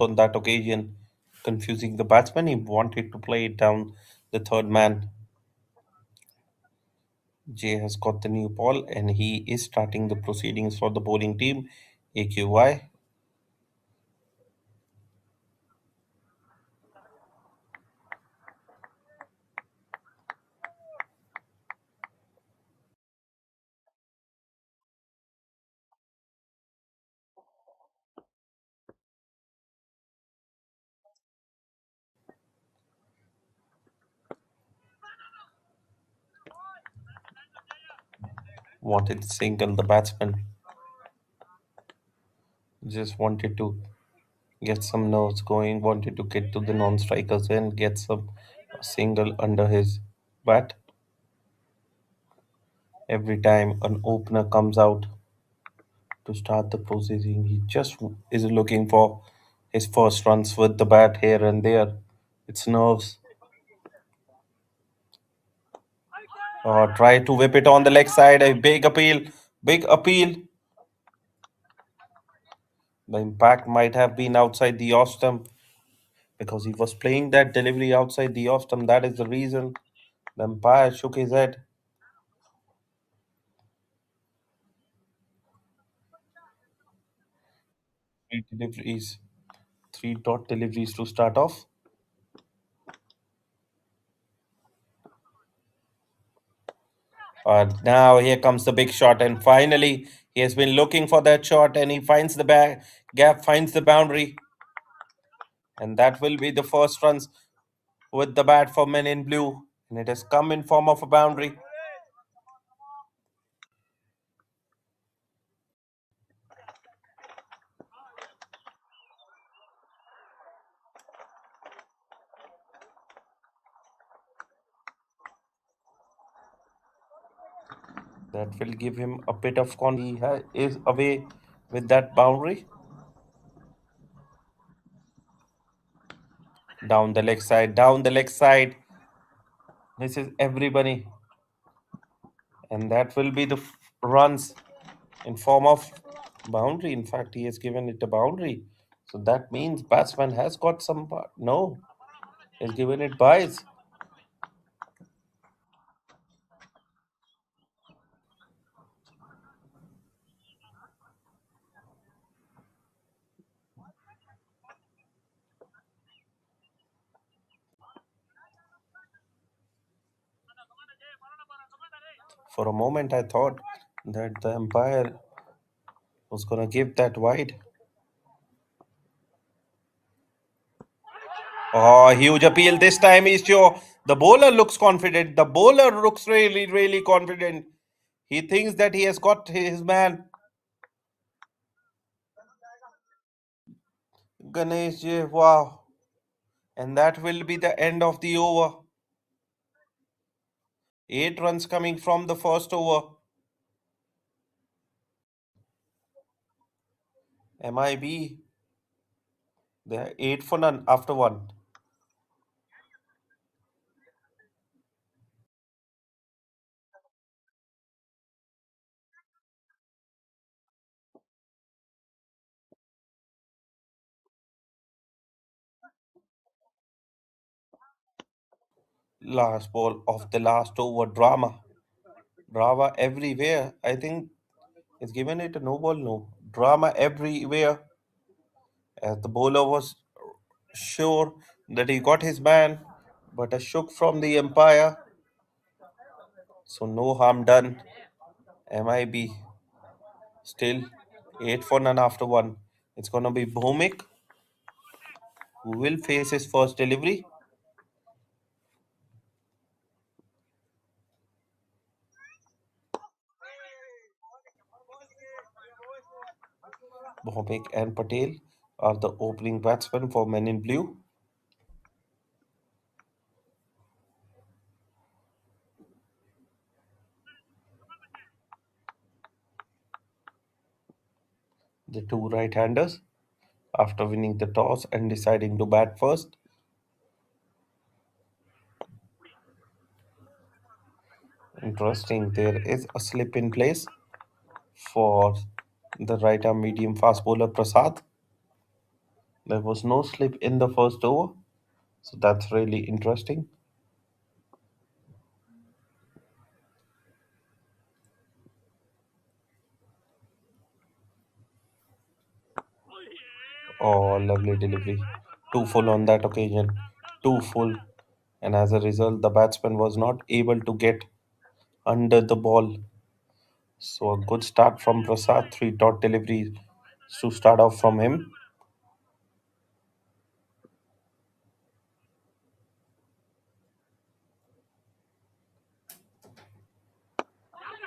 on that occasion, confusing the batsman. He wanted to play it down the third man. Jay has got the new ball and he is starting the proceedings for the bowling team. AQY. Wanted to single the batsman. Just wanted to get some nerves going, wanted to get to the non-strikers and get some single under his bat. Every time an opener comes out to start the processing, he just is looking for his first runs with the bat here and there. It's nerves. Try to whip it on the leg side. A big appeal. Big appeal. The impact might have been outside the off stump because he was playing that delivery outside the off stump. That is the reason. The umpire shook his head. Three deliveries. Three dot deliveries to start off. Now here comes the big shot, and finally he has been looking for that shot, and he finds the back gap, finds the boundary, and that will be the first runs with the bat for men in blue, and it has come in form of a boundary. That will give him a bit of confidence. He is away with that boundary. Down the leg side, down the leg side. This is everybody, and that will be the runs in form of boundary. In fact, he has given it a boundary. So that means batsman has got some. No, he's given it buys. For a moment, I thought that the umpire was going to give that wide. Oh, huge appeal. This time is sure. The bowler looks confident. The bowler looks really, really confident. He thinks that he has got his man. Ganesh, wow. And that will be the end of the over. 8 runs coming from the first over. MIB, they are 8 for none after one. Last ball of the last over. Drama. Drama everywhere. I think it's given it a no ball, no. Drama everywhere. As the bowler was sure that he got his man, but a shook from the umpire. So no harm done. MIB still 8 for none after one. It's gonna be Bhumik who will face his first delivery. Bhumik and Patel are the opening batsmen for Men in Blue. The two right-handers, after winning the toss and deciding to bat first. Interesting, there is a slip in place for the right arm medium fast bowler Prasad. There was no slip in the first over, so that's really interesting. Oh, lovely delivery. Too full on that occasion. Too full. And as a result, the batsman was not able to get under the ball. So a good start from Prasad. Three dot deliveries to start off from him.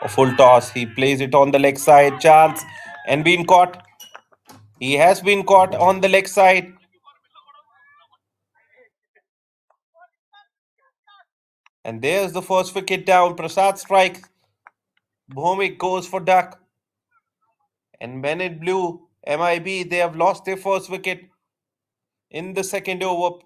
A full toss. He plays it on the leg side. Chance. And been caught. He has been caught on the leg side. And there's the first wicket down. Prasad strikes. Bhumik goes for duck. And when it blew, MIB, they have lost their first wicket in the second over.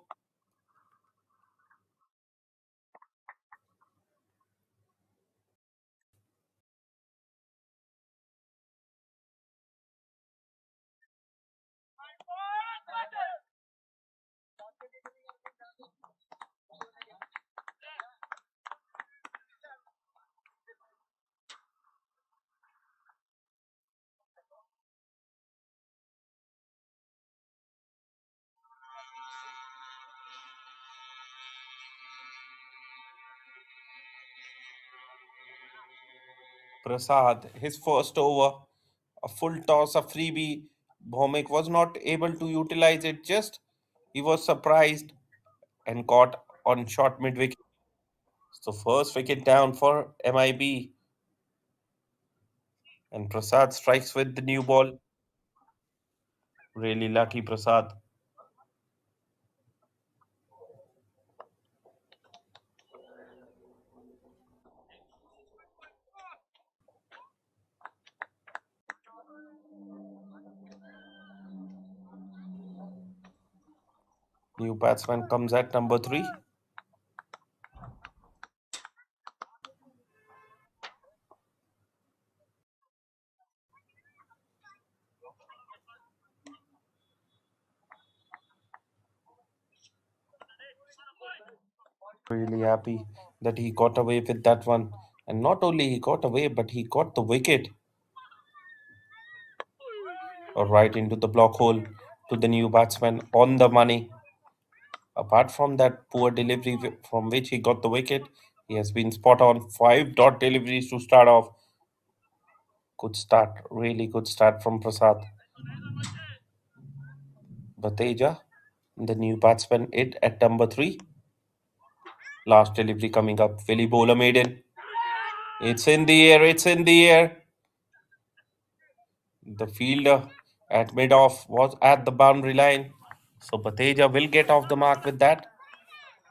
Prasad, his first over, a full toss, a freebie. Bhomik was not able to utilize it. Just he was surprised and caught on short mid wicket. So first wicket down for MIB, and Prasad strikes with the new ball. Really lucky Prasad. New batsman comes at number three. Really happy that he got away with that one. And not only he got away, but he got the wicket right into the block hole to the new batsman on the money. Apart from that poor delivery from which he got the wicket, he has been spot on. Five dot deliveries to start off. Good start, really good start from Prasad. Bateja, the new batsman, it at number three. Last delivery coming up. Philly bowler maiden. It's in the air, it's in the air. The fielder at mid off was at the boundary line. So Bateja will get off the mark with that.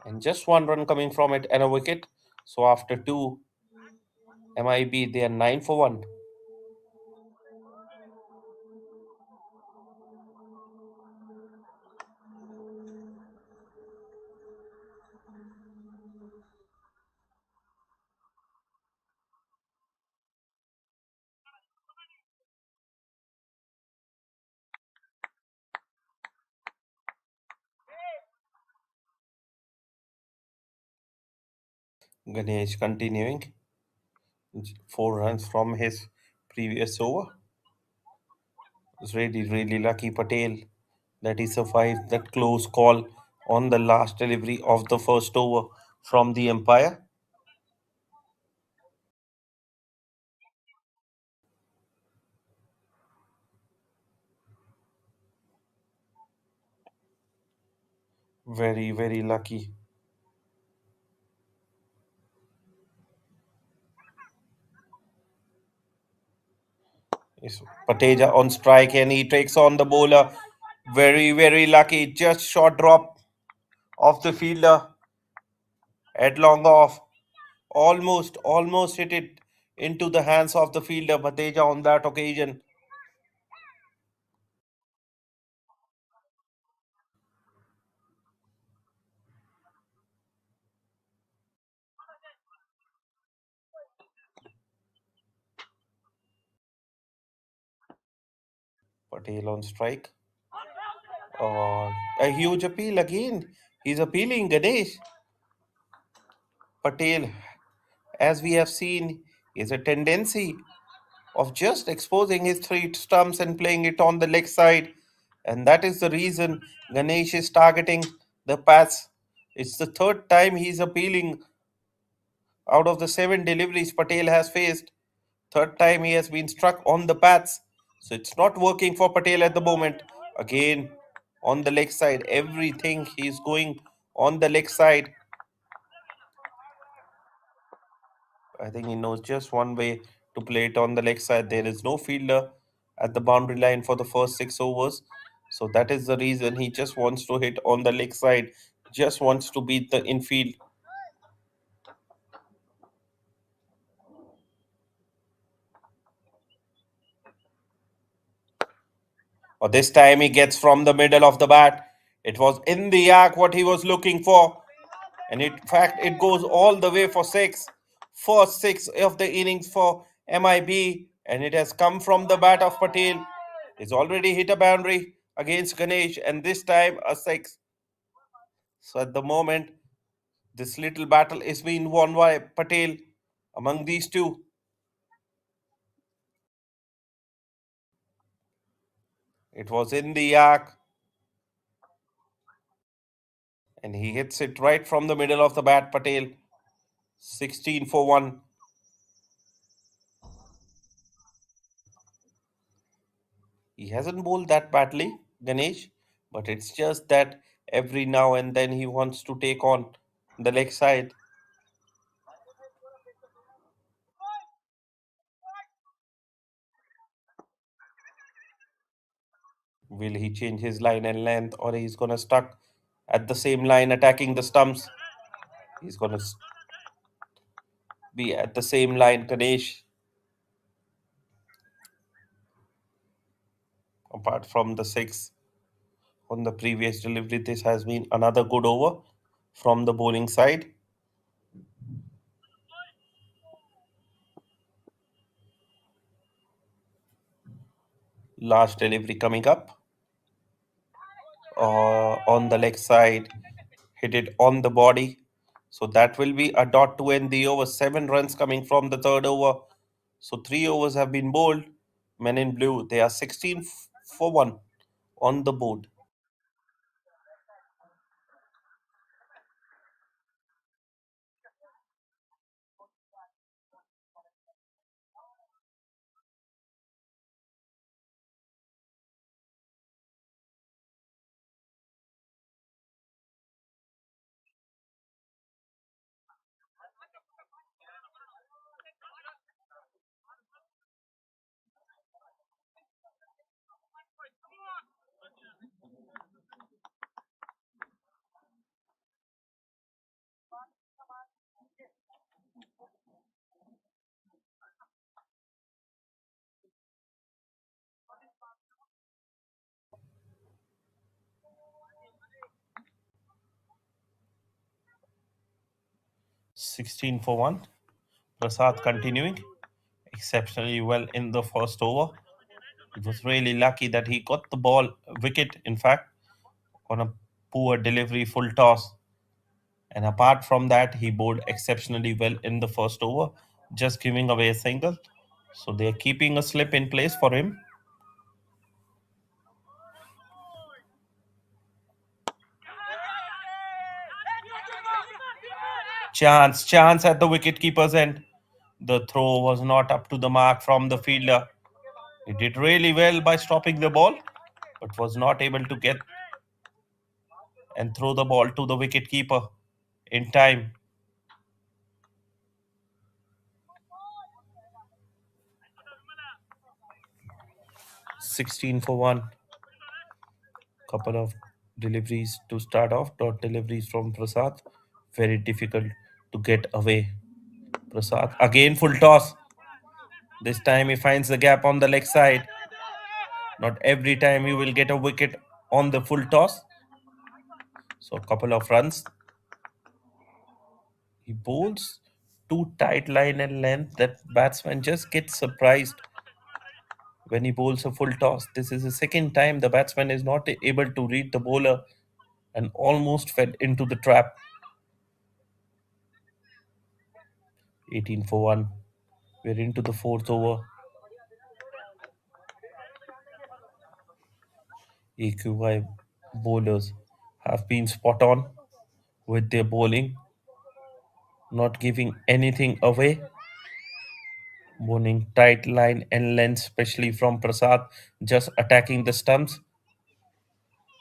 And just one run coming from it and a wicket. So after two, MIB they are 9 for 1. Ganesh continuing 4 runs from his previous over. It's really, really lucky Patel that he survived that close call on the last delivery of the first over from the umpire. Very, very lucky. It's Pateja on strike and he takes on the bowler. Very, very lucky. Just short drop of the fielder. Headlong off. Almost hit it into the hands of the fielder. Pateja on that occasion. Patel on strike. A huge appeal again. He's appealing Ganesh. Patel, as we have seen, is a tendency of just exposing his three stumps and playing it on the leg side. And that is the reason Ganesh is targeting the paths. It's the third time he's appealing out of the seven deliveries Patel has faced. Third time he has been struck on the paths. So it's not working for Patel at the moment. Again, on the leg side, everything he's going on the leg side. I think he knows just one way to play it on the leg side. There is no fielder at the boundary line for the first 6 overs. So that is the reason he just wants to hit on the leg side, just wants to beat the infield. Or this time he gets from the middle of the bat. It was in the yak what he was looking for. And in fact, it goes all the way for six. First six of the innings for MIB. And it has come from the bat of Patel. He's already hit a boundary against Ganesh. And this time a six. So at the moment, this little battle is being won by Patel among these two. It was in the yak. And he hits it right from the middle of the bat, Patel. 16 for 1. He hasn't bowled that badly, Ganesh, but it's just that every now and then he wants to take on the leg side. Will he change his line and length, or he's gonna stuck at the same line attacking the stumps? He's gonna be at the same line, Ganesh. Apart from the six on the previous delivery, this has been another good over from the bowling side. Last delivery coming up on the leg side, hit it on the body. So that will be a dot to end the over. 7 runs coming from the third over. So 3 overs have been bowled. Men in blue, they are 16 for 1 on the board. Sixteen for 1. Prasad continuing exceptionally well in the first over. It was really lucky that he got the ball wicket, in fact, on a poor delivery full toss. And apart from that, he bowled exceptionally well in the first over, just giving away a single. So they're keeping a slip in place for him. Chance at the wicketkeeper's end. The throw was not up to the mark from the fielder. He did really well by stopping the ball, but was not able to get and throw the ball to the wicketkeeper in time. Sixteen for 1. Couple of deliveries to start off. Dot deliveries from Prasad. Very difficult to get away. Prasad again full toss. This time he finds the gap on the leg side. Not every time you will get a wicket on the full toss. So a couple of runs. He bowls too tight line and length that batsman just gets surprised. when he bowls a full toss. This is the second time the batsman is not able to read the bowler and almost fell into the trap. 18 for 1. We're into the fourth over. AQI bowlers have been spot on with their bowling, not giving anything away. Bowling tight line and length, especially from Prasad, just attacking the stumps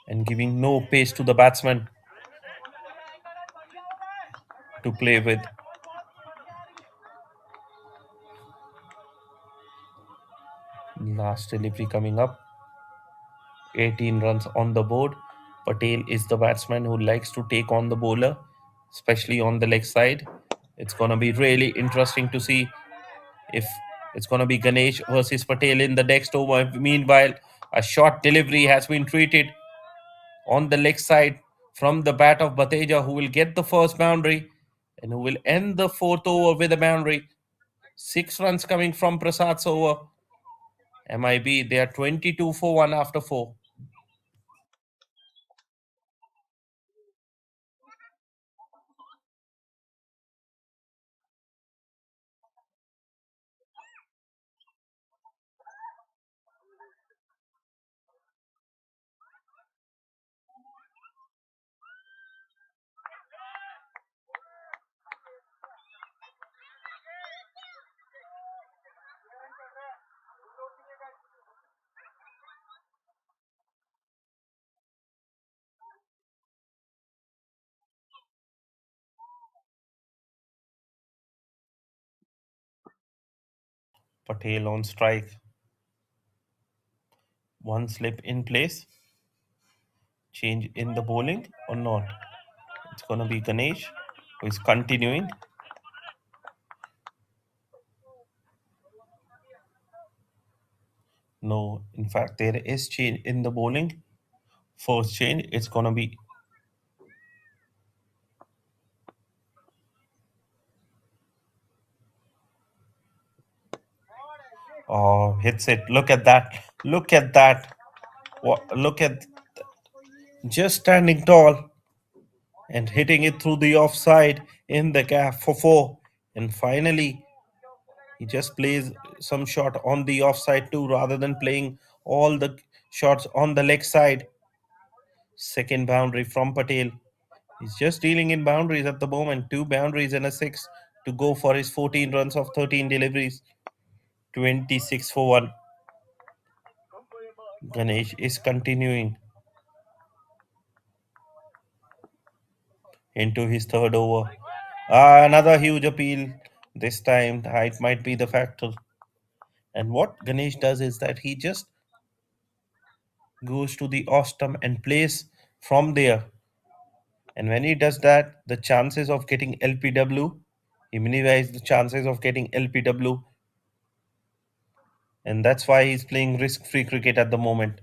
and giving no pace to the batsman to play with. Last delivery coming up. 18 runs on the board. Patel is the batsman who likes to take on the bowler, especially on the leg side. It's going to be really interesting to see if it's going to be Ganesh versus Patel in the next over. Meanwhile, a short delivery has been treated on the leg side from the bat of Bateja, who will get the first boundary and who will end the fourth over with a boundary. 6 runs coming from Prasad's over. MIB, they are 22 for 1 after 4. Patel on strike. One slip in place. Change in the bowling or not? It's going to be Ganesh who is continuing. No, in fact, there is change in the bowling. First change, it's going to be hits it. Look at that. Look at that. Look at just standing tall and hitting it through the offside in the gap for 4. And finally, he just plays some shot on the offside too rather than playing all the shots on the leg side. Second boundary from Patel. He's just dealing in boundaries at the moment. 2 boundaries and a 6 to go for his 14 runs of 13 deliveries. 26 for 1. Ganesh is continuing into his third over. Another huge appeal. This time, the height might be the factor. And what Ganesh does is that he just goes to the off stump and plays from there. And when he does that, the chances of getting LPW, he minimizes the chances of getting LPW. And that's why he's playing risk-free cricket at the moment.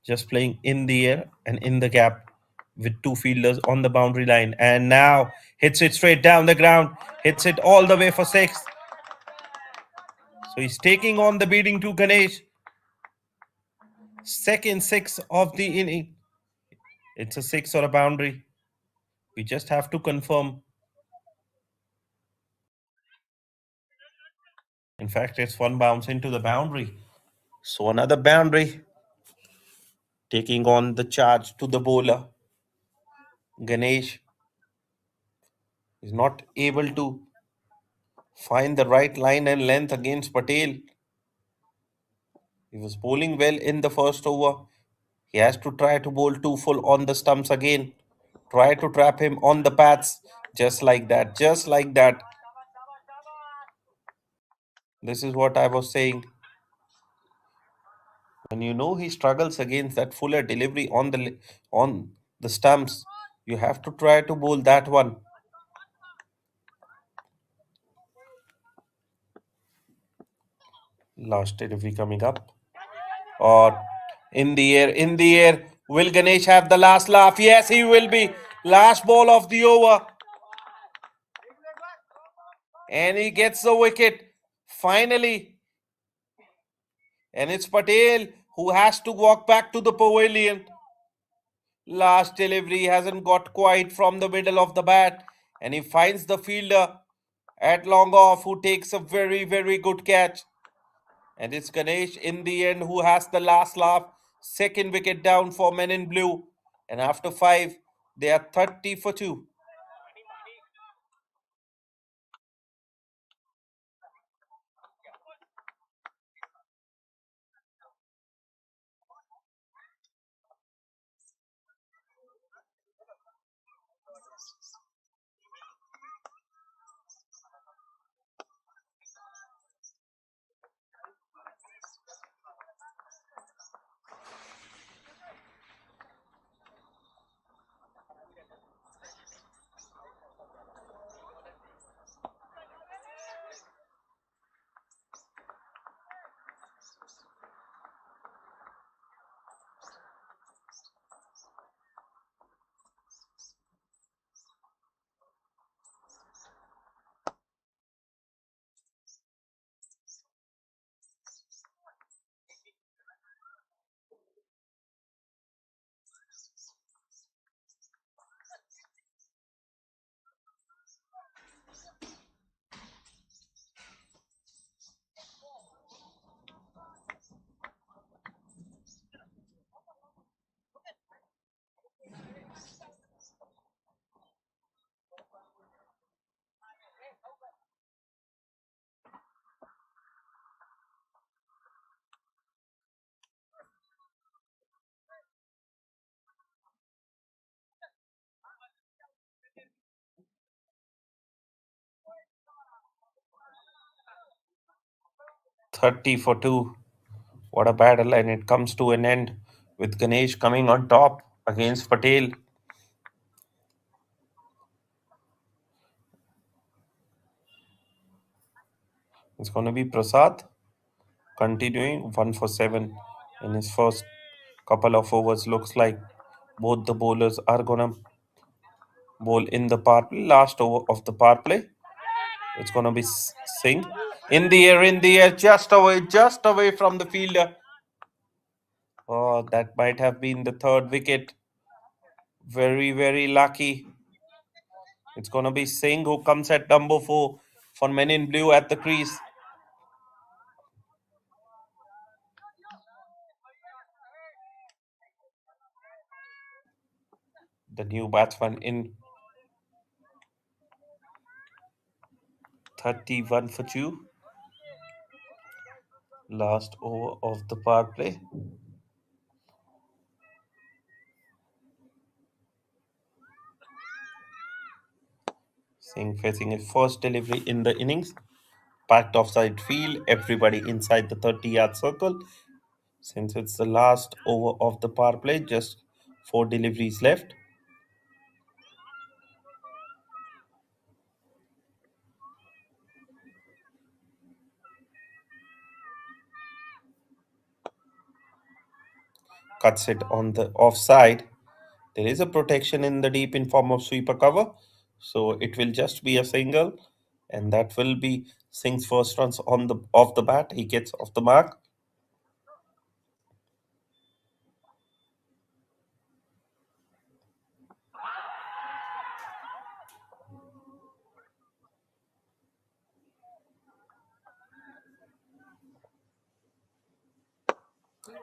Just playing in the air and in the gap with 2 fielders on the boundary line. And now hits it straight down the ground, hits it all the way for 6. So he's taking on the beating to Ganesh. Second 6 of the inning. It's a 6 or a boundary. We just have to confirm. In fact, it's 1 bounce into the boundary. So another boundary. Taking on the charge to the bowler. Ganesh is not able to find the right line and length against Patel. He was bowling well in the first over. He has to try to bowl 2 full on the stumps again. Try to trap him on the paths. Just like that. Just like that. This is what I was saying. When you know he struggles against that fuller delivery on the stumps, you have to try to bowl that one. Last delivery coming up. Or in the air, in the air. Will Ganesh have the last laugh? Yes, he will be. Last ball of the over. And he gets the wicket. Finally, And it's Patel who has to walk back to the pavilion. Last delivery hasn't got quite from the middle of the bat, and he finds the fielder at long off who takes a very, very good catch. And it's Ganesh in the end who has the last laugh. Second wicket down for men in blue. And after five, they are 30 for 2. 30 for 2. What a battle, and it comes to an end with Ganesh coming on top against Patel. It's going to be Prasad continuing 1 for 7 in his first couple of overs. Looks like both the bowlers are going to bowl in the power play. Last over of the power play. It's going to be Singh. In the air, just away from the fielder. Oh, that might have been the third wicket. Very, very lucky. It's going to be Singh who comes at number 4 for men in blue at the crease. The new batsman in 31 for 2. Last over of the power play. Singh facing his first delivery in the innings. Packed offside field, everybody inside the 30-yard circle. Since it's the last over of the power play, just 4 deliveries left. Cuts it on the offside. There is a protection in the deep in form of sweeper cover, so it will just be a single, and that will be Singh's first runs on the off the bat. He gets off the mark.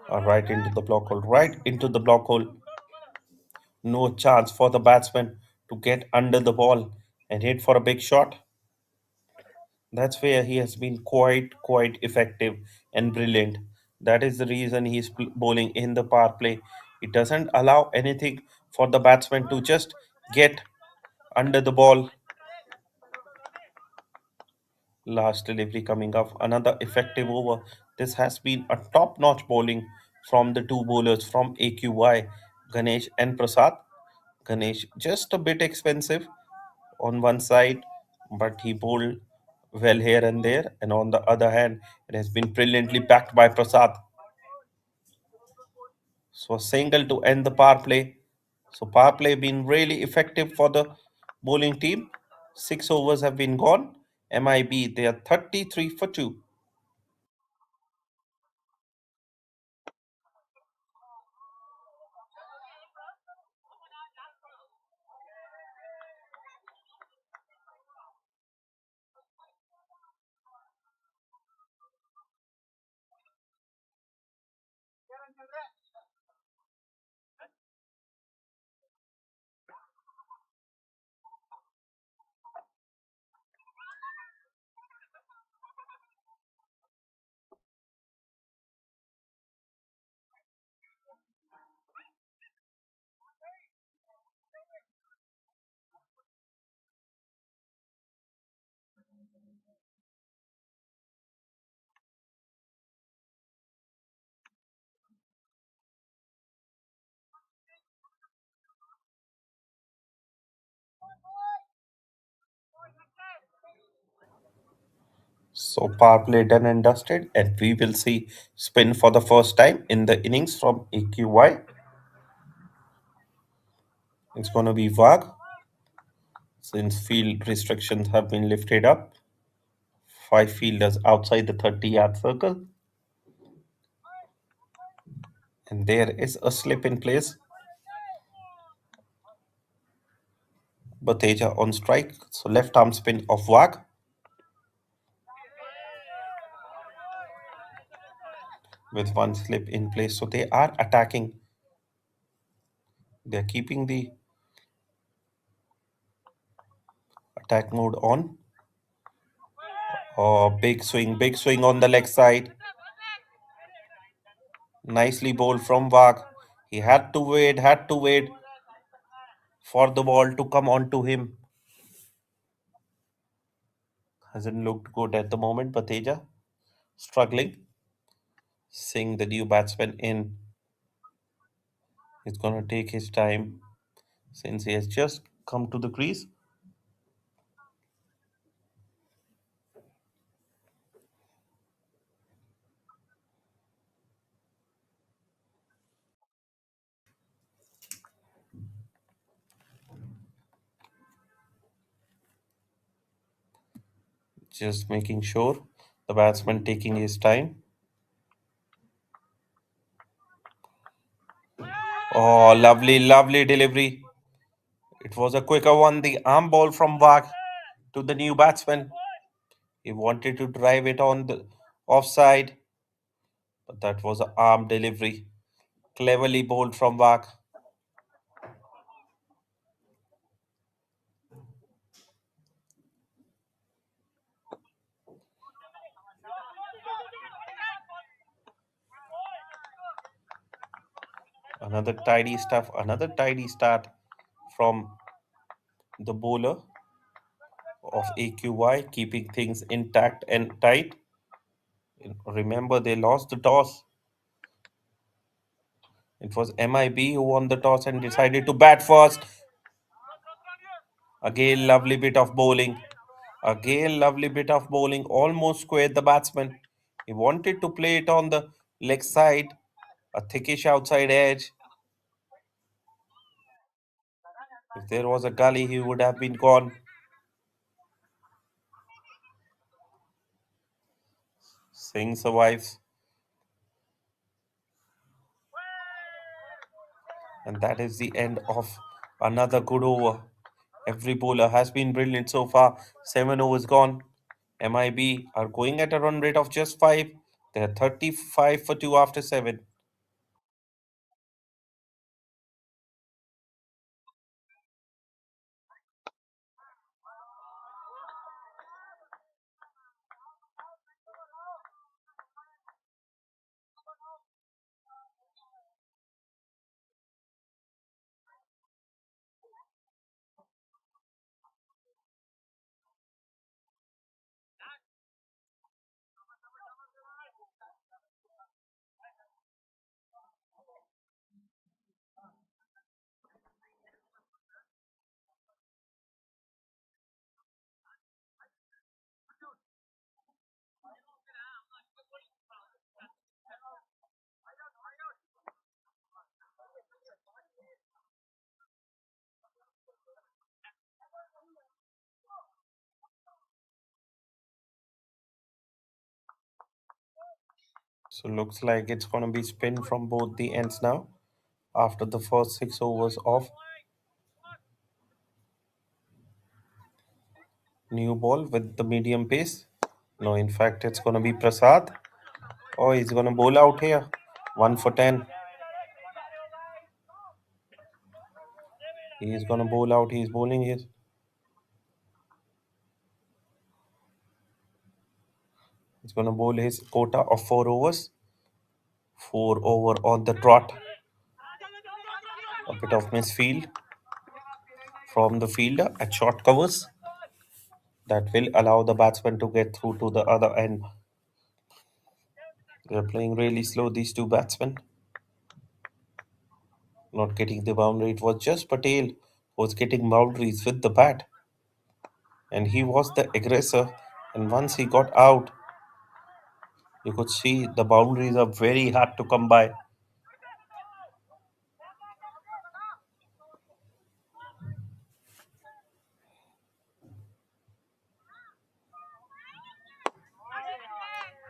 Right into the block hole. Right into the block hole. No chance for the batsman to get under the ball and hit for a big shot. That's where he has been quite effective and brilliant. That is the reason he's bowling in the power play. It doesn't allow anything for the batsman to just get under the ball. Last delivery coming up, another effective over. This has been a top-notch bowling from the two bowlers from AQY, Ganesh and Prasad. Ganesh just a bit expensive on one side, but he bowled well here and there. And on the other hand, it has been brilliantly backed by Prasad. So a single to end the power play. So power play been really effective for the bowling team. 6 overs have been gone. MIB they are 33 for 2. So power play done and dusted, and we will see spin for the first time in the innings from AQY. It's gonna be VAG since field restrictions have been lifted up. Five fielders outside the 30-yard circle, and there is a slip in place. Bateja on strike, so left arm spin of VAG with one slip in place. So they are attacking. They're keeping the attack mode on. Oh, big swing on the leg side. Nicely bowled from Vag. He had to wait for the ball to come onto him. Hasn't looked good at the moment. Bateja struggling. Seeing the new batsman in. He's gonna take his time since he has just come to the crease. Just making sure the batsman taking his time. Oh, lovely delivery. It was a quicker one. The arm ball from Vag to the new batsman. He wanted to drive it on the offside, but that was an arm delivery. Cleverly bowled from Vag. Another tidy start from the bowler of AQY, keeping things intact and tight. Remember, they lost the toss. It was MIB who won the toss and decided to bat first. Again, lovely bit of bowling. Again, lovely bit of bowling. Almost squared the batsman. He wanted to play it on the leg side, a thickish outside edge. If there was a gully, he would have been gone. Singh survives. And that is the end of another good over. Every bowler has been brilliant so far. 7 overs gone. MIB are going at a run rate of just 5. They're 35 for 2 after 7. So looks like it's going to be spin from both the ends now after the first 6 overs of new ball with the medium pace. No, in fact, it's going to be Prasad. Oh, he's going to bowl out here. 1 for 10. He's gonna bowl out. He's bowling his. He's gonna bowl his quota of 4 overs. 4 over on the trot. A bit of misfield from the fielder at short covers. That will allow the batsman to get through to the other end. They're playing really slow, these two batsmen. Not getting the boundary. It was just Patel who was getting boundaries with the bat. And he was the aggressor. And once he got out, you could see the boundaries are very hard to come by.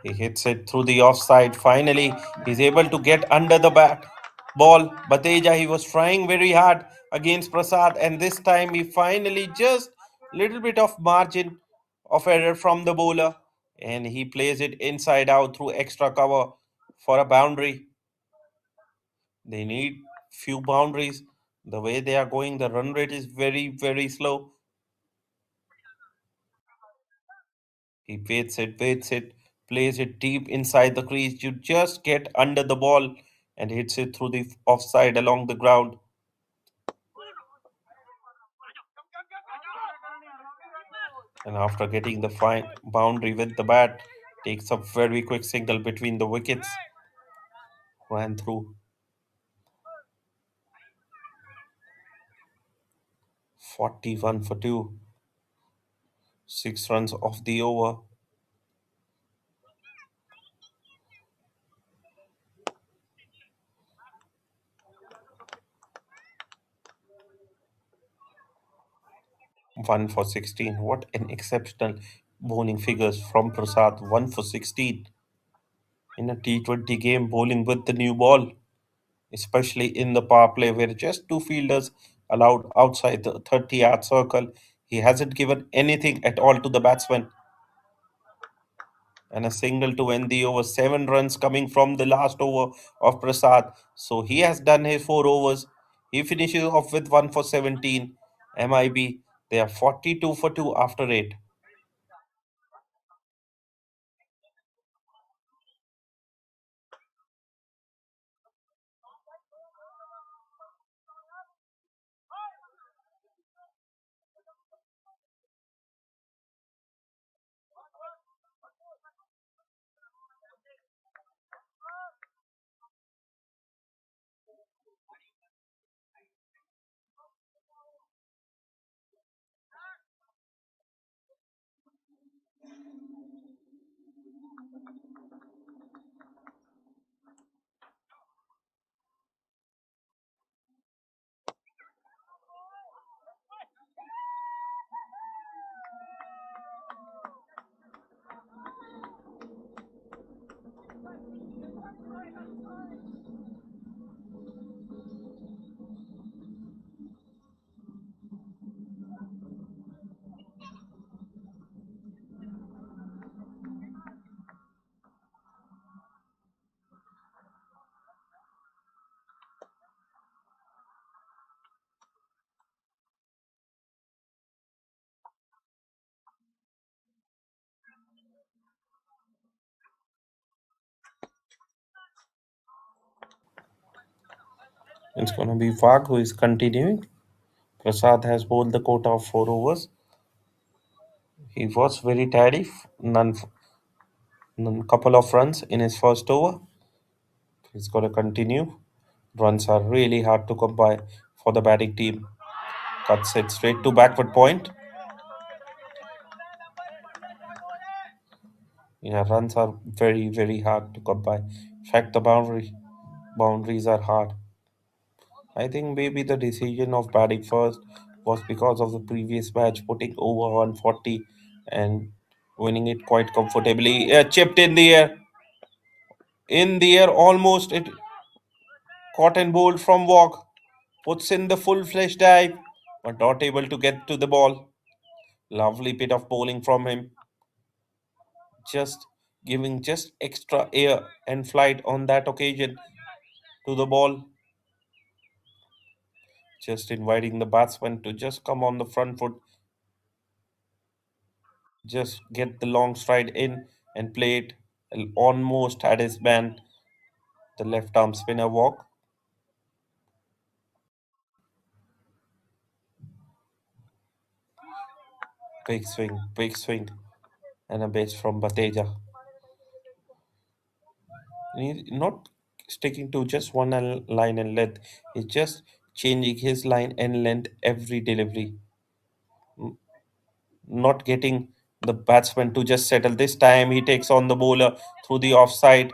He hits it through the offside. Finally, he's able to get under the bat ball. Bateja, he was trying very hard against Prasad, and this time he finally just little bit of margin of error from the bowler, and he plays it inside out through extra cover for a boundary. They need few boundaries. The way they are going, the run rate is very slow. He waits it, plays it deep inside the crease. You just get under the ball and hits it through the offside along the ground. And after getting the fine boundary with the bat, takes a very quick single between the wickets. Ran through 41 for 2. 6 runs off the over. One for 16. What an exceptional bowling figures from Prasad. 1 for 16 in a T20 game, bowling with the new ball, especially in the power play where just two fielders allowed outside the 30-yard circle. He hasn't given anything at all to the batsman. And a single to end the over. 7 runs coming from the last over of Prasad. So he has done his 4 overs. He finishes off with 1 for 17. MIB, they are 42 for 2 after 8. It's going to be Vag who is continuing. Prasad has bowled the quota of 4 overs. He was very tidy, none couple of runs in his first over. He's got to continue. Runs are really hard to come by for the batting team. Cuts it straight to backward point. Yeah, runs are very hard to come by. In fact, the boundaries are hard. I think maybe the decision of batting first was because of the previous match putting over 140 and winning it quite comfortably. Chipped in the air, almost it caught and bowled from walk. Puts in the full fledged dive, but not able to get to the ball. Lovely bit of bowling from him, just giving just extra air and flight on that occasion. to the ball, just inviting the batsman to just come on the front foot, just get the long stride in and play it. Almost had his man, the left arm spinner walk. Big swing, and a base from Bateja. Not sticking to just one line and length. He's just changing his line and length every delivery. Not getting the batsman to just settle. This time he takes on the bowler through the offside.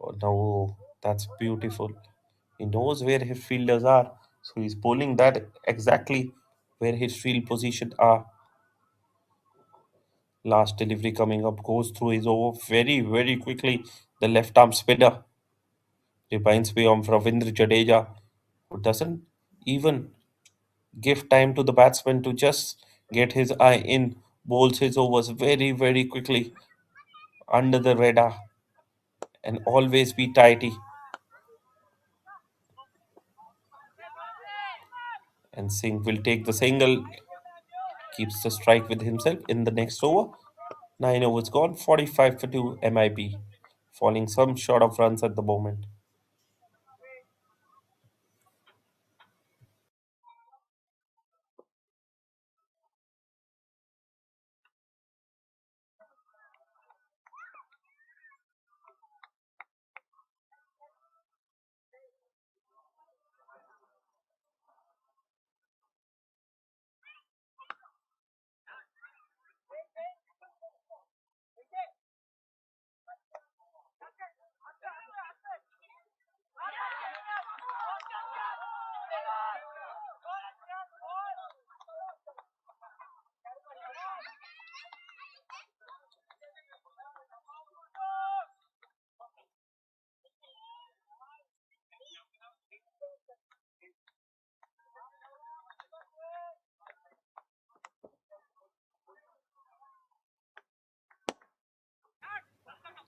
Oh, no, that's beautiful. He knows where his fielders are, so he's bowling that exactly where his field position are. Last delivery coming up goes through his over very quickly. The left arm spinner reminds me of Ravindra Jadeja, who doesn't even give time to the batsman to just get his eye in, bowls his overs very quickly under the radar and always be tidy. And Singh will take the single, keeps the strike with himself in the next over. 9 overs gone, 45 for 2 MIB, falling some short of runs at the moment.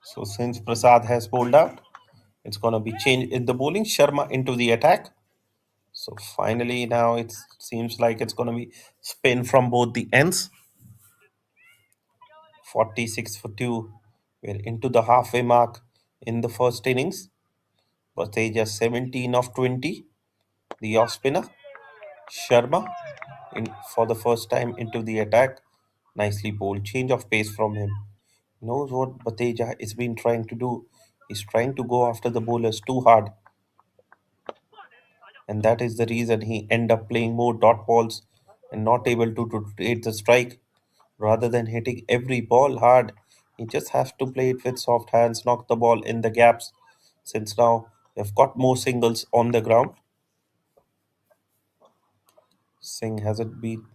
So since Prasad has bowled out, it's going to be changed in the bowling. Sharma into the attack. So finally, now it seems like it's going to be spin from both the ends. 46 for 2. We're into the halfway mark in the first innings. Bateja 17 of 20. The off spinner. Sharma in for the first time into the attack. Nicely bowled. Change of pace from him. Knows what Bateja is been trying to do. He's trying to go after the bowlers too hard. And that is the reason he end up playing more dot balls and not able to hit the strike. Rather than hitting every ball hard, he just has to play it with soft hands, knock the ball in the gaps. Since now they've got more singles on the ground, Singh hasn't been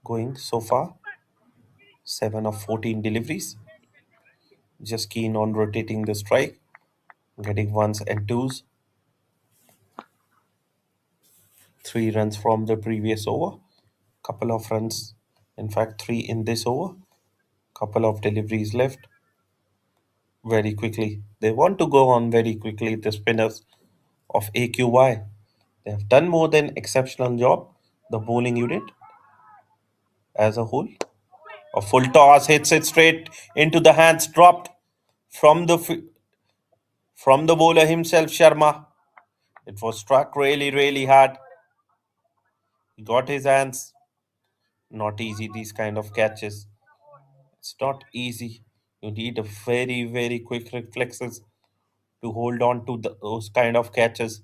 going so far. 7 of 14 deliveries. Just keen on rotating the strike, getting ones and twos. 3 runs from the previous over. Couple of runs, in fact, 3 in this over. Couple of deliveries left. Very quickly. They want to go on very quickly, the spinners of AQY. They have done more than exceptional job, the bowling unit as a whole. A full toss hits it straight into the hands, dropped from from the bowler himself, Sharma. It was struck really hard. He got his hands. Not easy, these kind of catches. It's not easy. You need a very quick reflexes to hold on to those kind of catches.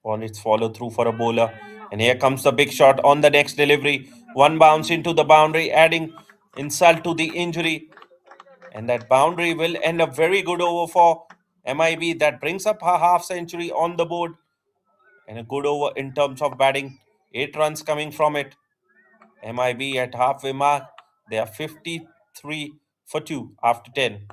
On its follow through for a bowler. And here comes the big shot on the next delivery. One bounce into the boundary, adding insult to the injury. And that boundary will end up very good over for MIB. That brings up a half century on the board. And a good over in terms of batting. 8 runs coming from it. MIB at halfway mark. They are 53 for 2 after 10.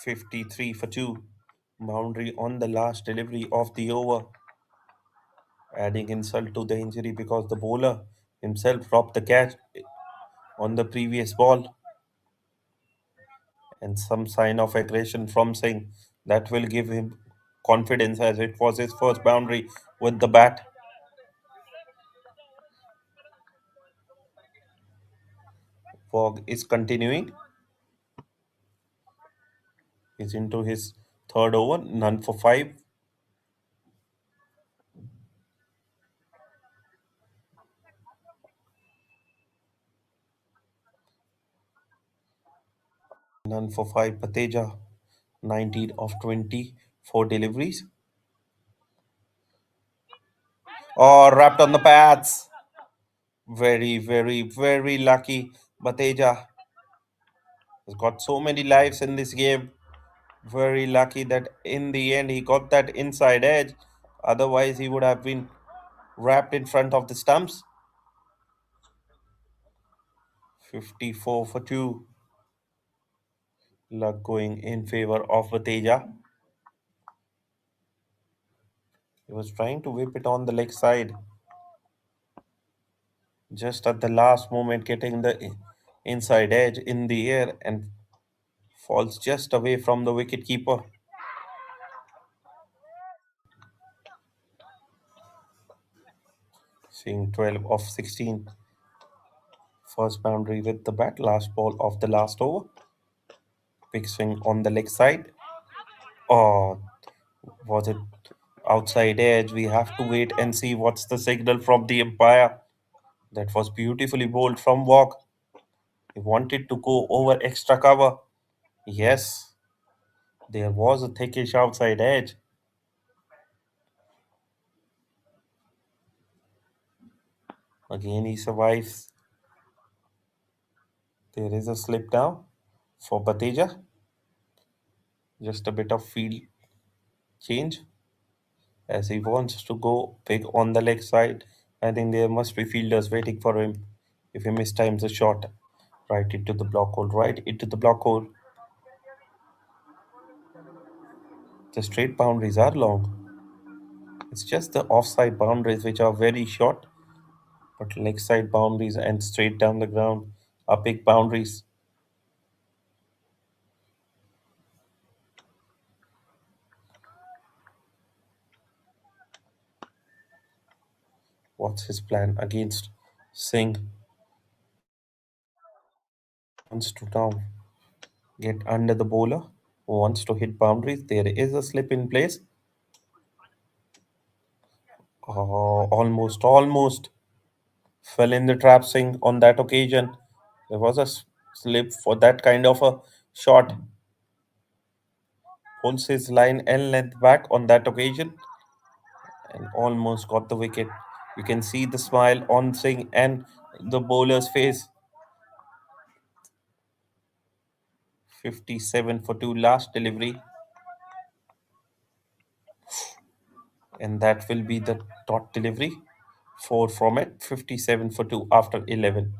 53 for 2. Boundary on the last delivery of the over, adding insult to the injury because the bowler himself dropped the catch on the previous ball, and some sign of aggression from Singh that will give him confidence as it was his first boundary with the bat. Fogg is continuing. He's into his third over, none for 5. None for 5. Pateja, 19 of 20, 4 deliveries. Oh, wrapped on the pads. Very, very, very lucky. Bateja has got so many lives in this game. Very lucky that in the end he got that inside edge. Otherwise, he would have been wrapped in front of the stumps. 54 for 2. Luck going in favor of Bateja. He was trying to whip it on the leg side. Just at the last moment, getting the inside edge in the air and falls just away from the wicket keeper. Seeing 12 of 16. First boundary with the bat, last ball of the last over. Big swing on the leg side. Oh, was it outside edge? We have to wait and see what's the signal from the umpire. That was beautifully bowled from Walk. He wanted to go over extra cover. Yes, there was a thickish outside edge. Again, he survives. There is a slip now for Bateja. Just a bit of field change as he wants to go big on the leg side. I think there must be fielders waiting for him if he mistimes a shot. Right into the block hole, right into the block hole. The straight boundaries are long. It's just the offside boundaries which are very short, but leg side boundaries and straight down the ground are big boundaries. What's his plan against Singh? Wants to now get under the bowler who wants to hit boundaries. There is a slip in place. Oh, almost fell in the trap Singh on that occasion. There was a slip for that kind of a shot. Pulls his line and length back on that occasion and almost got the wicket. You can see the smile on Singh and the bowler's face. 57 for 2 last delivery, and that will be the dot delivery. 4 from it, 57 for 2 after 11.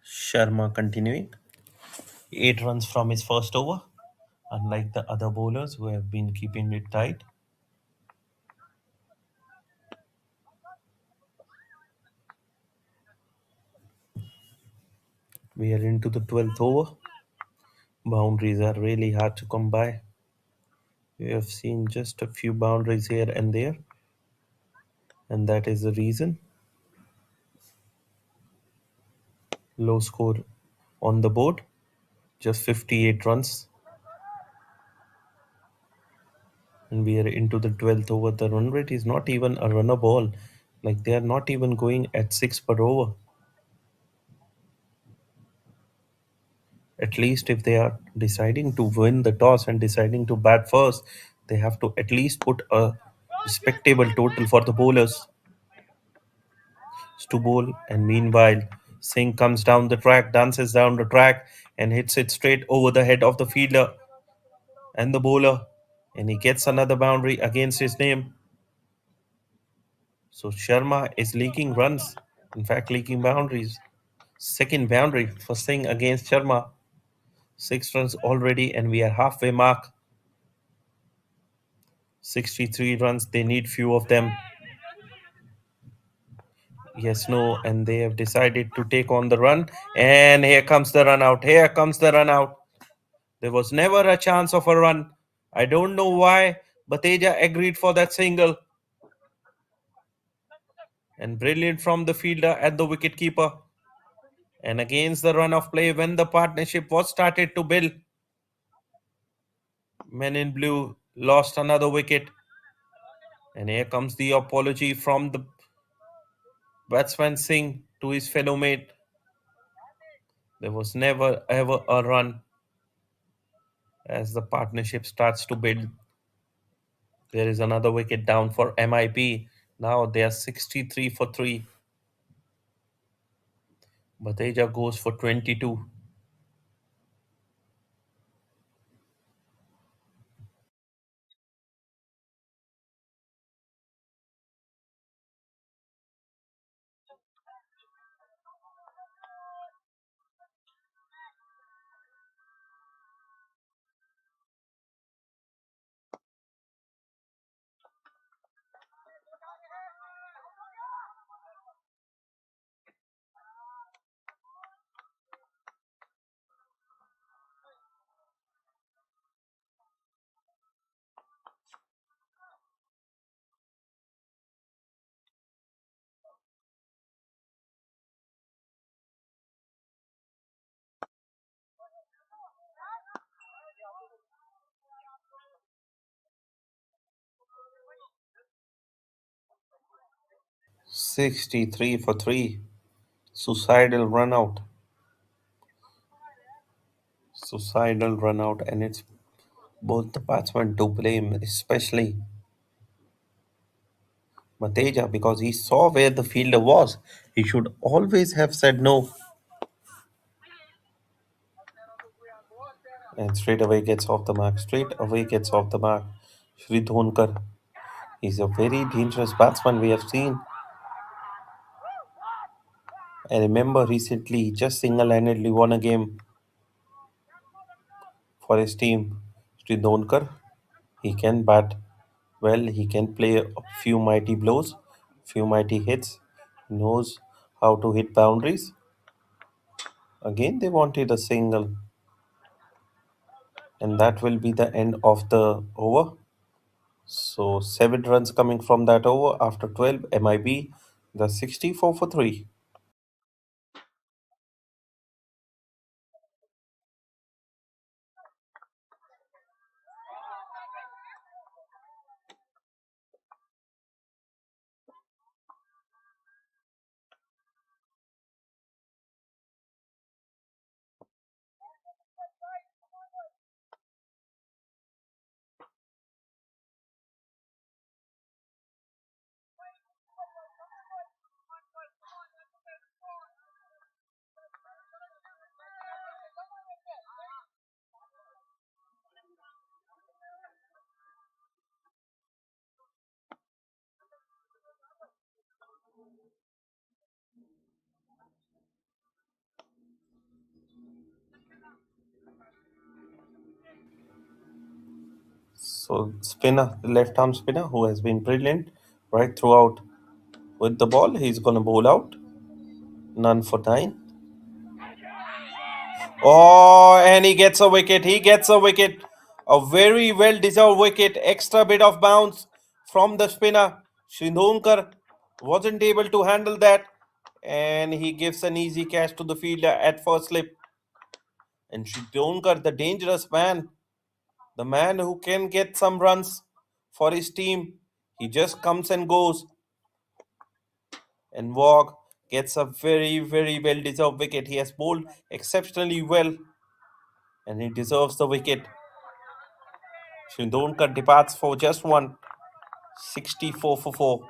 Sharma continuing. 8 runs from his first over, unlike the other bowlers who have been keeping it tight. We are into the 12th over. Boundaries are really hard to come by. We have seen just a few boundaries here and there, and that is the reason. Low score on the board, just 58 runs, and we are into the 12th over. The run rate is not even a runner ball, like they are not even going at 6 per over. At least if they are deciding to win the toss and deciding to bat first, they have to at least put a respectable total for the bowlers to bowl. And meanwhile, Singh comes down the track, dances down the track, and hits it straight over the head of the fielder and the bowler, and he gets another boundary against his name. So Sharma is leaking runs, in fact, leaking boundaries. Second boundary for Singh against Sharma. 6 runs already, and we are halfway mark. 63 runs, they need few of them. Yes, no, and they have decided to take on the run. And here comes the run out. Here comes the run out. There was never a chance of a run. I don't know why Bateja agreed for that single. And brilliant from the fielder and the wicketkeeper. And against the run of play when the partnership was started to build. Men in blue lost another wicket. And here comes the apology from the batsman Singh to his fellow mate. There was never ever a run as the partnership starts to build. There is another wicket down for MIB. Now they are 63 for 3. Bateja goes for 22. 63 for 3. Suicidal run out. Suicidal run out, and it's both the batsmen to blame, especially Mateja, because he saw where the fielder was. He should always have said no, and straight away gets off the mark. Straight away gets off the mark. Shri Dhonkar. He's a very dangerous batsman we have seen. I remember recently he just single-handedly won a game for his team. Shri Dhonkar. He can bat well. He can play a few mighty blows, few mighty hits. He knows how to hit boundaries. Again, they wanted a single, and that will be the end of the over. So 7 runs coming from that over after 12. MIB the 64 for 3. So spinner, the left arm spinner who has been brilliant right throughout with the ball, he's gonna bowl out. None for 9. Oh, and he gets a wicket. He gets a wicket. A very well deserved wicket. Extra bit of bounce from the spinner. Shindhonkar wasn't able to handle that. And he gives an easy catch to the fielder at first slip. And Shindhonkar, the dangerous man, the man who can get some runs for his team, he just comes and goes. And Wog gets a very, very well deserved wicket. He has bowled exceptionally well and he deserves the wicket. Shindhonkar departs for just one, 64 for 4.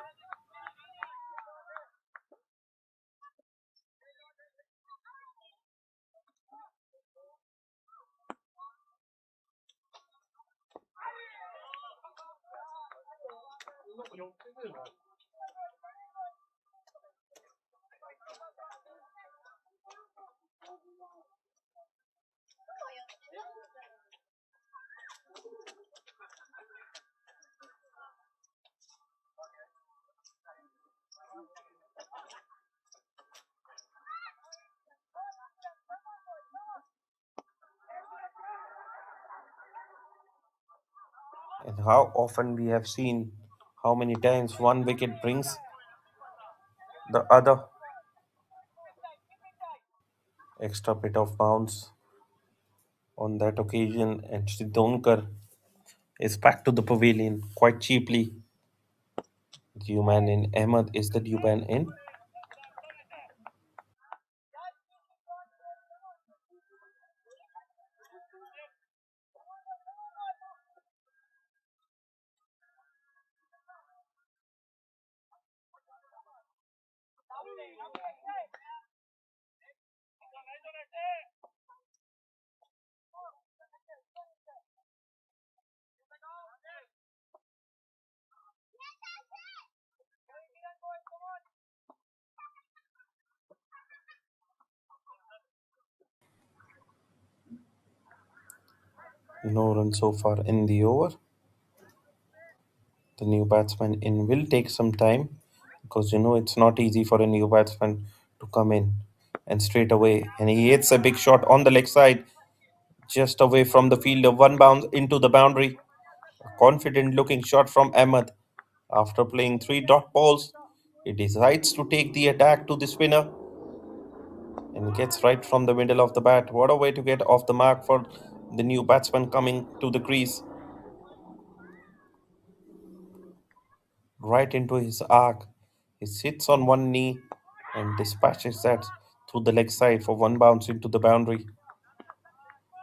And how often we have seen how many times one wicket brings the other. Extra bit of bounce on that occasion, and Shindhonkar is back to the pavilion quite cheaply. Due man in Ahmed is the due man in. No run so far in the over. The new batsman in will take some time because it's not easy for a new batsman to come in and straight away. And he hits a big shot on the leg side, just away from the fielder. One bounce into the boundary. A confident looking shot from Ahmed. After playing three dot balls, he decides to take the attack to the spinner and gets right from the middle of the bat. What a way to get off the mark for the new batsman coming to the crease. Right into his arc. He sits on one knee and dispatches that through the leg side for one bounce into the boundary.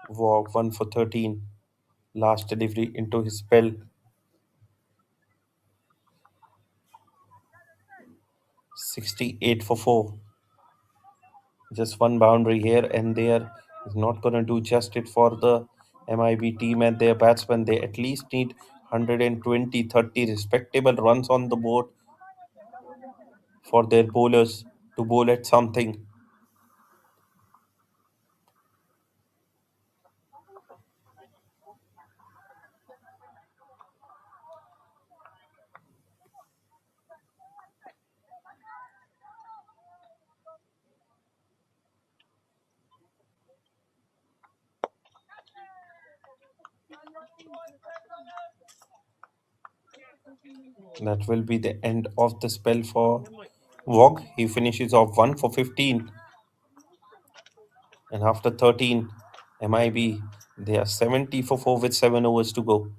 Walk 1 for 13. Last delivery into his spell. 68 for 4. Just one boundary here and there is not going to do justice for the MIB team and their batsmen. They at least need 120, 30 respectable runs on the board for their bowlers to bowl at something. That will be the end of the spell for Wog. He finishes off 1 for 15. And after 13, MIB, they are 70 for 4 with 7 overs to go.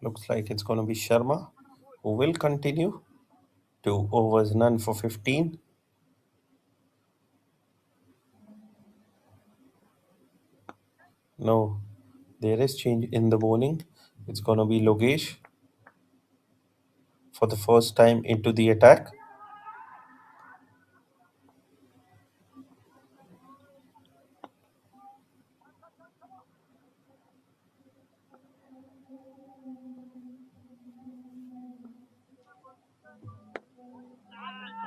Looks like it's going to be Sharma who will continue. 2 overs, none for 15. No, there is change in the bowling. It's going to be Logesh for the first time into the attack.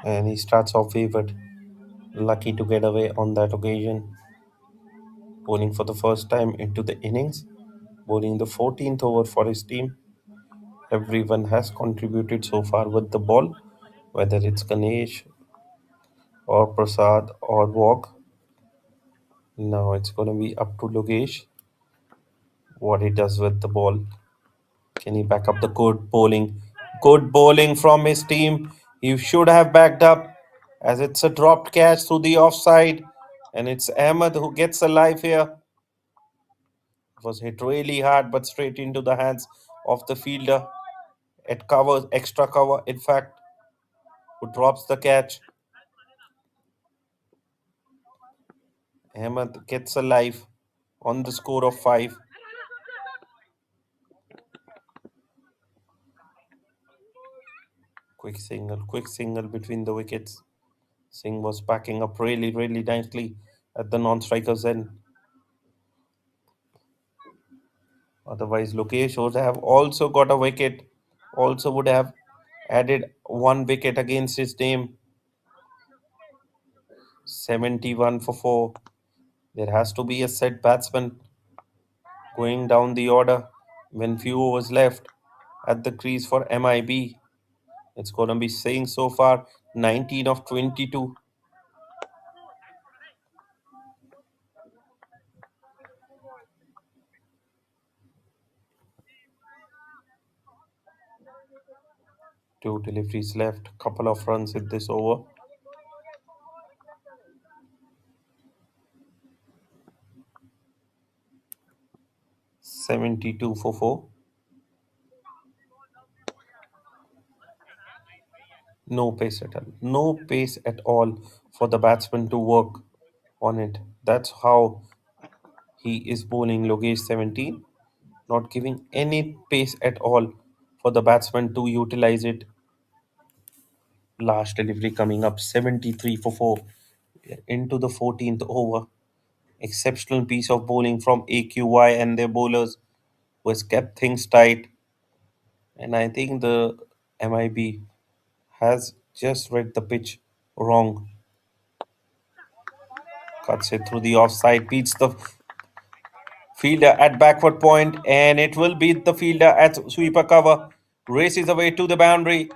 And he starts off favored. Lucky to get away on that occasion. Bowling for the first time into the innings. Bowling the 14th over for his team. Everyone has contributed so far with the ball, whether it's Ganesh or Prasad or Walk. Now it's going to be up to Logesh what he does with the ball. Can he back up the good bowling? Good bowling from his team. He should have backed up as it's a dropped catch through the offside. And it's Ahmed who gets alive here. It was hit really hard but straight into the hands of the fielder. It covers extra cover, in fact, who drops the catch. Ahmed gets alive on the score of 5. Quick single between the wickets. Singh was backing up really, really nicely at the non-striker's end. Otherwise, Lokesh would have also got a wicket, also would have added 1 wicket against his name. 71 for 4. There has to be a set batsman going down the order when few overs left at the crease for MIB. It's going to be Singh so far, 19 of 22. Two deliveries left, couple of runs in this over. 72 for 4. No pace at all. No pace at all for the batsman to work on it. That's how he is bowling Logesh 17, not giving any pace at all for the batsman to utilize it. Last delivery coming up 73 for 4. Into the 14th over. Exceptional piece of bowling from AQY and their bowlers who has kept things tight. And I think the MIB has just read the pitch wrong. Cuts it through the offside, beats the fielder at backward point, and it will beat the fielder at sweeper cover. Races away to the boundary.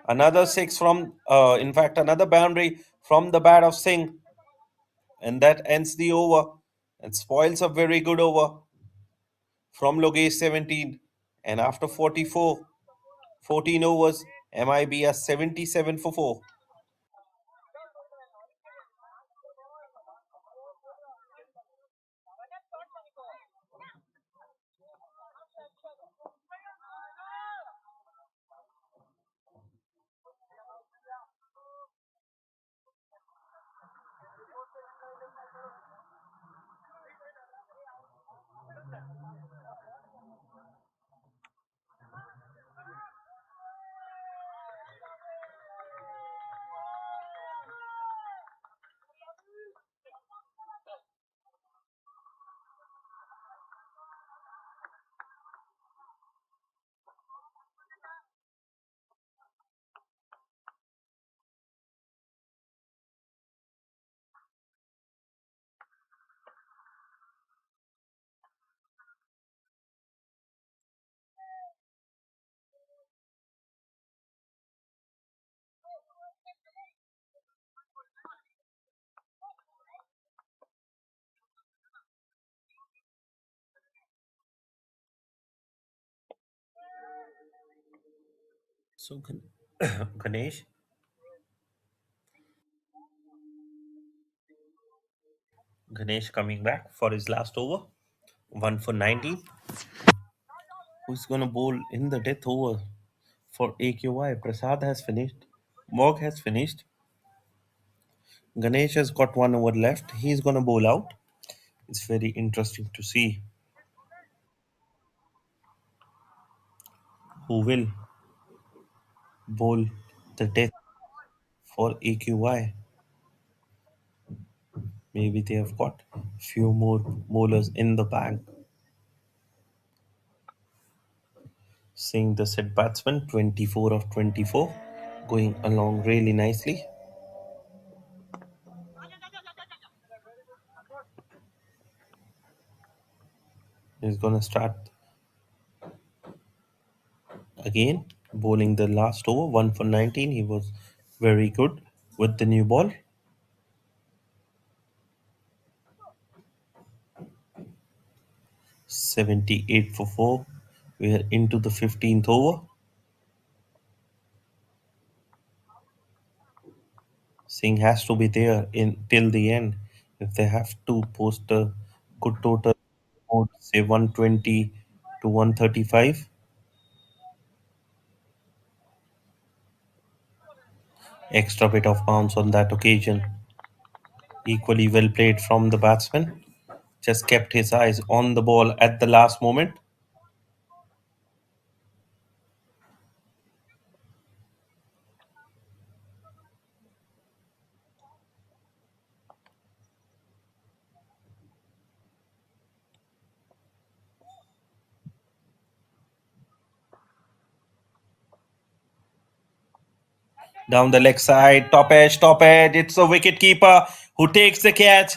Another six from, in fact, another boundary from the bat of Singh, and that ends the over and spoils a very good over from Logesh 17. And after 14 overs, MIB are 77 for 4. So, Ganesh, Ganesh coming back for his last over, 1 for 90, Who's gonna bowl in the death over for AQY? Prasad has finished. Mog has finished. Ganesh has got 1 over left. He's gonna bowl out. It's very interesting to see who will bowl the death for AQY. Maybe they have got few more bowlers in the bank. Seeing the set batsman 24 of 24 going along really nicely. He's gonna start again, bowling the last over, 1 for 19. He was very good with the new ball. 78 for 4. We are into the 15th over. Singh has to be there in till the end if they have to post a good total, say 120 to 135. Extra bit of bounce on that occasion. Equally well played from the batsman. Just kept his eyes on the ball at the last moment. Down the leg side, top edge, top edge. It's a wicket keeper who takes the catch.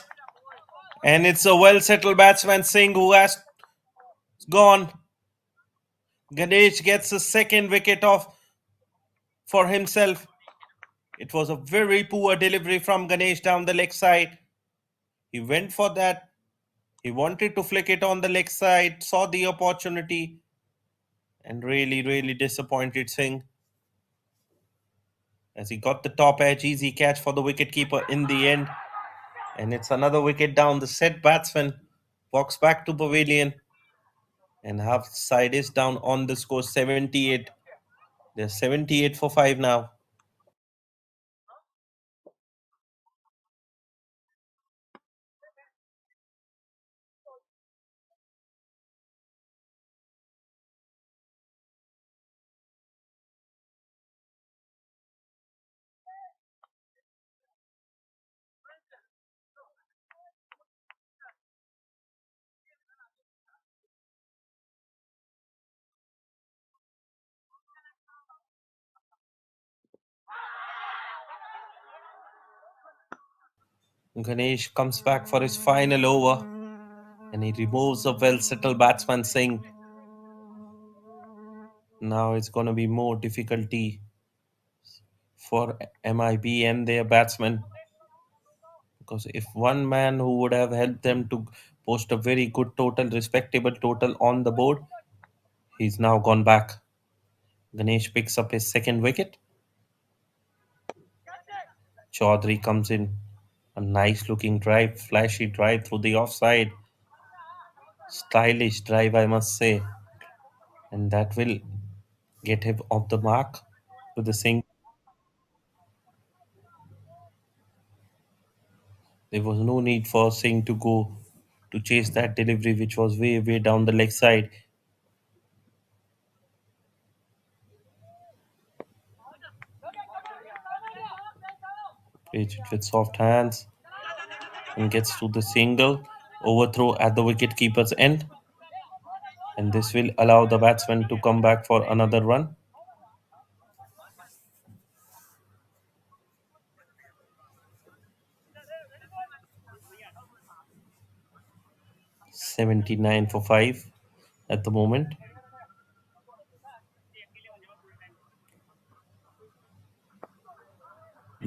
And it's a well settled batsman Singh who has gone. Ganesh gets a second wicket off for himself. It was a very poor delivery from Ganesh down the leg side. He went for that. He wanted to flick it on the leg side, saw the opportunity, and really, really disappointed Singh as he got the top edge. Easy catch for the wicketkeeper in the end. And it's another wicket down. The set batsman walks back to pavilion, and half side is down on the score 78. They're 78 for 5 now. Ganesh comes back for his final over, and he removes a well settled batsman Singh. Now it's going to be more difficulty for MIB and their batsmen, because if one man who would have helped them to post a very good total, respectable total on the board, he's now gone back. Ganesh picks up his second wicket. Chaudhary comes in. A nice looking drive, flashy drive through the offside. Stylish drive, I must say. And that will get him off the mark to the sink. There was no need for Singh to go to chase that delivery, which was way, way down the leg side. Plays it with soft hands and gets to the single. Overthrow at the wicket-keeper's end. And this will allow the batsman to come back for another run. "79 for 5 at the moment.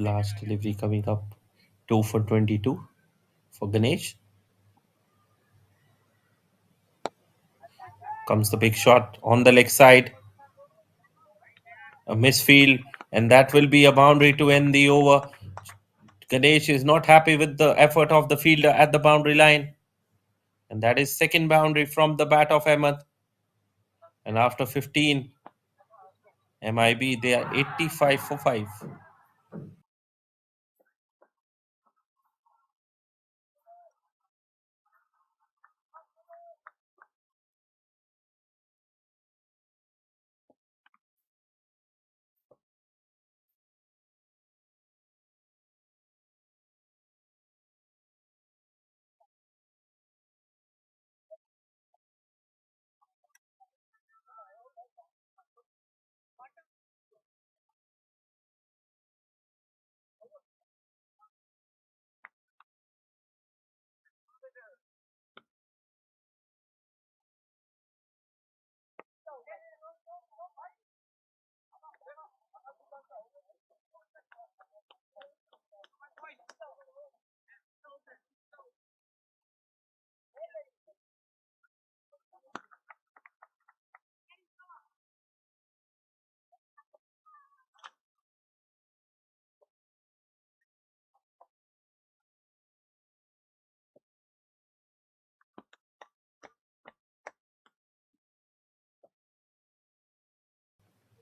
Last delivery coming up. 2 for 22 for Ganesh. Comes the big shot on the leg side. A misfield, and that will be a boundary to end the over. Ganesh is not happy with the effort of the fielder at the boundary line. And that is second boundary from the bat of Ahmed. And after 15, MIB, they are 85 for 5.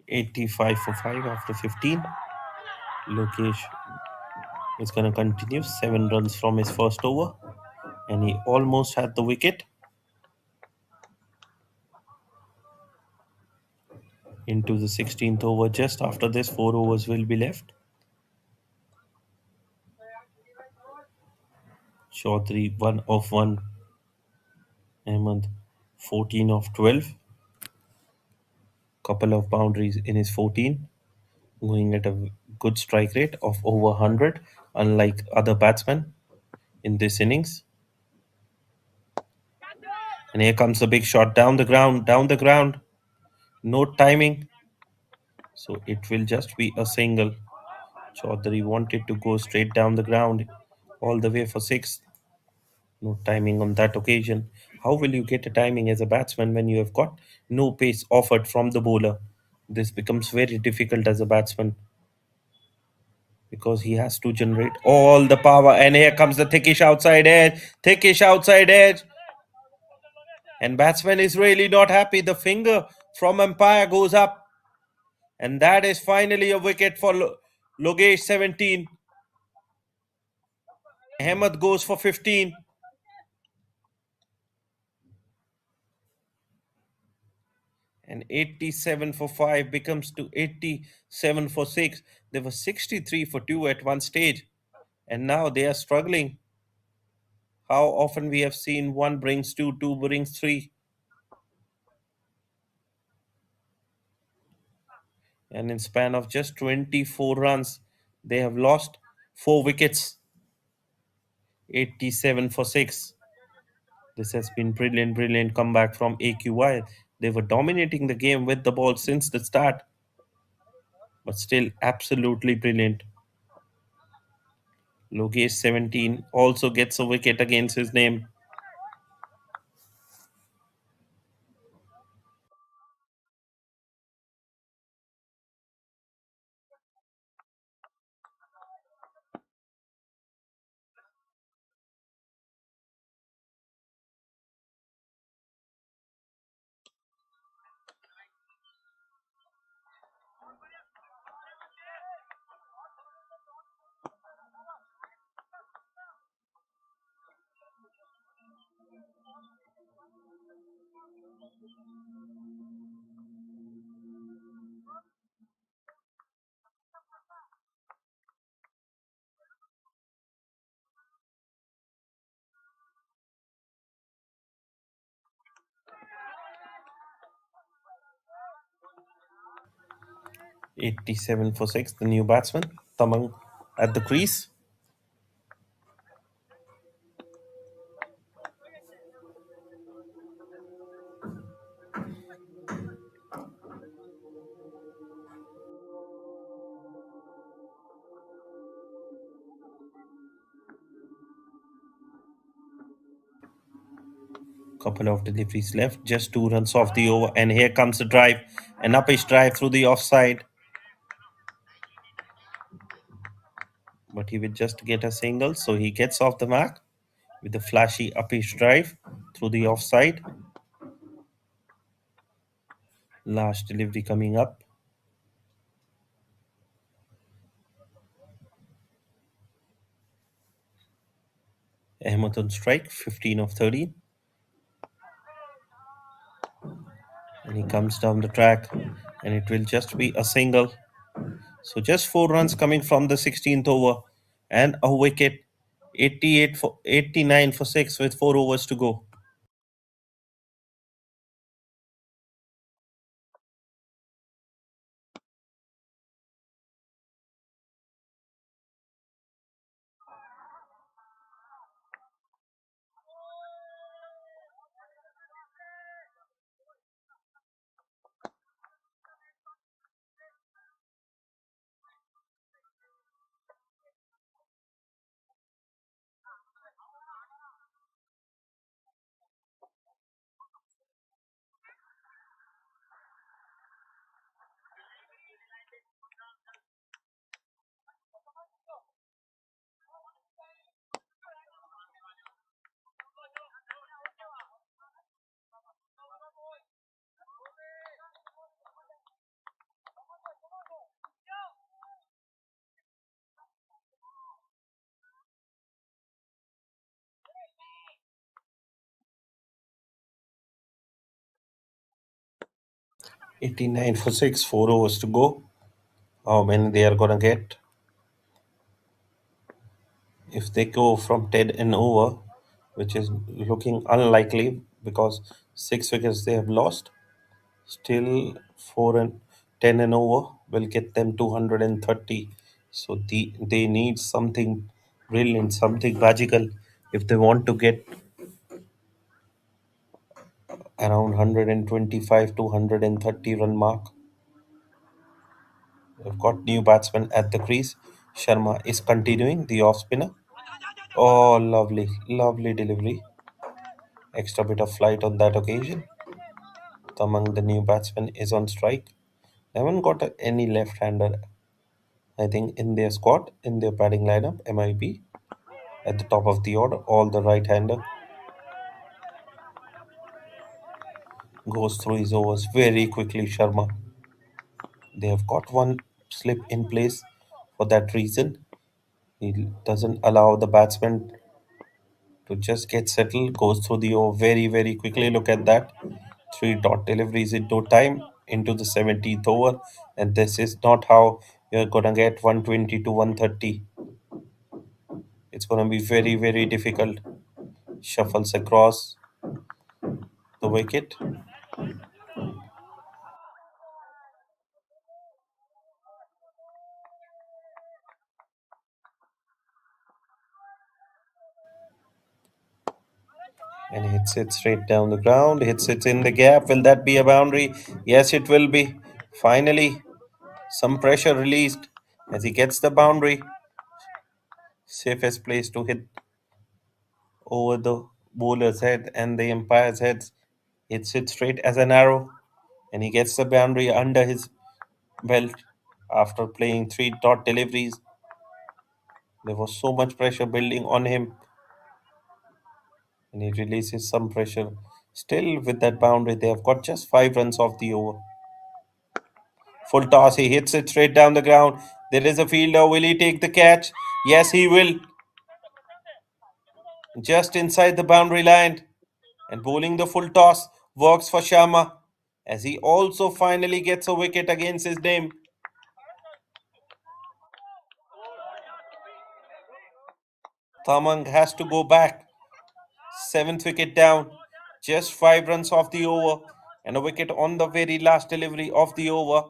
$85 for 5 after 15. Lokesh is going to continue 7 runs from his first over, and he almost had the wicket. Into the 16th over. Just after this, 4 overs will be left. Chaudhary 1 of 1. Ahmed 14 of 12. Couple of boundaries in his 14. Going at a good strike rate of over 100, unlike other batsmen in this innings. And here comes the big shot down the ground. No timing. So it will just be a single. Chaudhary wanted to go straight down the ground all the way for 6. No timing on that occasion. How will you get a timing as a batsman when you have got no pace offered from the bowler? This becomes very difficult as a batsman because he has to generate all the power. And here comes the thickish outside edge. And batsman is really not happy. The finger from umpire goes up. And that is finally a wicket for Logesh 17. Ahmed goes for 15. And 87 for 5 becomes to 87 for 6. They were 63 for 2 at one stage. And now they are struggling. How often we have seen 1 brings 2, 2 brings 3. And in span of just 24 runs, they have lost 4 wickets. 87 for 6. This has been brilliant comeback from AQY. They were dominating the game with the ball since the start, but still absolutely brilliant. Logesh 17 also gets a wicket against his name. $87 for 6, the new batsman, Tamang at the crease. Couple of deliveries left, just 2 runs off the over, and here comes the drive, an uppish drive through the offside. But he will just get a single, so he gets off the mark with a flashy uppish drive through the offside. Last delivery coming up. Ahmed on strike, 15 of 13. And he comes down the track, and it will just be a single. So just 4 runs coming from the 16th over, and a wicket. 88 for 89 for 6 with 4 overs to go. '89 for 6, 4 overs to go. How many they are gonna get? If they go from 10 and over, which is looking unlikely because 6 wickets they have lost, still 4 and 10 and over will get them 230. So they need something brilliant, something magical if they want to get around 125 to 130 run mark. They've got new batsmen at the crease. Sharma is continuing the off spinner. Oh, lovely, lovely delivery. Extra bit of flight on that occasion. Among the new batsmen is on strike. They haven't got any left hander, I think, in their squad, in their batting lineup. MIB at the top of the order. All the right hander goes through his overs very quickly. Sharma. They have got one slip in place for that reason. He doesn't allow the batsman to just get settled, goes through the over very, very quickly. Look at that. Three dot deliveries in no time into the 17th over. And this is not how you're going to get 120 to 130. It's going to be very, very difficult. Shuffles across the wicket. And hits it straight down the ground. Hits it in the gap. Will that be a boundary? Yes, it will be. Finally, some pressure released as he gets the boundary. Safest place to hit over the bowler's head and the umpire's heads. Hits it straight as an arrow, and he gets the boundary under his belt after playing three dot deliveries. There was so much pressure building on him, and he releases some pressure. Still, with that boundary, they have got just 5 runs off the over. Full toss, he hits it straight down the ground. There is a fielder. Will he take the catch? Yes, he will. Just inside the boundary line. And bowling the full toss works for Sharma as he also finally gets a wicket against his name. Thamang has to go back. 7th wicket down. Just 5 runs off the over. And a wicket on the very last delivery of the over.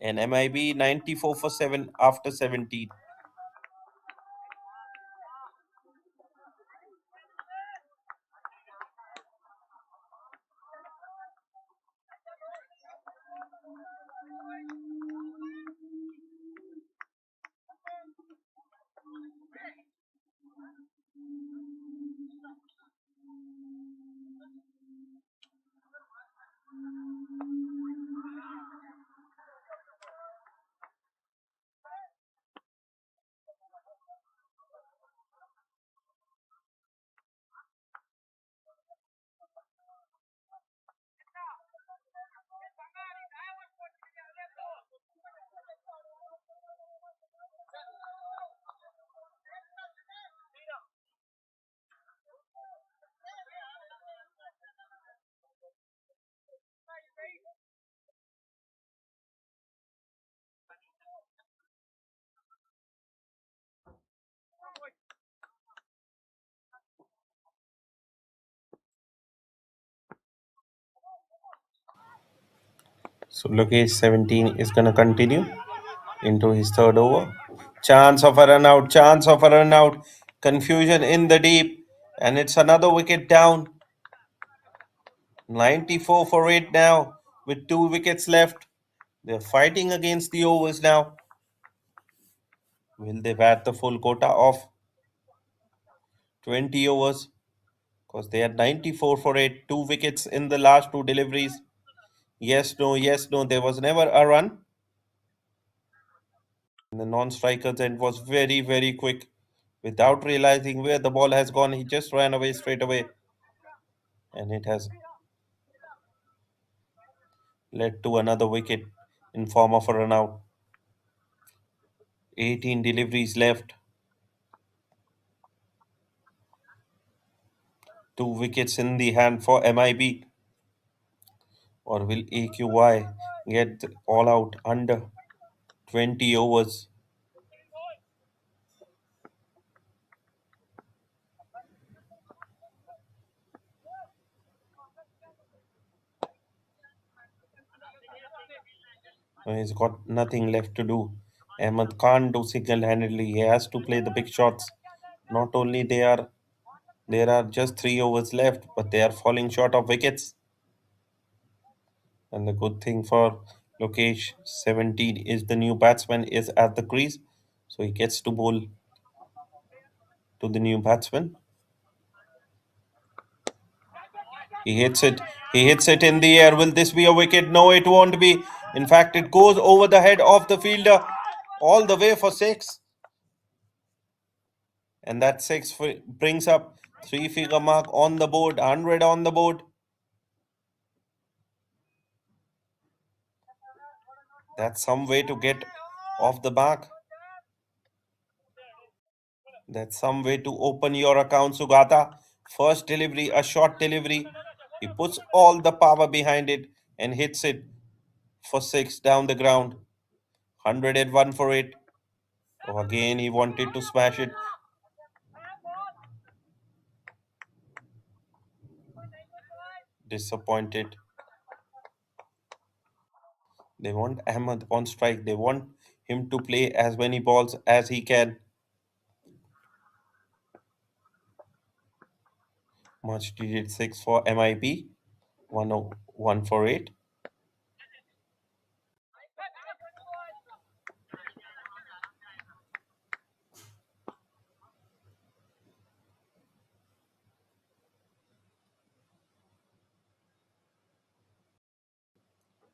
And MIB 94 for 7 after 17. So Lokesh 17 is gonna continue into his third over. Chance of a run out, chance of a run out. Confusion in the deep, and it's another wicket down. 94 for 8 now, with 2 wickets left. They're fighting against the overs now. Will they bat the full quota of 20 overs? Because they had 94 for 8, 2 wickets in the last two deliveries. Yes, no, yes, no. There was never a run. And the non-striker's end was very, very quick. Without realizing where the ball has gone, he just ran away straight away. And it has led to another wicket in form of a run out. 18 deliveries left. 2 wickets in the hand for MIB. Or will AQY get all out under 20 overs? He's got nothing left to do. Ahmed can't do single-handedly. He has to play the big shots. Not only there are just 3 overs left, but they are falling short of wickets. And the good thing for Lokesh 17 is the new batsman is at the crease, so he gets to bowl to the new batsman. He hits it. He hits it in the air. Will this be a wicket? No, it won't be. In fact, it goes over the head of the fielder all the way for 6. And that 6 brings up 3-figure mark on the board, 100 on the board. That's some way to get off the mark. That's some way to open your account, Sugata. First delivery, a short delivery. He puts all the power behind it and hits it for 6 down the ground. 101 for it. Oh, again, he wanted to smash it. Disappointed. They want Ahmed on strike. They want him to play as many balls as he can. Much needed 6 for MIB. 101 for 8.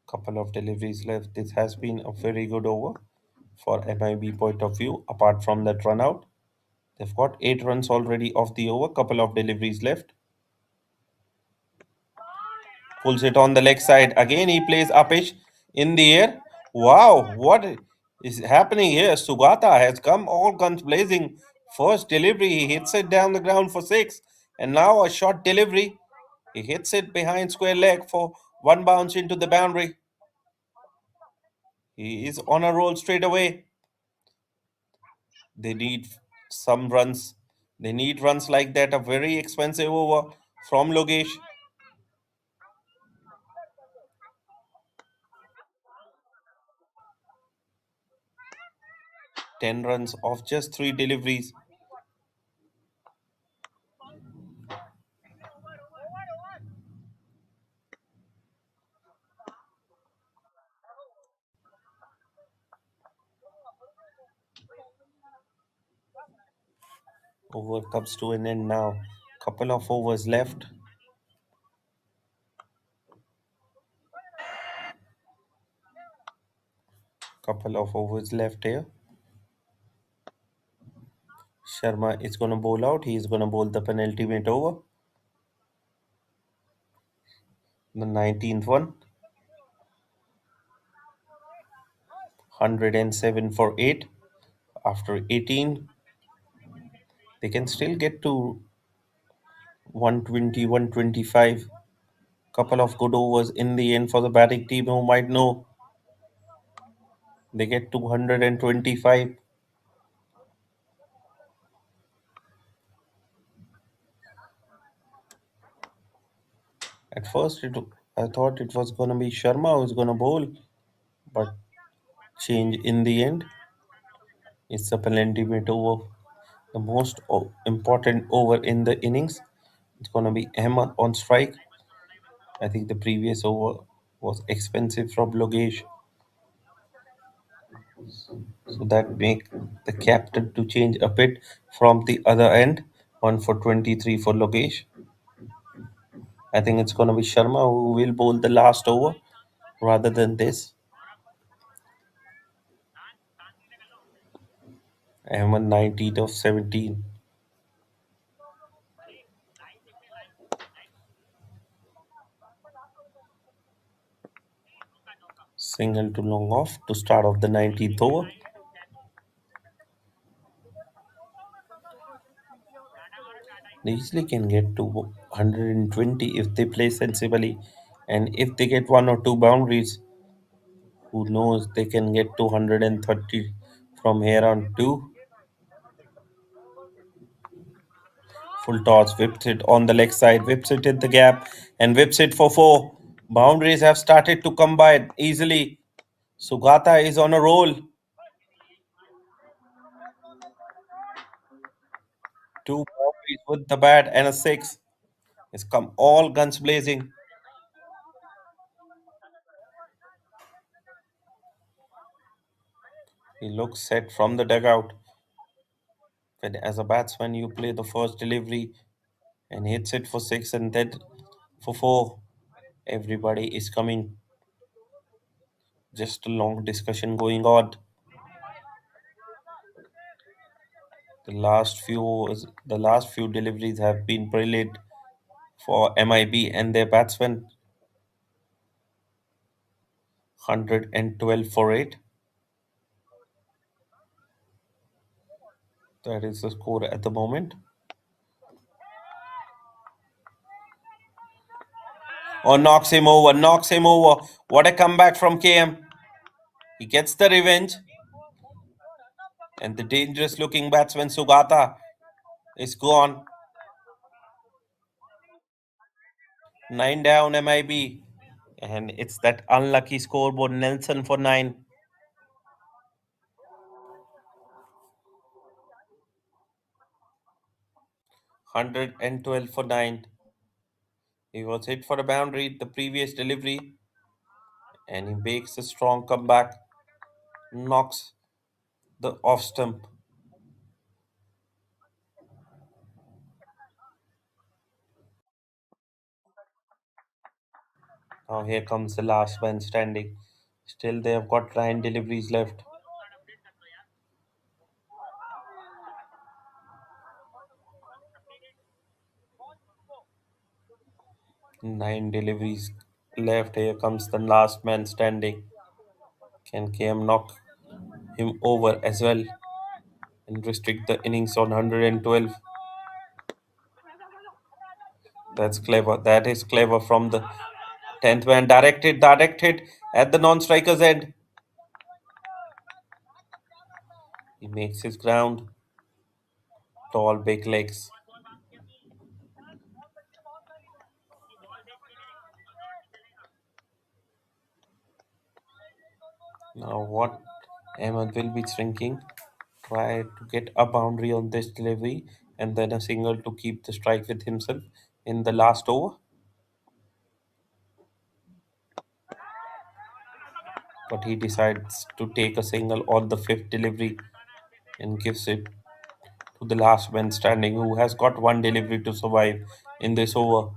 Couple of deliveries left. This has been a very good over for MIB point of view. Apart from that run out, they've got 8 runs already off the over. Couple of deliveries left. Pulls it on the leg side. Again, he plays upish in the air. Wow, what is happening here? Sugata has come all guns blazing. First delivery, he hits it down the ground for 6. And now a short delivery. He hits it behind square leg for one bounce into the boundary. He is on a roll straight away. They need some runs. They need runs like that. A very expensive over from Logesh. 10 runs off just 3 deliveries. Over comes to an end now. Couple of overs left. Couple of overs left here. Sharma is going to bowl out. He is going to bowl the penultimate over. The 19th one. 107 for 8. After 18, they can still get to 120, 125. Couple of good overs in the end for the batting team who might know. They get 225. At first, I thought it was gonna be Sharma who's gonna bowl, but change in the end. It's a penultimate over, the most important over in the innings. It's gonna be Ahmed on strike. I think the previous over was expensive from Logesh, so that make the captain to change a bit from the other end. One for 23 for Logesh. I think it's gonna be Sharma who will bowl the last over rather than this. Ahmed 19 of 17. Single to long off to start off the 19th over. They easily can get to 120 if they play sensibly, and if they get one or two boundaries, who knows, they can get to 130 from here on too. Full toss, whips it on the leg side, whips it in the gap, and whips it for four. Boundaries have started to come by easily. Sugata is on a roll. Two boundaries with the bat and a six. It's come all guns blazing. He looks set from the dugout. When, as a batsman, you play the first delivery and hits it for six and then for four. Everybody is coming. Just a long discussion going on. The last few deliveries have been brilliant for MIB and their batsmen. 112 for 8. That is the score at the moment. Oh, knocks him over, knocks him over. What a comeback from KM. He gets the revenge. And the dangerous looking batsman Sugata is gone. 9 down MIB. And it's that unlucky scoreboard Nelson for 9. 112 for 9. He was hit for a boundary the previous delivery and he makes a strong comeback, knocks the off stump. Now here comes the last man standing. Still they have got 9 deliveries left. 9 deliveries left. Here comes the last man standing. Can KM knock him over as well and restrict the innings on 112? That's clever. That is clever from the 10th man. Directed at the non-striker's end. He makes his ground. Tall, big legs. Now what Ahmed will be shrinking. Try to get a boundary on this delivery and then a single to keep the strike with himself in the last over. But he decides to take a single on the fifth delivery and gives it to the last man standing who has got one delivery to survive in this over.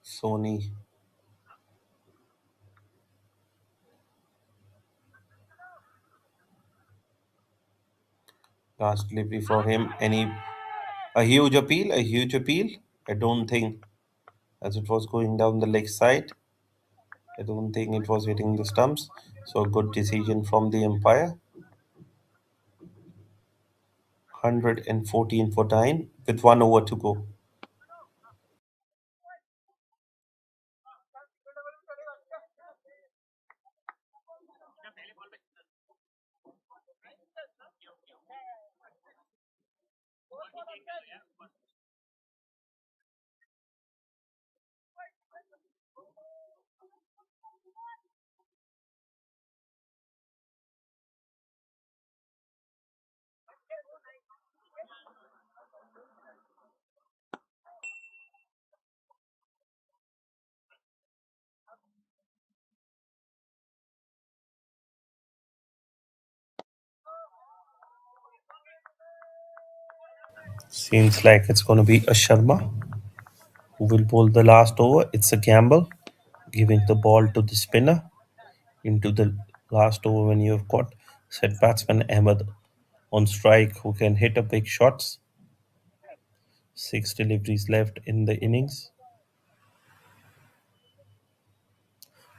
Sony. Last delivery for him. A huge appeal, a huge appeal. I don't think as it was going down the leg side. I don't think it was hitting the stumps. So good decision from the umpire. 114 for 9 with 1 over to go. Seems like it's going to be a Sharma who will bowl the last over. It's a gamble, giving the ball to the spinner into the last over when you've got set batsman Ahmed on strike who can hit a big shots. 6 deliveries left in the innings.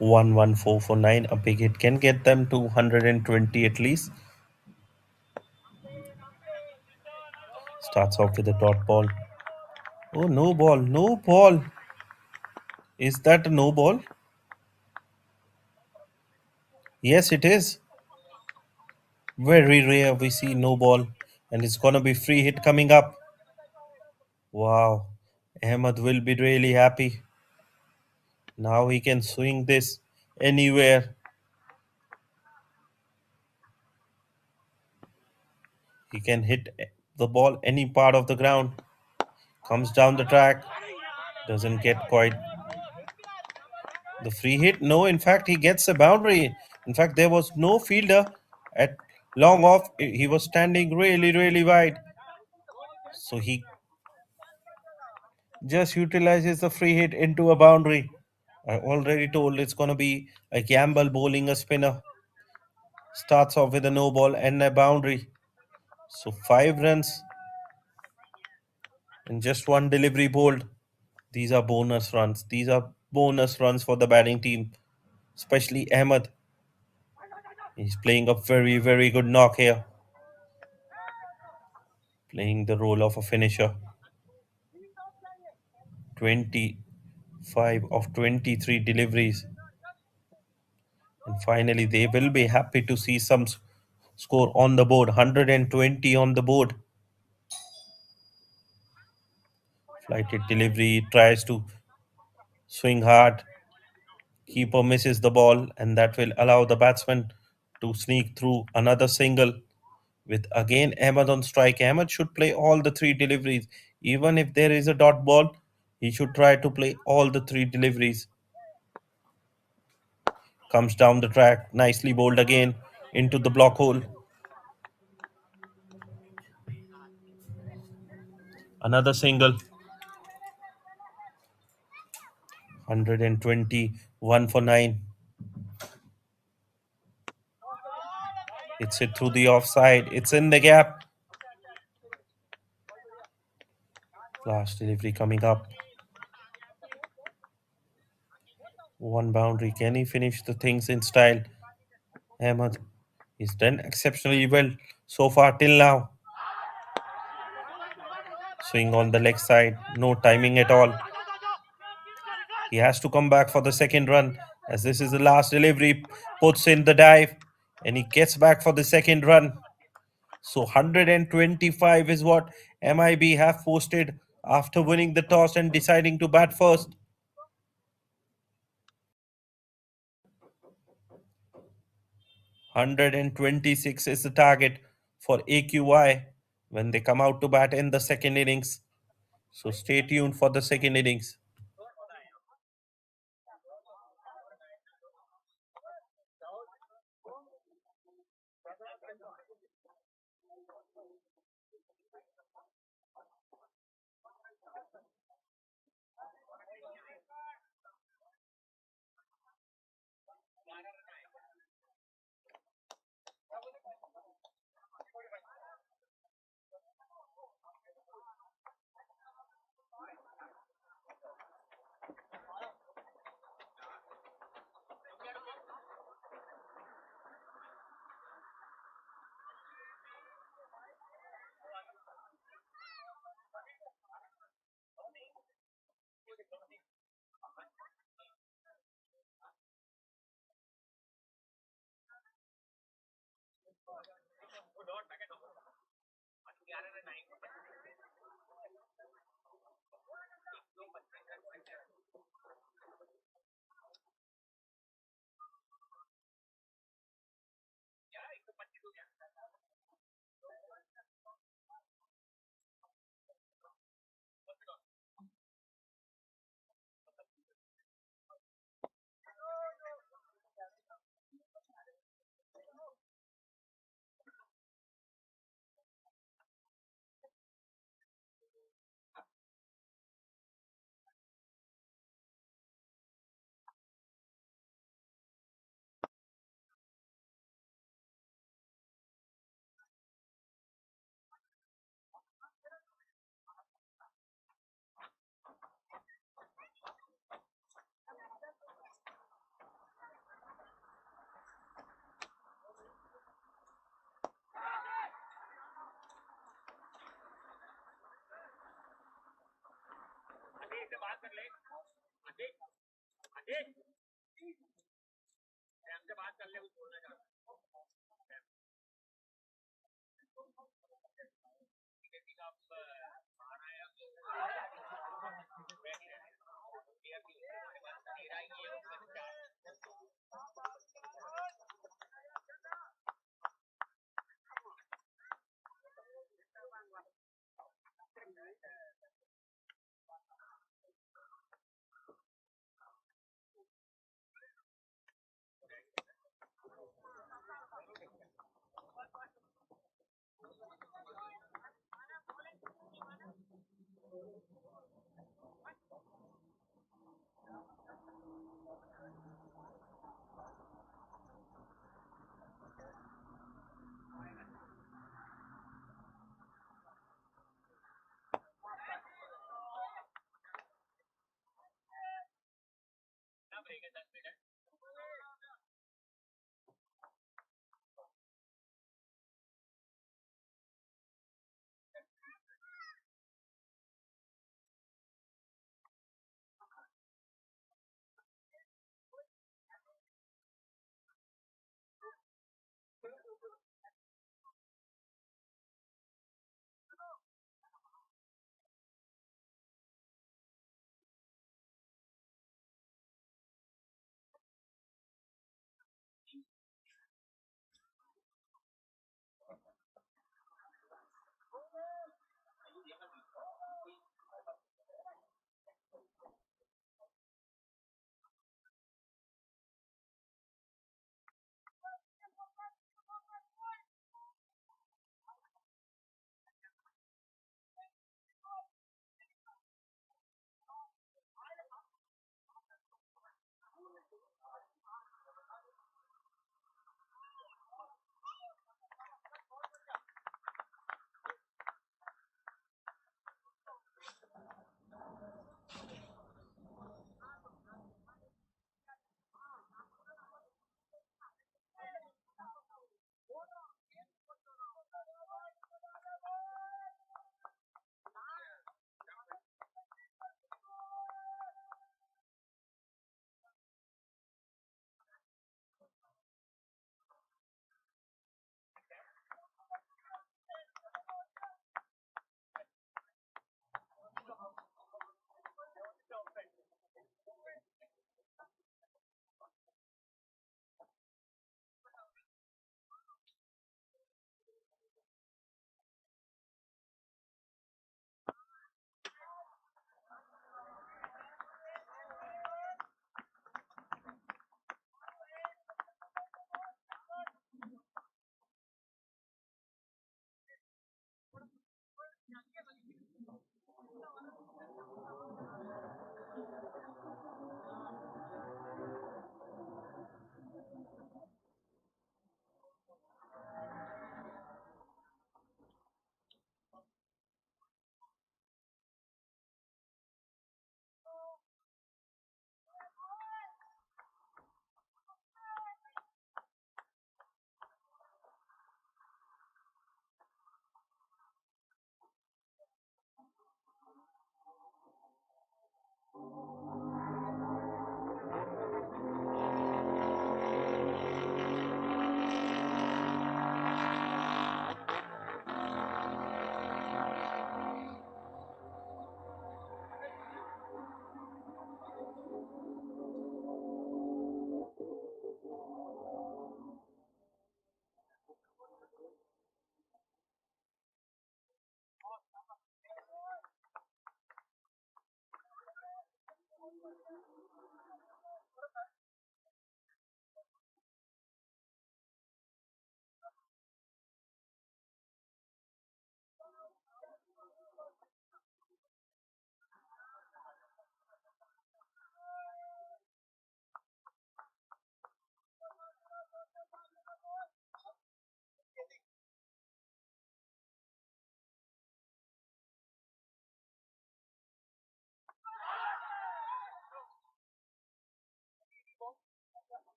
114 for 9. A big hit can get them to 120 at least. Starts off with a dot ball. Oh, no ball, no ball. Is that a no ball? Yes, it is. Very rare we see no ball. And it's gonna be free hit coming up. Wow. Ahmed will be really happy. Now he can swing this anywhere. He can hit the ball any part of the ground. Comes down the track. Doesn't get quite the free hit. No, in fact, he gets a boundary. In fact, there was no fielder at long off. He was standing really, really wide. So he just utilizes the free hit into a boundary. I already told it's going to be a gamble bowling a spinner. Starts off with a no ball and a boundary. So 5 runs and just one delivery bowled. These are bonus runs. These are bonus runs for the batting team, especially Ahmed. He's playing a very, very good knock here, playing the role of a finisher. 25 of 23 deliveries. And finally, they will be happy to see some score on the board. 120 on the board. Flighted delivery, tries to swing hard. Keeper misses the ball, and that will allow the batsman to sneak through another single. With again Ahmed on strike. Ahmed should play all the 3 deliveries. Even if there is a dot ball, he should try to play all the 3 deliveries. Comes down the track, nicely bowled again into the block hole. Another single. 121 for 9. It's hit through the offside. It's in the gap. Last delivery coming up. One boundary. Can he finish the things in style? Ahmed, he's done exceptionally well so far till now. Swing on the leg side. No timing at all. He has to come back for the second run as this is the last delivery. Puts in the dive and he gets back for the second run. So 125 is what MIB have posted after winning the toss and deciding to bat first. 126 is the target for AQY when they come out to bat in the second innings. So stay tuned for the second innings.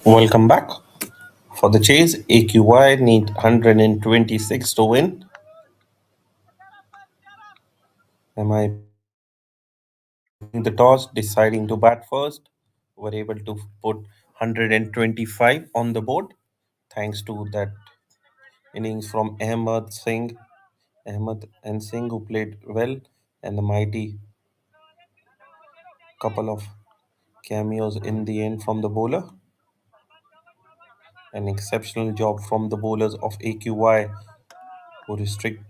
Welcome back. For the chase, AQY need 126 to win. MIB the toss, deciding to bat first, were able to put 125 on the board thanks to that innings from Ahmed and Singh, who played well, and the mighty couple of cameos in the end from the bowler. An exceptional job from the bowlers of AQY, who restrict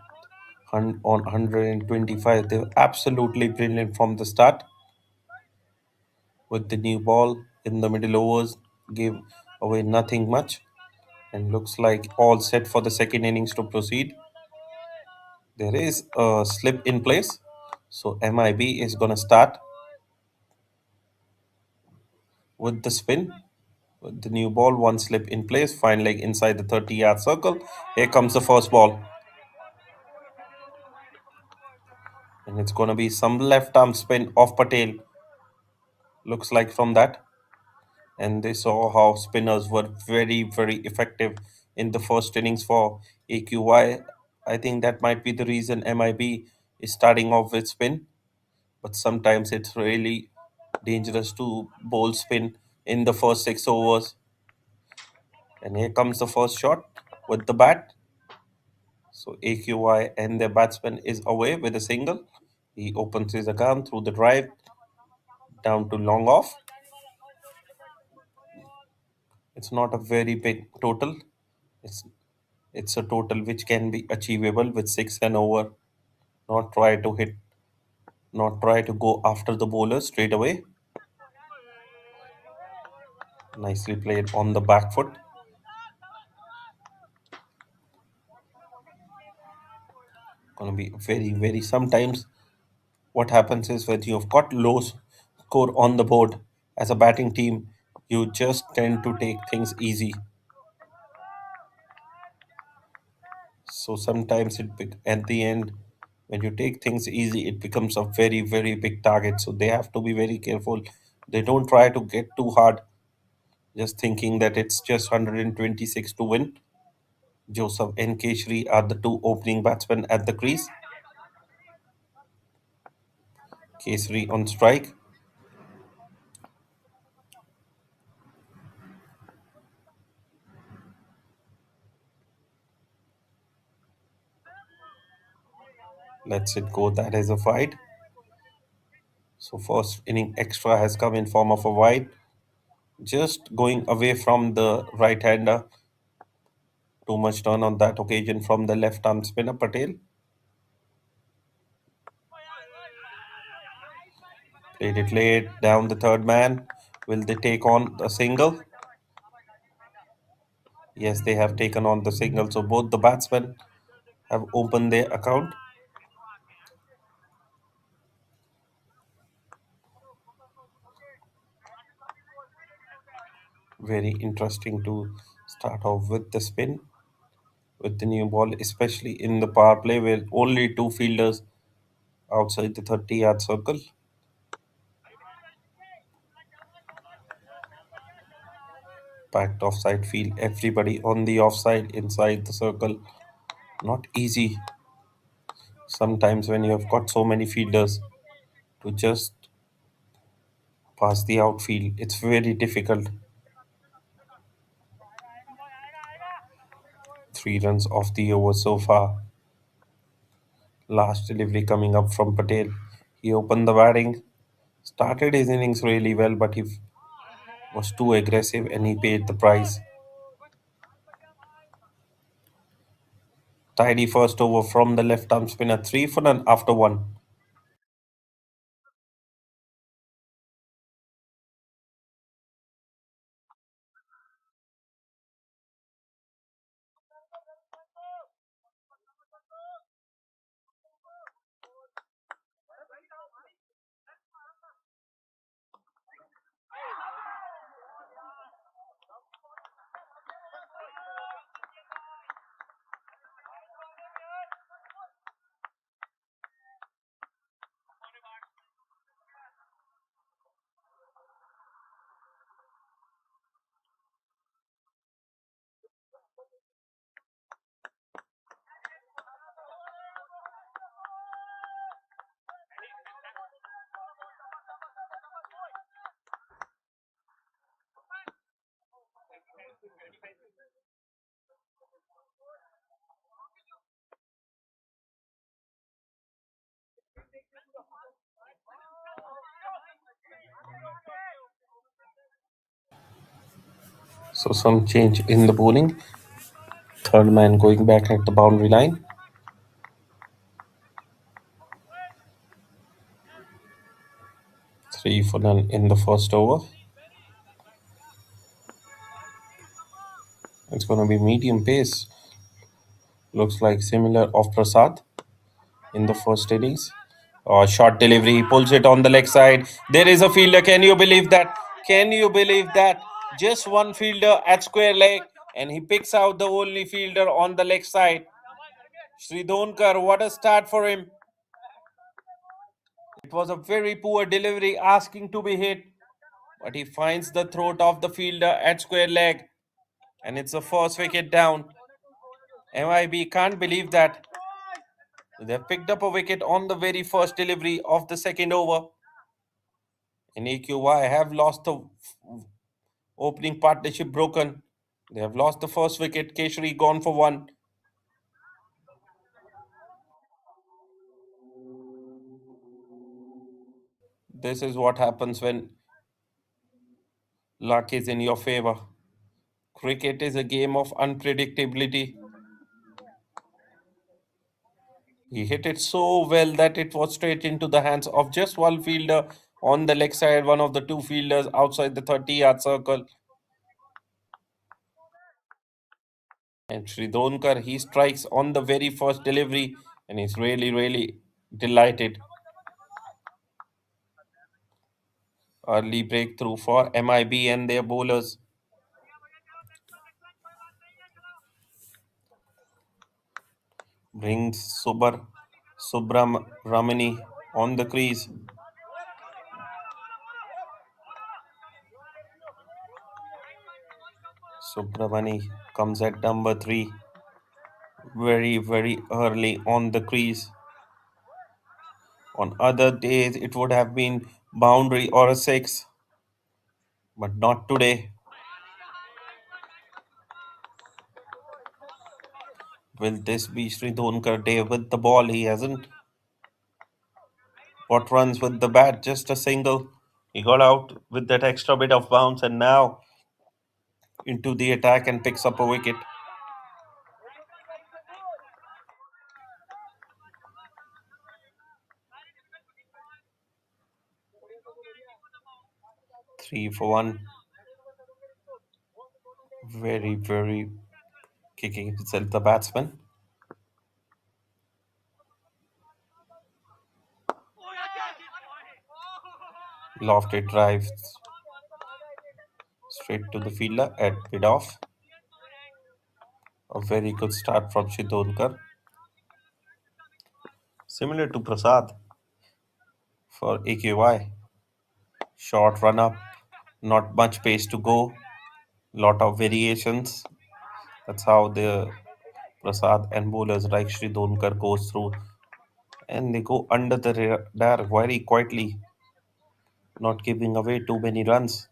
on 125. They were absolutely brilliant from the start. with the new ball in the middle overs, gave away nothing much, and looks like all set for the second innings to proceed. There is a slip in place, so MIB is gonna start with the spin. With the new ball, one slip in place, fine leg inside the 30-yard circle. Here comes the first ball, and it's gonna be some left arm spin off Patel. Looks like from that. And they saw how spinners were very, very effective in the first innings for AQY. I think that might be the reason MIB is starting off with spin, but sometimes it's really dangerous to bowl spin in the first 6 overs. And here comes the first shot with the bat. So AQY and their batsman is away with a single. He opens his account through the drive down to long off. It's not a very big total. It's it's a total which can be achievable with six and over. Not try to hit, not try to go after the bowler straight away. Nicely played on the back foot. Gonna be very, very. Sometimes what happens is when you've got low score on the board as a batting team, you just tend to take things easy. So sometimes at the end, when you take things easy, it becomes a very, very big target. So they have to be very careful. They don't try to get too hard, just thinking that it's just 126 to win. Joseph and Keshri are the two opening batsmen at the crease. Keshri on strike. Let's it go. That is a fight. So first inning extra has come in form of a wide. Just going away from the right-hander. Too much turn on that occasion from the left-arm spinner Patel. Played it late down the third man. Will they take on a single? Yes, they have taken on the single. So both the batsmen have opened their account. Very interesting to start off with the spin with the new ball, especially in the power play where only two fielders outside the 30-yard circle. Packed offside field, everybody on the offside inside the circle. Not easy sometimes when you have got so many fielders to just pass the outfield. It's very difficult. 3 runs off the over so far. Last delivery coming up from Patel. He opened the batting, started his innings really well, but he was too aggressive and he paid the price. Tidy first over from the left arm spinner, 3 for none after one. So some change in the bowling. Third man going back at the boundary line. 3 for none in the first over. It's going to be medium pace. Looks like similar of Prasad in the first innings. Short delivery, he pulls it on the leg side. There is a fielder. Can you believe that? Can you believe that? Just one fielder at square leg, and he picks out the only fielder on the leg side. Sridhonkar, what a start for him. It was a very poor delivery asking to be hit, but he finds the throat of the fielder at square leg, and it's the first wicket down. MIB can't believe that. They picked up a wicket on the very first delivery of the second over. And AQY have lost the opening partnership broken. They have lost the first wicket. Keshri gone for one. This is what happens when luck is in your favor. Cricket is a game of unpredictability. He hit it so well that it was straight into the hands of just one fielder on the leg side, one of the two fielders outside the 30-yard circle. And Sridhonkar, he strikes on the very first delivery and he's really, really delighted. Early breakthrough for MIB and their bowlers. Brings Subramani on the crease. Subramani comes at number 3. Very, very early on the crease. On other days, it would have been boundary or a 6. But not today. Will this be Sridhonkar day with the ball? He hasn't got runs with the bat, just a single. He got out with that extra bit of bounce and now into the attack and picks up a wicket. Three for one. Very, very kicking himself, the batsman. Lofted drive straight to the fielder at mid off. A very good start from Shidolkar. Similar to Prasad for AQY. Short run up, not much pace to go, lot of variations. That's how the Prasad and bowlers like Shridhonkar goes through, and they go under the radar very quietly, not giving away too many runs.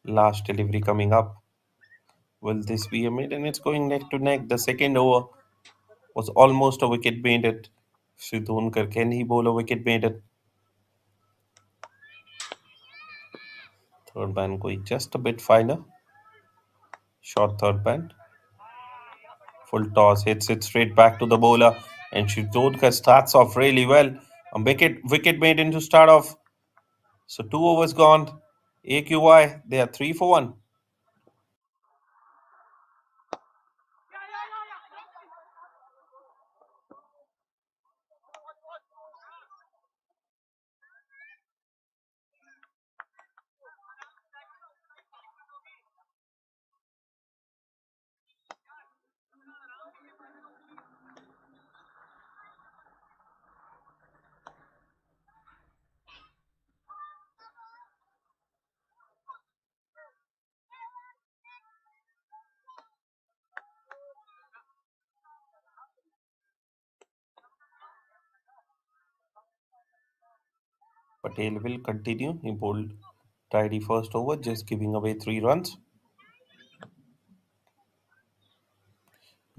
Last delivery coming up. Will this be a mid? And it's going neck to neck. The second over was almost a wicket maiden. Shridhonkar, can he bowl a wicket maiden? Third man going just a bit finer. Short third man. Full toss hits it straight back to the bowler, and Shridhonkar starts off really well. A wicket maiden to start off. So 2 overs gone. AQY, they are 3 for 1. Patel will continue. He bowled tidy first over, just giving away 3 runs.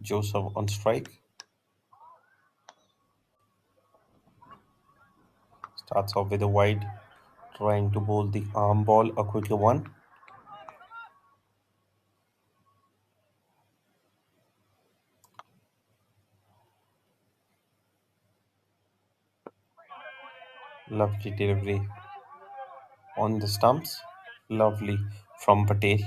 Joseph on strike. Starts off with a wide, trying to bowl the arm ball, a quicker one. Lovely delivery. on the stumps. Lovely from Patel.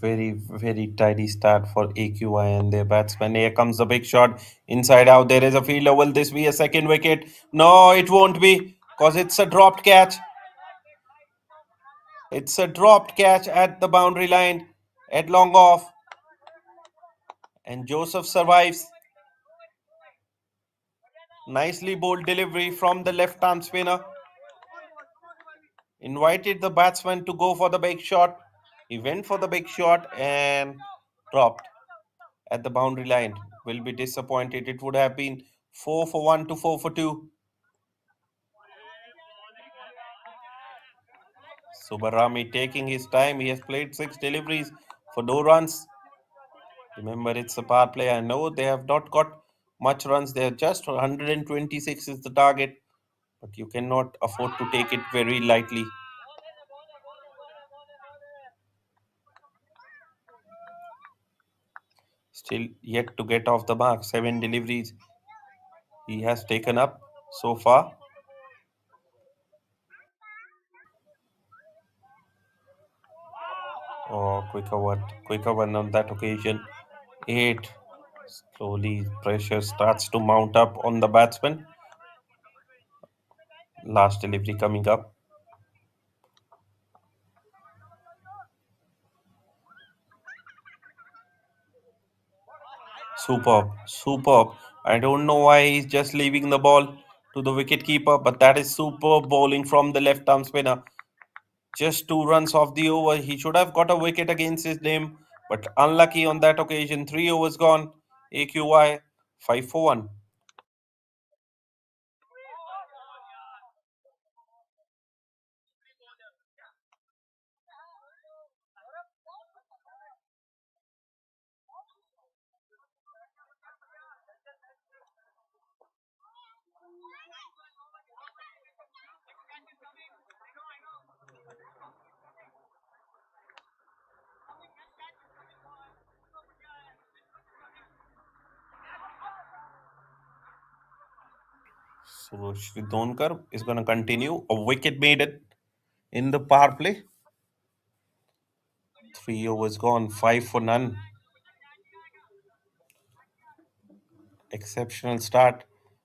Very, very tidy start for AQI and their batsman. Here comes the big shot. Inside out. There is a fielder. Will this be a second wicket? No, it won't be because it's a dropped catch. It's a dropped catch at the boundary line at long off. And Joseph survives. Nicely bowled delivery from the left arm spinner. Invited the batsman to go for the big shot. He went for the big shot and dropped at the boundary line. Will be disappointed. It would have been 4 for 1 to 4 for 2. Subarami taking his time. He has played 6 deliveries for no runs. Remember, it's a power play. I know they have not got much runs. They are just 126 is the target, but you cannot afford to take it very lightly. Still yet to get off the mark. 7 deliveries he has taken up so far. Oh, quicker one on that occasion. 8. Slowly, pressure starts to mount up on the batsman. Last delivery coming up. Superb, superb. I don't know why he's just leaving the ball to the wicket keeper, but that is superb bowling from the left arm spinner. Just 2 runs off the over. He should have got a wicket against his name, but unlucky on that occasion. 3 overs gone. AQI 5 for 1. So Shridonkar is going to continue. A wicket made it in the power play. 3 overs gone. 5 for none. Exceptional start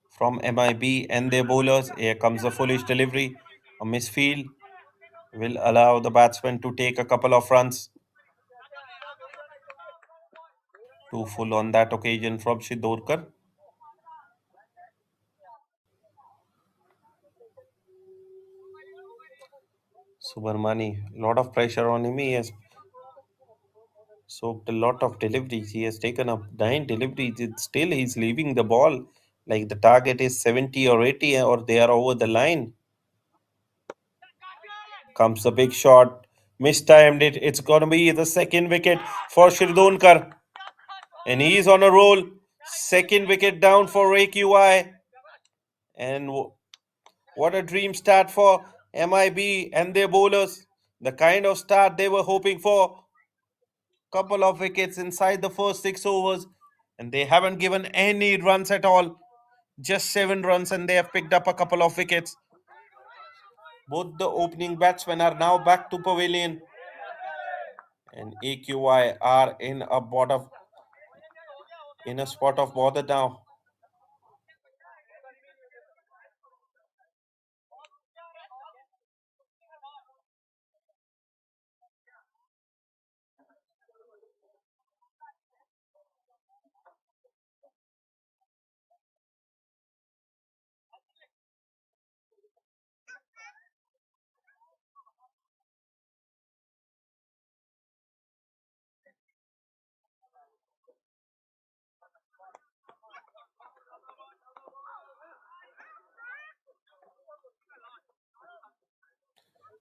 from MIB and their bowlers. Here comes a foolish delivery. A misfield will allow the batsman to take a couple of runs. 2 full on that occasion from Shidorkar. Subramani, lot of pressure on him. He has soaked a lot of deliveries. He has taken up 9 deliveries. Still, he's leaving the ball like the target is 70 or 80 or they are over the line. Comes the big shot. Mistimed it. It's going to be the second wicket for Shirdonkar. And he's on a roll. Second wicket down for AQI. And what a dream start for MIB and their bowlers. The kind of start they were hoping for. Couple of wickets inside the first 6 overs. And they haven't given any runs at all. Just 7 runs, and they have picked up a couple of wickets. Both the opening batsmen are now back to pavilion. And AQI are in a spot of bother now.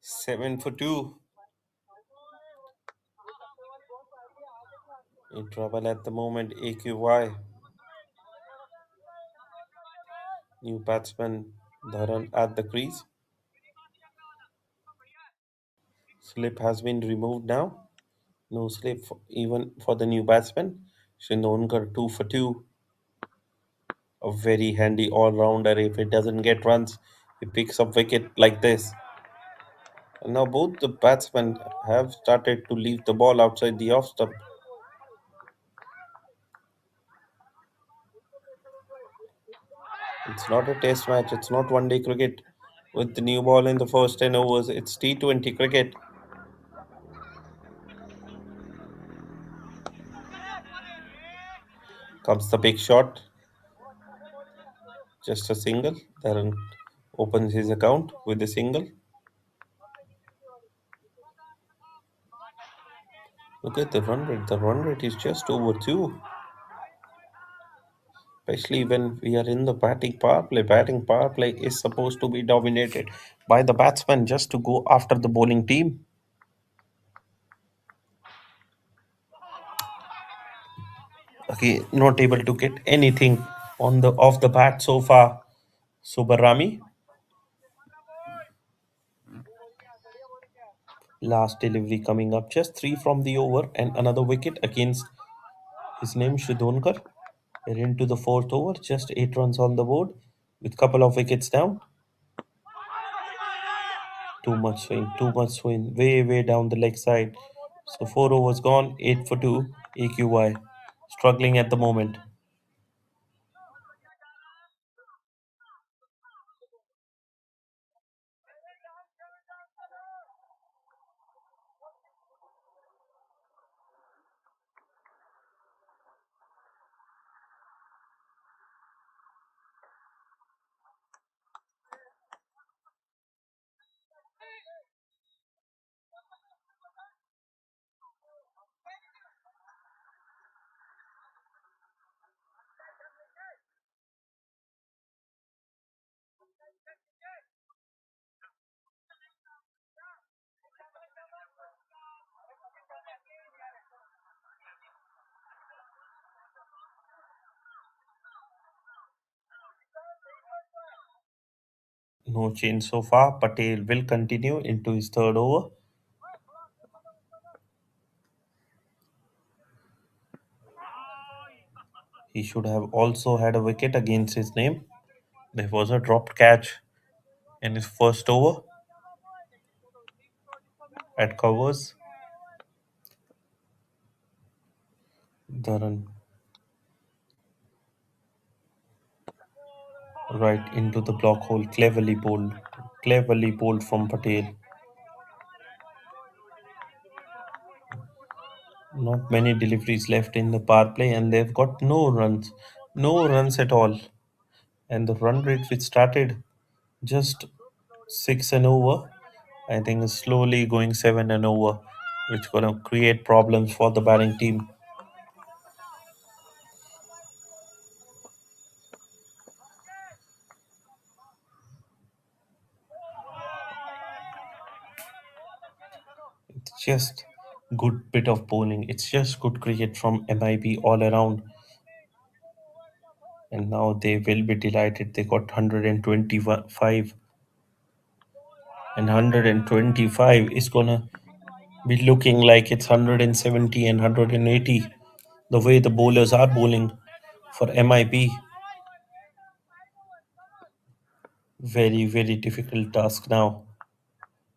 7 for 2. In trouble at the moment, AQY. New batsman Dharan at the crease. Slip has been removed now. No slip even for the new batsman. Shinonkar 2 for 2. A very handy all-rounder. If it doesn't get runs, he picks up wicket like this. And now both the batsmen have started to leave the ball outside the off stump. It's not a test match, it's not one-day cricket. With the new ball in the first 10 overs, it's T20 cricket. Comes the big shot. Just a single. Dharan opens his account with a single. Look at the run rate. The run rate is just over 2. Especially when we are in the batting power play. Batting power play is supposed to be dominated by the batsman just to go after the bowling team. Okay, not able to get anything on the off the bat so far. Subarami. Last delivery coming up. Just 3 from the over and another wicket against his name Shudhonkar. We're into the fourth over. Just 8 runs on the board with couple of wickets down. Too much swing, too much swing. Way down the leg side. So 4 overs gone. 8 for 2. AQY. Struggling at the moment. No change so far. Patel will continue into his third over. He should have also had a wicket against his name. There was a dropped catch in his first over at covers. The run right into the block hole. Cleverly bowled. Cleverly bowled from Patel. Not many deliveries left in the power play, and they've got no runs. No runs at all. And the run rate which started just 6 and over, I think is slowly going 7 and over, which gonna create problems for the batting team. It's just good bit of bowling. It's just good cricket from MIB all around. And now they will be delighted. They got 125, and 125 is gonna be looking like it's 170 and 180. The way the bowlers are bowling for MIB, very difficult task now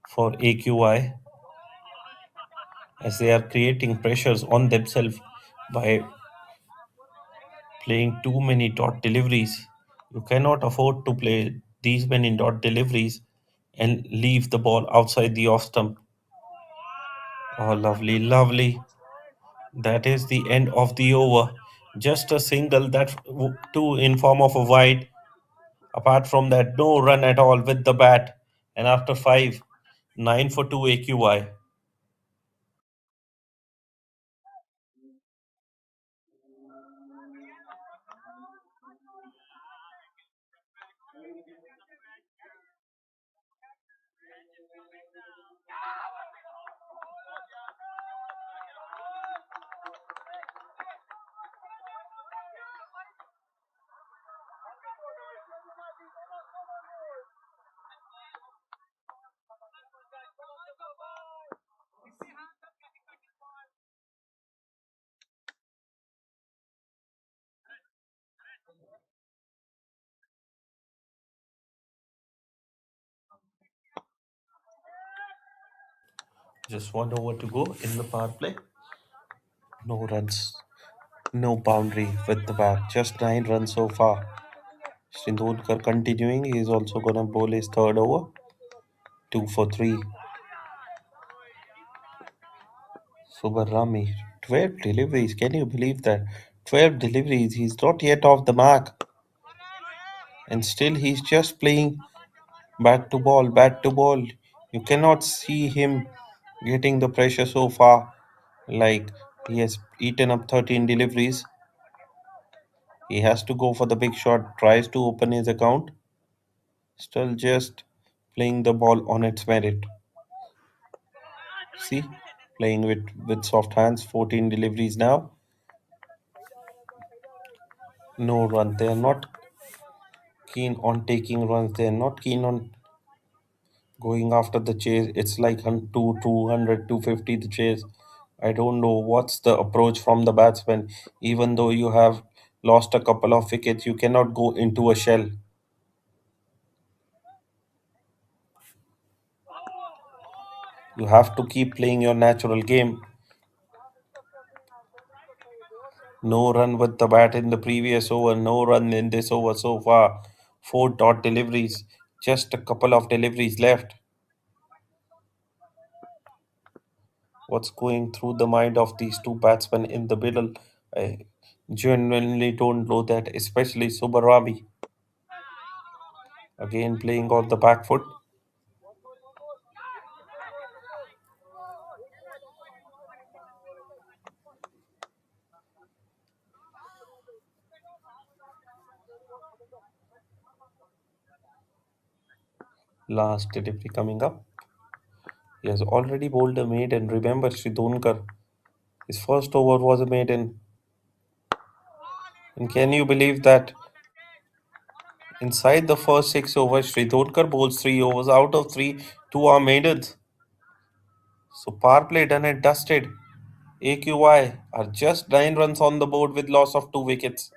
for AQI, as they are creating pressures on themselves by playing too many dot deliveries. You cannot afford to play these many dot deliveries and leave the ball outside the off stump. Oh, lovely. That is the end of the over. Just a single, that two in form of a wide. Apart from that, no run at all with the bat. And after 5, 9 for 2 AQI. Just 1 over to go in the power play. No runs, no boundary with the bat. Just 9 runs so far. Sindhudkar continuing. He is also gonna bowl his third over. 2 for 3. Subarami. 12 deliveries. Can you believe that? 12 deliveries. He's not yet off the mark. And still he's just playing bat to ball, bat to ball. You cannot see him getting the pressure so far. Like he has eaten up 13 deliveries. He has to go for the big shot, tries to open his account. Still just playing the ball on its merit. See, playing with soft hands, 14 deliveries now. No run. They are not keen on taking runs. They are not keen on going after the chase. It's like 200, 250 the chase. I don't know what's the approach from the batsman. Even though you have lost a couple of wickets, you cannot go into a shell. You have to keep playing your natural game. No run with the bat in the previous over, no run in this over so far. 4 dot deliveries, just a couple of deliveries left. What's going through the mind of these two batsmen in the middle? I genuinely don't know that, especially Subarami. Again playing on the back foot. Last delivery coming up. He has already bowled a maiden. Remember Sridhonkar. His first over was a maiden. And can you believe that inside the first 6 overs, Sridhonkar bowls 3 overs. Out of three, two are maidens. So power play done and dusted. AQI are just 9 runs on the board with loss of 2 wickets.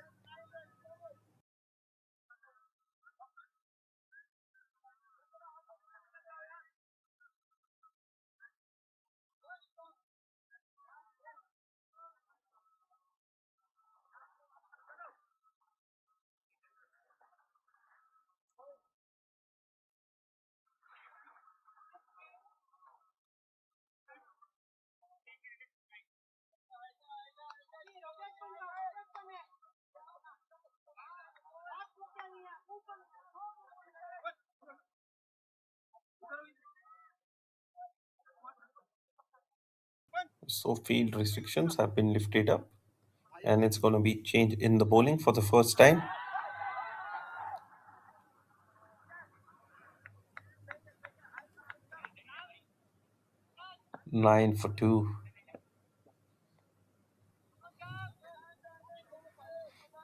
So field restrictions have been lifted up and it's going to be changed in the bowling for the first time. 9 for 2.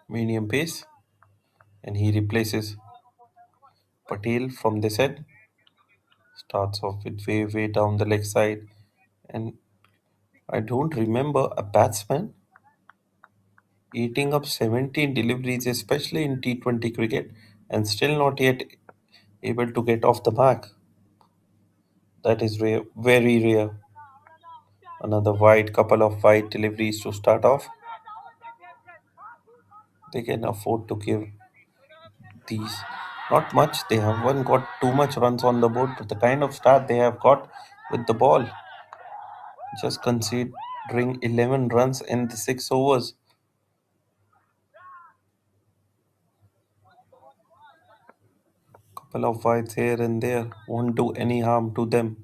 Medium pace. And he replaces Patel from this end. Starts off with way down the leg side. And I don't remember a batsman eating up 17 deliveries, especially in T20 cricket, and still not yet able to get off the mark. That is rare, very rare. Another wide, couple of wide deliveries to start off. They can afford to give these. Not much. They haven't got too much runs on the board, but the kind of start they have got with the ball, just considering 11 runs in the 6 overs. Couple of wides here and there won't do any harm to them.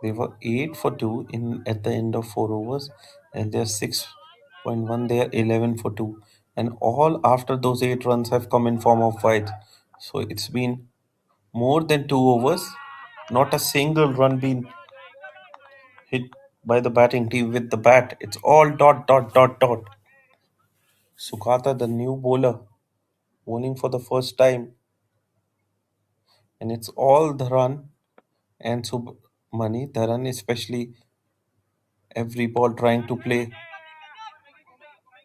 They were 8 for 2 in at the end of 4 overs, and they're 6.1. They are 11 for 2, and all after those 8 runs have come in form of wides. So it's been more than 2 overs. Not a single run been hit by the batting team with the bat. It's all dot. Sukata, the new bowler, bowling for the first time, and it's all Dharan and Submani. Dharan especially every ball trying to play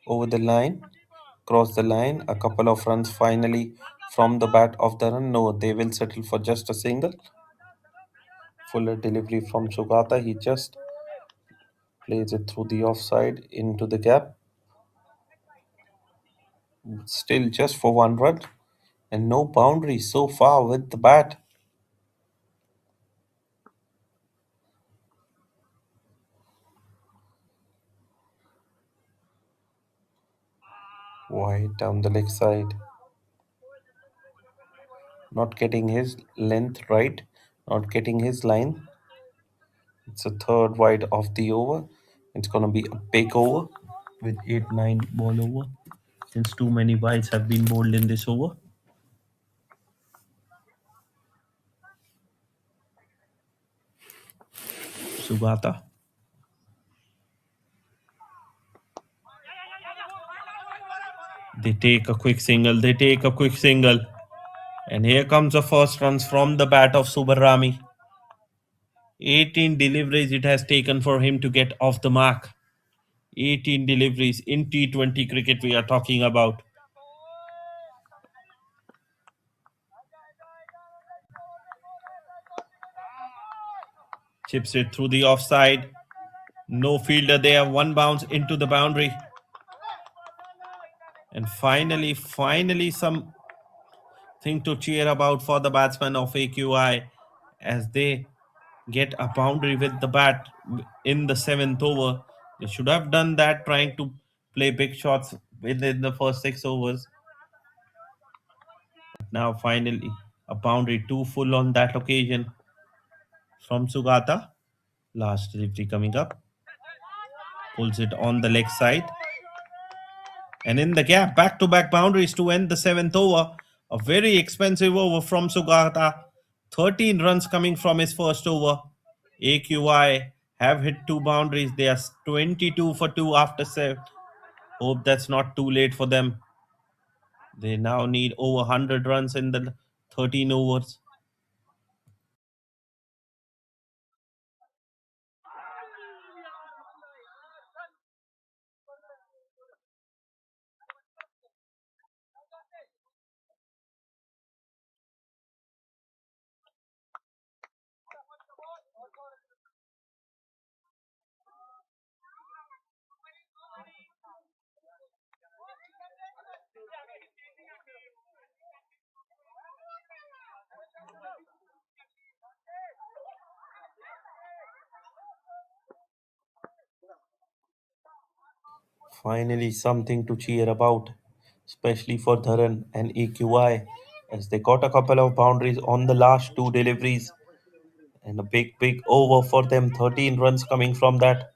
over the line. cross the line. A couple of runs finally from the bat of the run. No, they will settle for just a single. Fuller delivery from Sugata. He just plays it through the offside into the gap. Still just for one run. And no boundary so far with the bat. Wide down the leg side. Not getting his length right. Not getting his line. It's a third wide of the over. It's gonna be a big over with 8-9 ball over. Since too many wides have been bowled in this over. Sugata. They take a quick single. They take a quick single. And here comes the first runs from the bat of Subarami. 18 deliveries it has taken for him to get off the mark. 18 deliveries in T20 cricket we are talking about. Chips it through the offside. No fielder there. One bounce into the boundary. And finally something to cheer about for the batsmen of AQI as they get a boundary with the bat in the 7th over. They should have done that, trying to play big shots within the first 6 overs. Now finally a boundary, too full on that occasion from Sugata. Last delivery coming up. Pulls it on the leg side. And in the gap, back-to-back boundaries to end the 7th over. A very expensive over from Sugata. 13 runs coming from his first over. AQI have hit 2 boundaries. They are 22 for 2 after 7. Hope that's not too late for them. They now need over 100 runs in the 13 overs. Finally, something to cheer about, especially for Dharan and AQI, as they got a couple of boundaries on the last 2 deliveries. And a big over for them. 13 runs coming from that.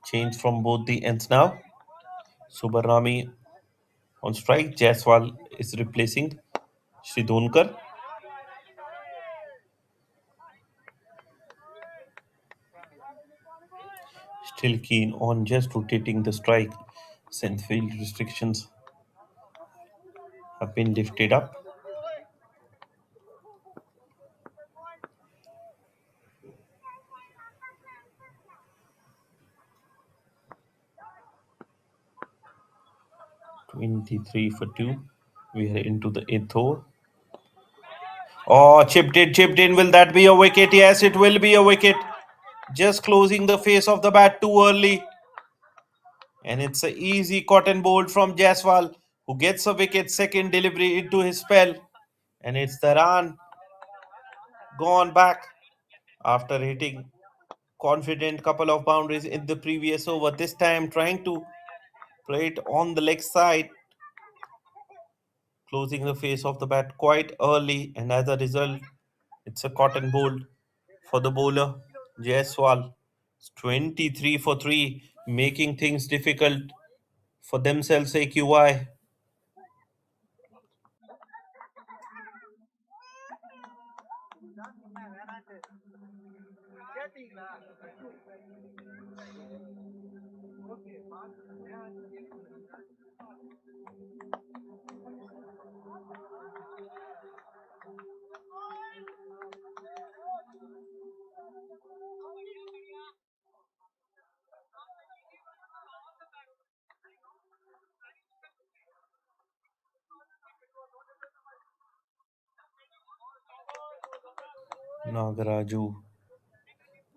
Change from both the ends now. Subarami on strike. Jaiswal is replacing Shridonkar. Still keen on just rotating the strike since field restrictions have been lifted up. "23 for 2. We are into the 8th over. Oh, chipped in. Will that be a wicket? Yes, it will be a wicket. Just closing the face of the bat too early. And it's an easy cotton bolt from Jaiswal, who gets a wicket, second delivery into his spell. And it's the run gone back after hitting confident couple of boundaries in the previous over. This time trying to play it on the leg side, closing the face of the bat quite early. And as a result, it's a cotton bolt for the bowler, Jaiswal. It's 23 for 3, making things difficult for themselves, AQI. Nagaraju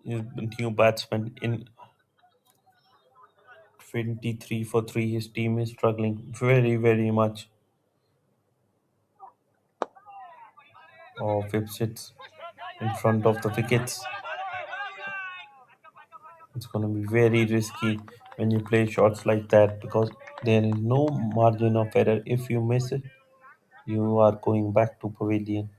is the new batsman in 23 for 3. His team is struggling very, very much. If it sits in front of the wickets, it's going to be very risky when you play shots like that because there is no margin of error. If you miss it, you are going back to pavilion.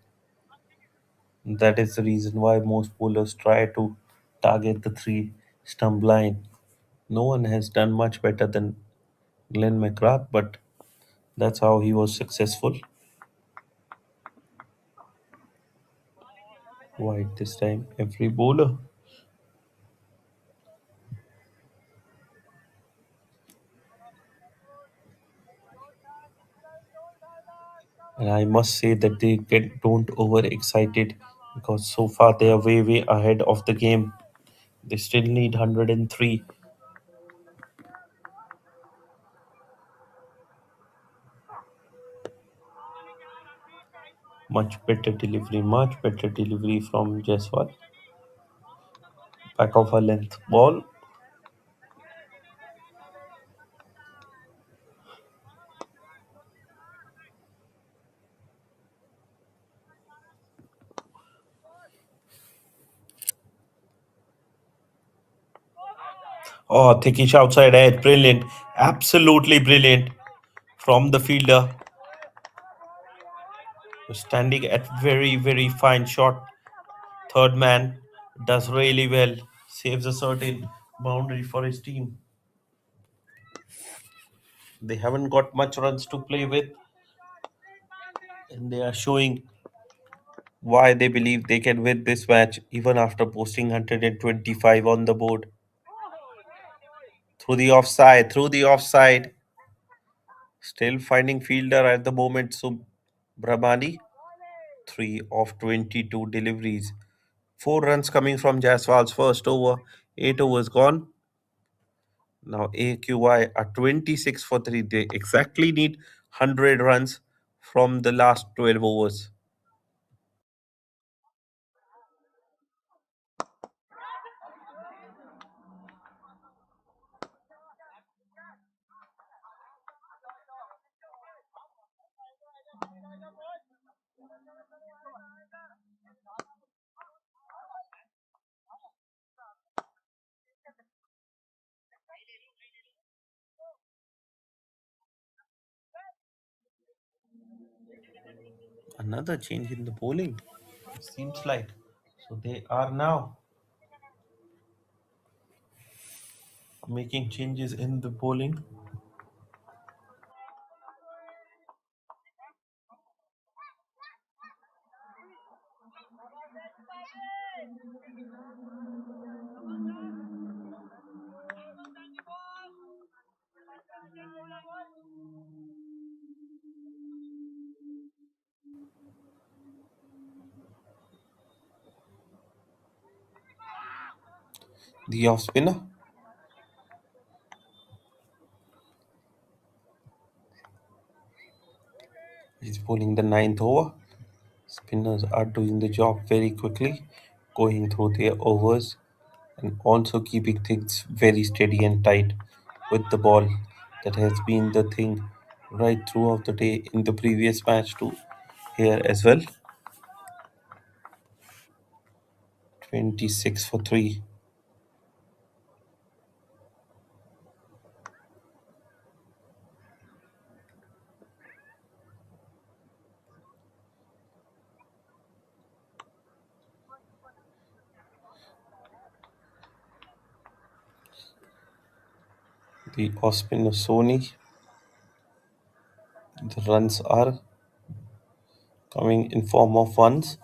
That is the reason why most bowlers try to target the three stump line. No one has done much better than Glenn McGrath, but that's how he was successful. Wide this time, every bowler. And I must say that they don't overexcited because so far they are way way ahead of the game. They still need 103. Much better delivery from Jaiswal. Back of a length ball. Oh, Thikish outside edge. Brilliant. Absolutely brilliant from the fielder. Standing at very, very fine shot. Third man does really well. Saves a certain boundary for his team. They haven't got much runs to play with, and they are showing why they believe they can win this match even after posting 125 on the board. Through the offside. Still finding fielder at the moment, Subramani. 3 of 22 deliveries. 4 runs coming from Jaiswal's first over. 8 overs gone. Now AQY are 26 for 3. They exactly need 100 runs from the last 12 overs. Another change in the bowling, it seems like. So they are now making changes in the bowling. The off spinner is bowling the ninth over. Spinners are doing the job very quickly, going through their overs and also keeping things very steady and tight with the ball. That has been the thing right throughout the day in the previous match too. Here as well. 26 for 3. The off spinner Sony. The runs are coming in form of ones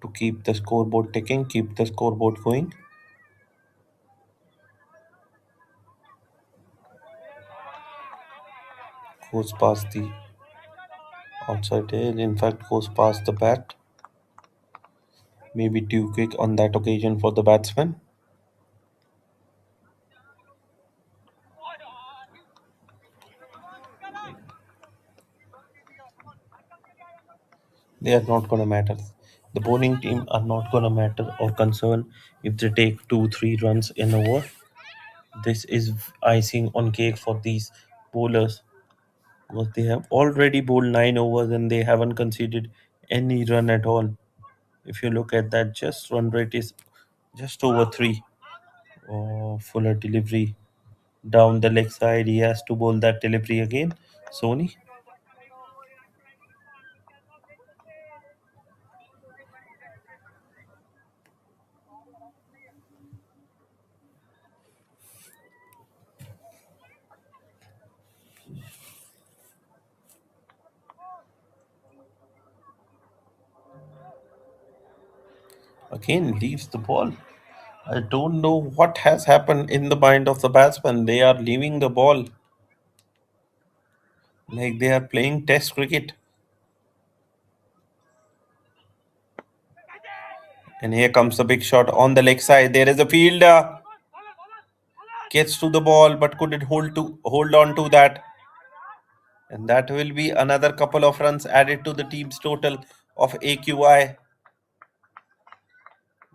to keep the scoreboard ticking, keep the scoreboard going. Goes past the outside edge, in fact, goes past the bat. Maybe too quick on that occasion for the batsman. They are not going to matter. The bowling team are not gonna matter or concern if they take 2 3 runs in over. This is icing on cake for these bowlers because they have already bowled 9 overs and they haven't conceded any run at all. If you look at that, just run rate is just over 3. Oh, Fuller delivery down the leg side. He has to bowl that delivery again. Sony again leaves the ball. I don't know what has happened in the mind of the batsman. They are leaving the ball like they are playing test cricket. And here comes the big shot on the leg side. There is a fielder. Gets to the ball but couldn't hold on to that. And that will be another couple of runs added to the team's total of AQI.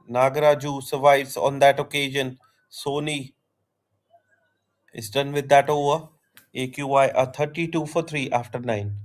Nagaraju survives on that occasion. Sony is done with that over. AQI are 32 for 3 after 9.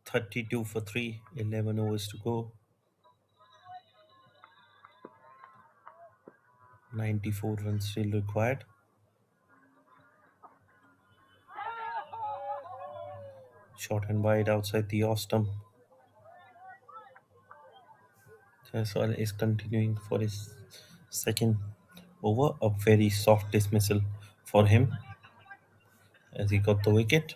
32 for 3, 11 overs to go. 94 runs still required. Short and wide outside the off stump. Jaiswal is continuing for his second over. A very soft dismissal for him as he got the wicket.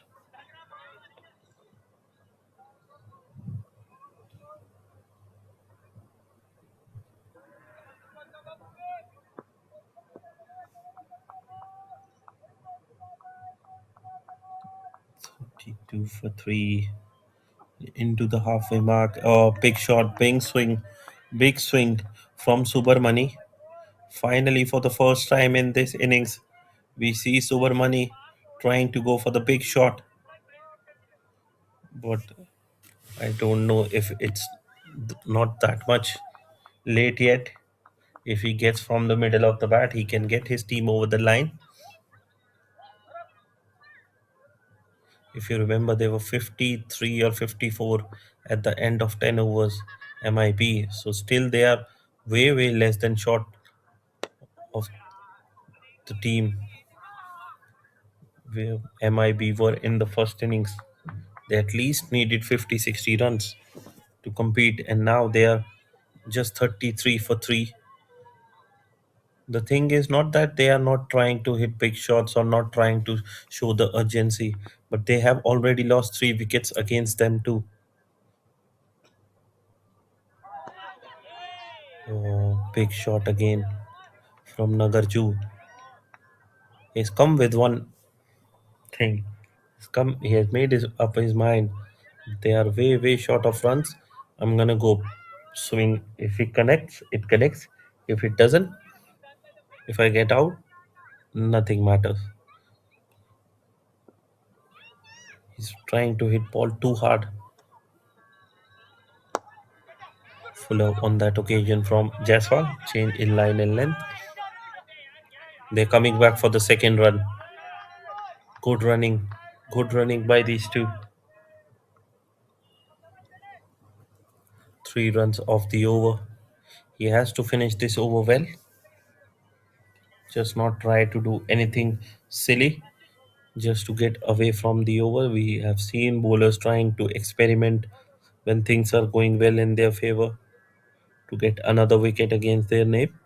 32 for 3 into the halfway mark. Oh, big shot, big swing from Subramani. Finally, for the first time in this innings, we see Subramani trying to go for the big shot, but I don't know if it's not that much late yet. If he gets from the middle of the bat, he can get his team over the line. If you remember, they were 53 or 54 at the end of 10 overs MIB. So still they are way less than short of the team where MIB were in the first innings. They at least needed 50 60 runs to compete, and now they are just 33 for 3. The thing is not that they are not trying to hit big shots or not trying to show the urgency, but they have already lost 3 wickets against them too. Oh, big shot again from Nagarju. He's come with one thing. He has made up his mind. They are way short of runs. I'm gonna go swing. If it connects, it connects. If it doesn't, if I get out, nothing matters. He's trying to hit ball too hard. Fuller on that occasion from Jaiswal. Change in line and length. They're coming back for the second run. Good running. Good running by these two. 3 runs off the over. He has to finish this over well. Just not try to do anything silly. just to get away from the over. We have seen bowlers trying to experiment when things are going well in their favor to get another wicket against their name.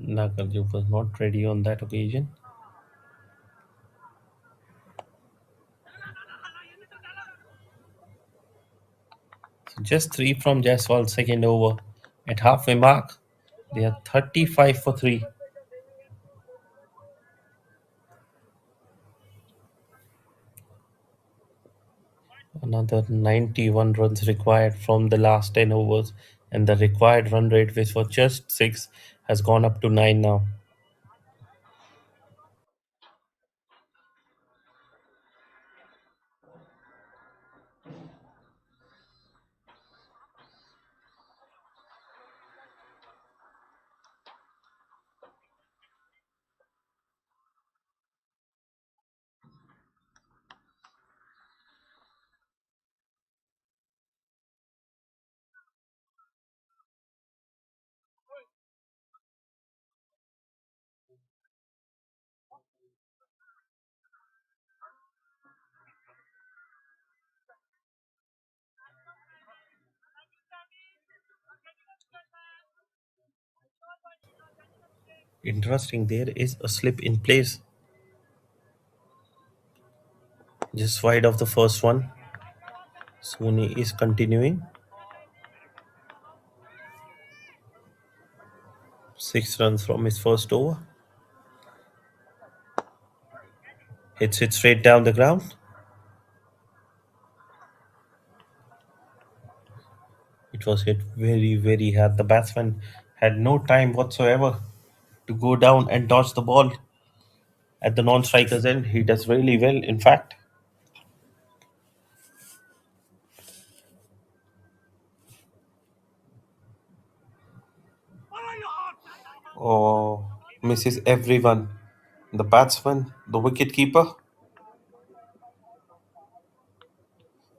Nagarjuna was not ready on that occasion. So just three from Jaiswal's second over. At halfway mark, they are 35 for 3. Another 91 runs required from the last 10 overs, and the required run rate, which was just 6, has gone up to 9 now. Interesting, there is a slip in place just wide of the first one. Sony is continuing. 6 runs from his first over. Hits it straight down the ground. It was hit very, very hard. The batsman had no time whatsoever to go down and dodge the ball at the non striker's end. He does really well, in fact. Oh, misses everyone. The batsman, the wicketkeeper,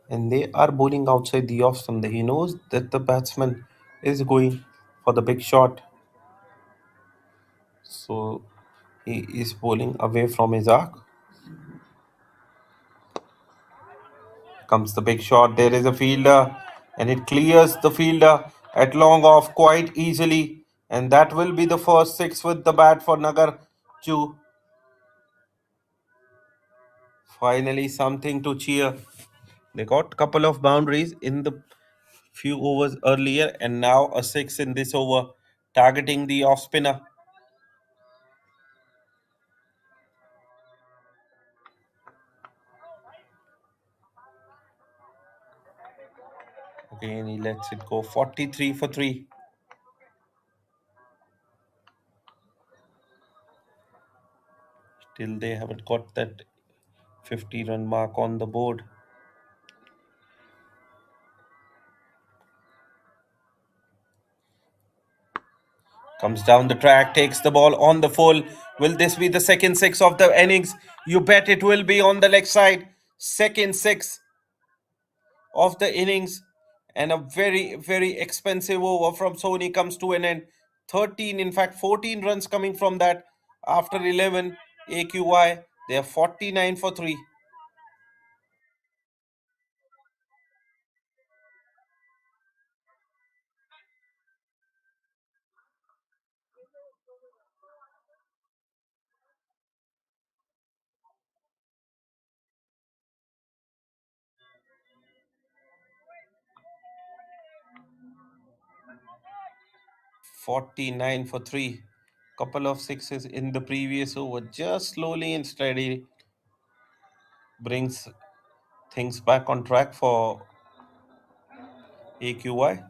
and they are bowling outside the off stump. He knows that the batsman is going for the big shot, so he is bowling away from his arc. Comes the big shot. There is a fielder, and it clears the fielder at long off quite easily. And that will be the first 6 with the bat for Nagar Chu. Finally, something to cheer. They got a couple of boundaries in the few overs earlier, and now a 6 in this over, targeting the off spinner. Again, he lets it go 43 for 3. Still, they haven't got that 50-run mark on the board. Comes down the track, takes the ball on the full. Will this be the second 6 of the innings? You bet it will be on the leg side. Second 6 of the innings. And a very, very expensive over from Sony comes to an end. 13, in fact, 14 runs coming from that after 11 AQY. They are 49 for 3. Forty-nine for 3. Couple of sixes in the previous over. Just slowly and steady brings things back on track for AQY.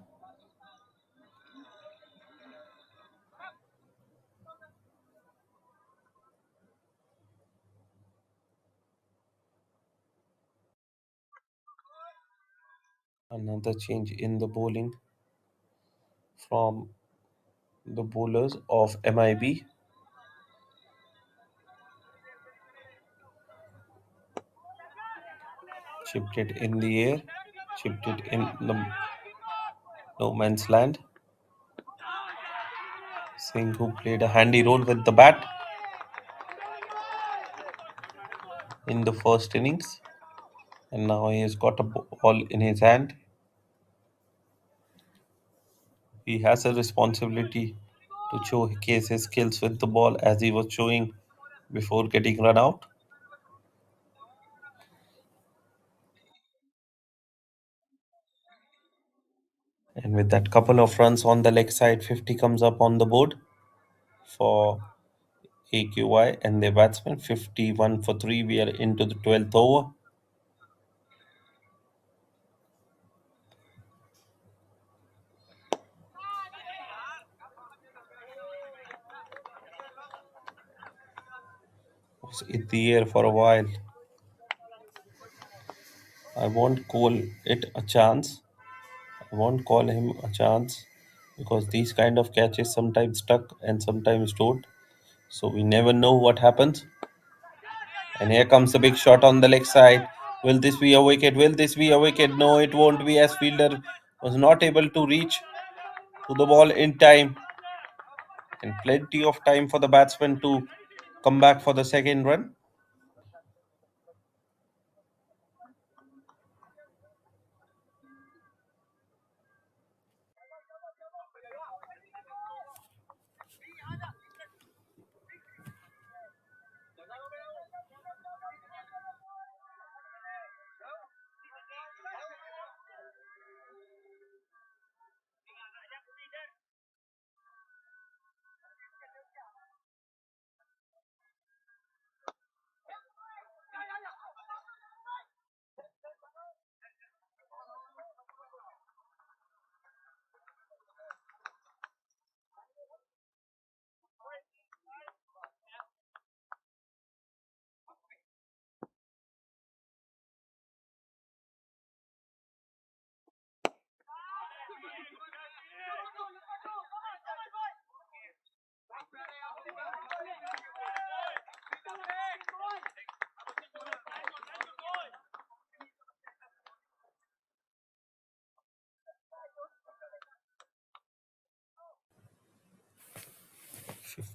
Another change in the bowling from the bowlers of MIB. Chipped it in the air, chipped it in the no man's land. Singh, who played a handy role with the bat in the first innings, and now he has got a ball in his hand. He has a responsibility to showcase his skills with the ball as he was showing before getting run out. And with that couple of runs on the leg side, 50 comes up on the board for AQY and their batsman. 51 for 3. We are into the 12th over. Was in the air for a while. I won't call it a chance. I won't call him a chance because these kind of catches sometimes stuck and sometimes don't. So we never know what happens. And here comes the big shot on the leg side. Will this be a wicket? Will this be a wicket? No, it won't be, as fielder was not able to reach to the ball in time. And plenty of time for the batsman to come back for the second run.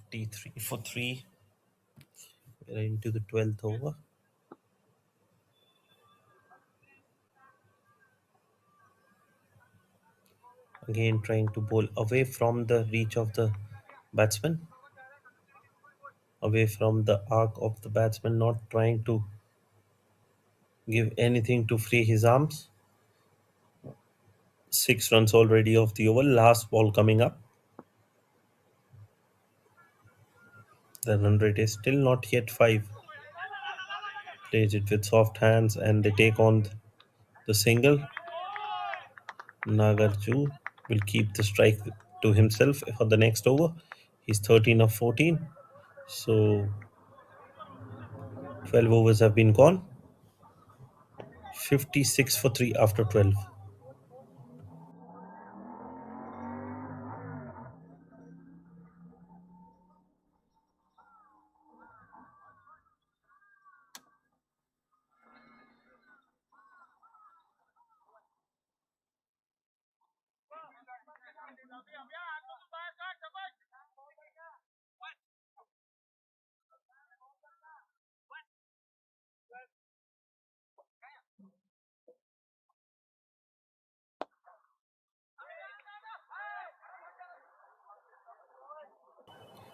53 for 3. We're into the 12th over. Again trying to bowl away from the reach of the batsman, away from the arc of the batsman, not trying to give anything to free his arms. 6 runs already off the over. Last ball coming up. The run rate is still not yet 5. Plays it with soft hands and they take on the single. Nagarju will keep the strike to himself for the next over. He's 13 of 14. So 12 overs have been gone. 56 for 3 after 12.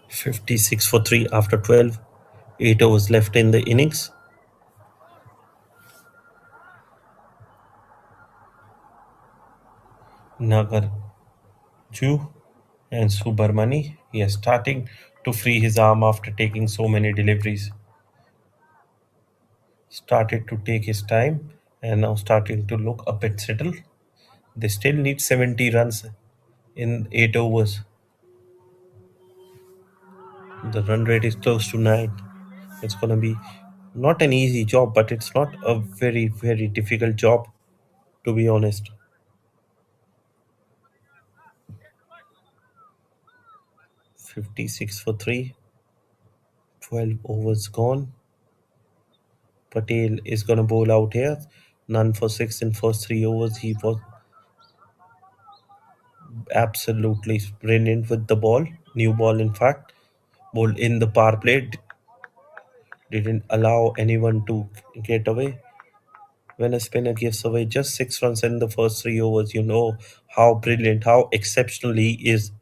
56 for 3 after 12. 8 overs left in the innings. Nagarju and Subramani, he is starting to free his arm after taking so many deliveries. Started to take his time and now starting to look a bit settled. They still need 70 runs in 8 overs. The run rate is close to 9. It's going to be not an easy job, but it's not a very, very difficult job, to be honest. 56 for 3. 12 overs gone. Patel is going to bowl out here. None for six in first 3 overs. He was absolutely brilliant with the ball. New ball, in fact. Bowled in the power play. Didn't allow anyone to get away. When a spinner gives away just 6 runs in the first 3 overs, you know how brilliant, how exceptional he is.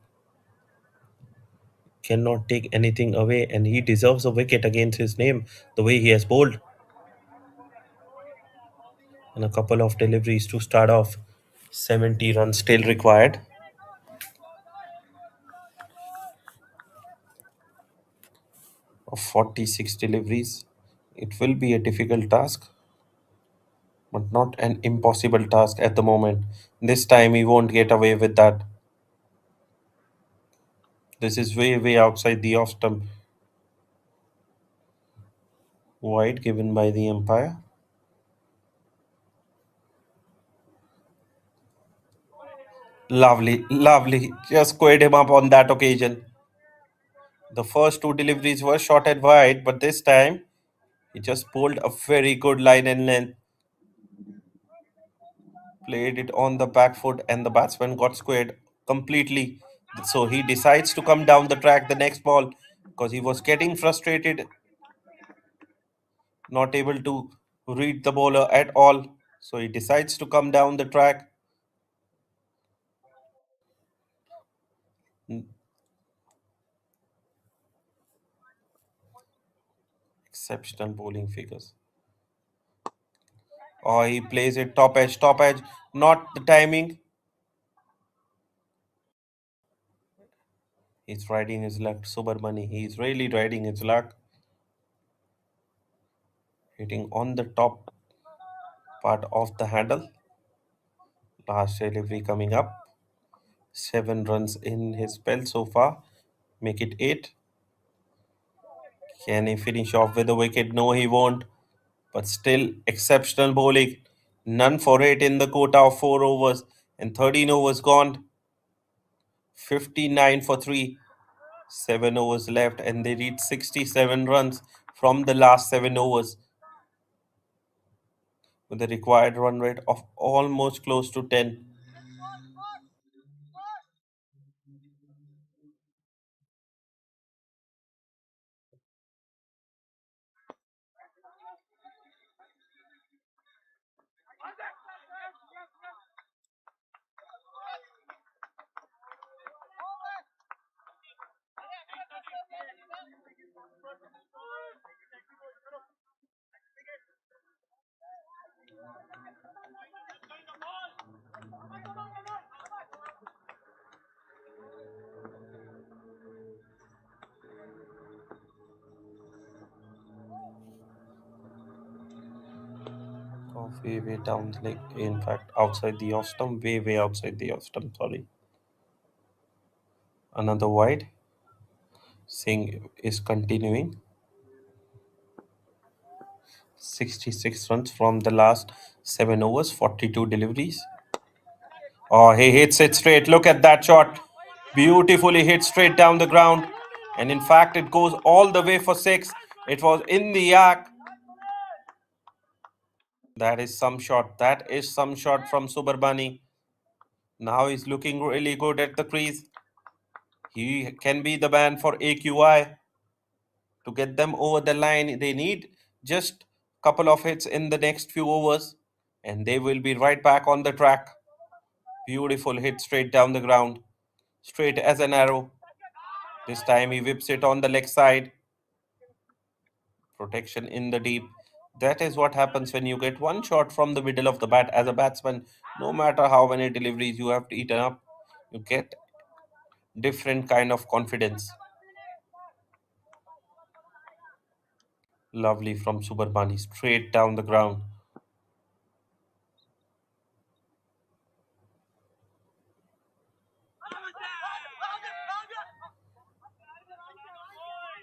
Cannot take anything away, and he deserves a wicket against his name the way he has bowled. And a couple of deliveries to start off. 70 runs still required. Of 46 deliveries. It will be a difficult task, but not an impossible task at the moment. This time he won't get away with that. This is way, way outside the off stump. Wide given by the umpire. Lovely, lovely. Just squared him up on that occasion. The first two deliveries were short and wide, but this time he just pulled a very good line and length, played it on the back foot, and the batsman got squared completely. So he decides to come down the track the next ball because he was getting frustrated, not able to read the bowler at all. So he decides to come down the track. Exceptional bowling figures. Oh, he plays it top edge, not the timing. He's riding his luck, Subramani. He's really riding his luck. Hitting on the top part of the handle. Last delivery coming up. 7 runs in his spell so far. Make it 8. Can he finish off with a wicket? No, he won't. But still, exceptional bowling. None for 8 in the quota of 4 overs. And 13 overs gone. 59 for 3. 7 overs left. And they reached 67 runs from the last 7 overs. With a required run rate of almost close to 10. Way, way down the leg. In fact, outside the off stump, way, way outside the off stump. Sorry. Another wide. Singh is continuing. 66 runs from the last 7 overs, 42 deliveries. Oh, he hits it straight. Look at that shot. Beautifully hit straight down the ground. And in fact, it goes all the way for 6. It was in the yak. That is some shot. That is some shot from Subarbani. Now he's looking really good at the crease. He can be the man for AQI to get them over the line. They need just a couple of hits in the next few overs, and they will be right back on the track. Beautiful hit straight down the ground, straight as an arrow. This time he whips it on the leg side. Protection in the deep. That is what happens when you get one shot from the middle of the bat as a batsman. No matter how many deliveries you have eaten up, you get different kind of confidence. Lovely from Subarbani, straight down the ground.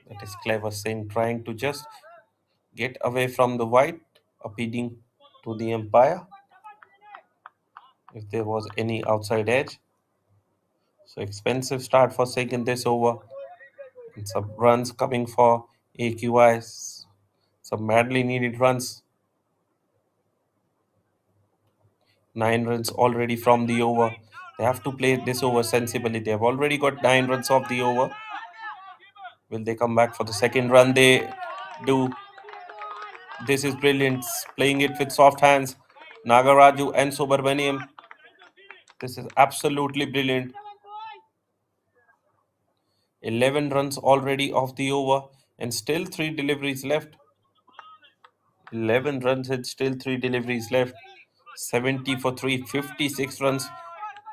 That is clever Singh trying to just get away from the white, appealing to the umpire if there was any outside edge. So expensive start for Singh in this over. And some runs coming for AQIs. Some madly needed runs. 9 runs already from the over. They have to play this over sensibly. They have already got 9 runs off the over. Will they come back for the second run? They do. This is brilliant. Playing it with soft hands. Nagaraju and Subramaniam. This is absolutely brilliant. 11 runs already off the over and still 3 deliveries left. 11 runs and still 3 deliveries left. 70 for 3, 56 runs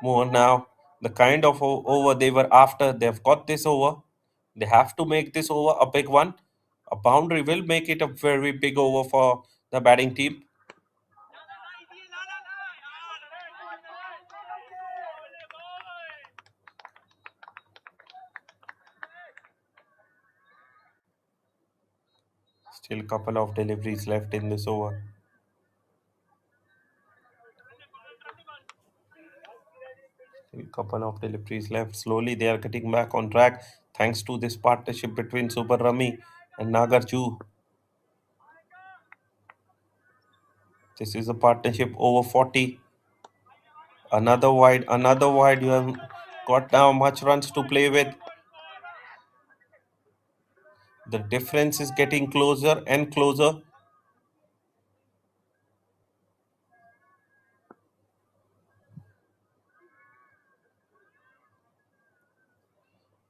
more now. The kind of over they were after, they've got this over. They have to make this over a big one. A boundary will make it a very big over for the batting team. Still a couple of deliveries left in this over. Still couple of deliveries left. Slowly they are getting back on track thanks to this partnership between Super Rami and Nagarju. This is a partnership over 40. Another wide, another wide. You have got now much runs to play with. The difference is getting closer and closer.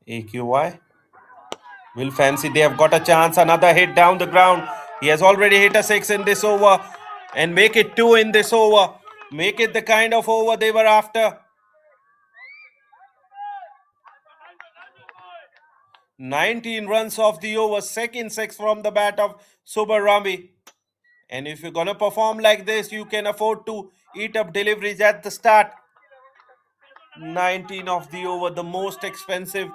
AQY will fancy. They have got a chance. Another hit down the ground. He has already hit a 6 in this over and make it 2 in this over. Make it the kind of over they were after. 19 runs off the over. Second 6 from the bat of Subarami. And if you're going to perform like this, you can afford to eat up deliveries at the start. 19 of the over, the most expensive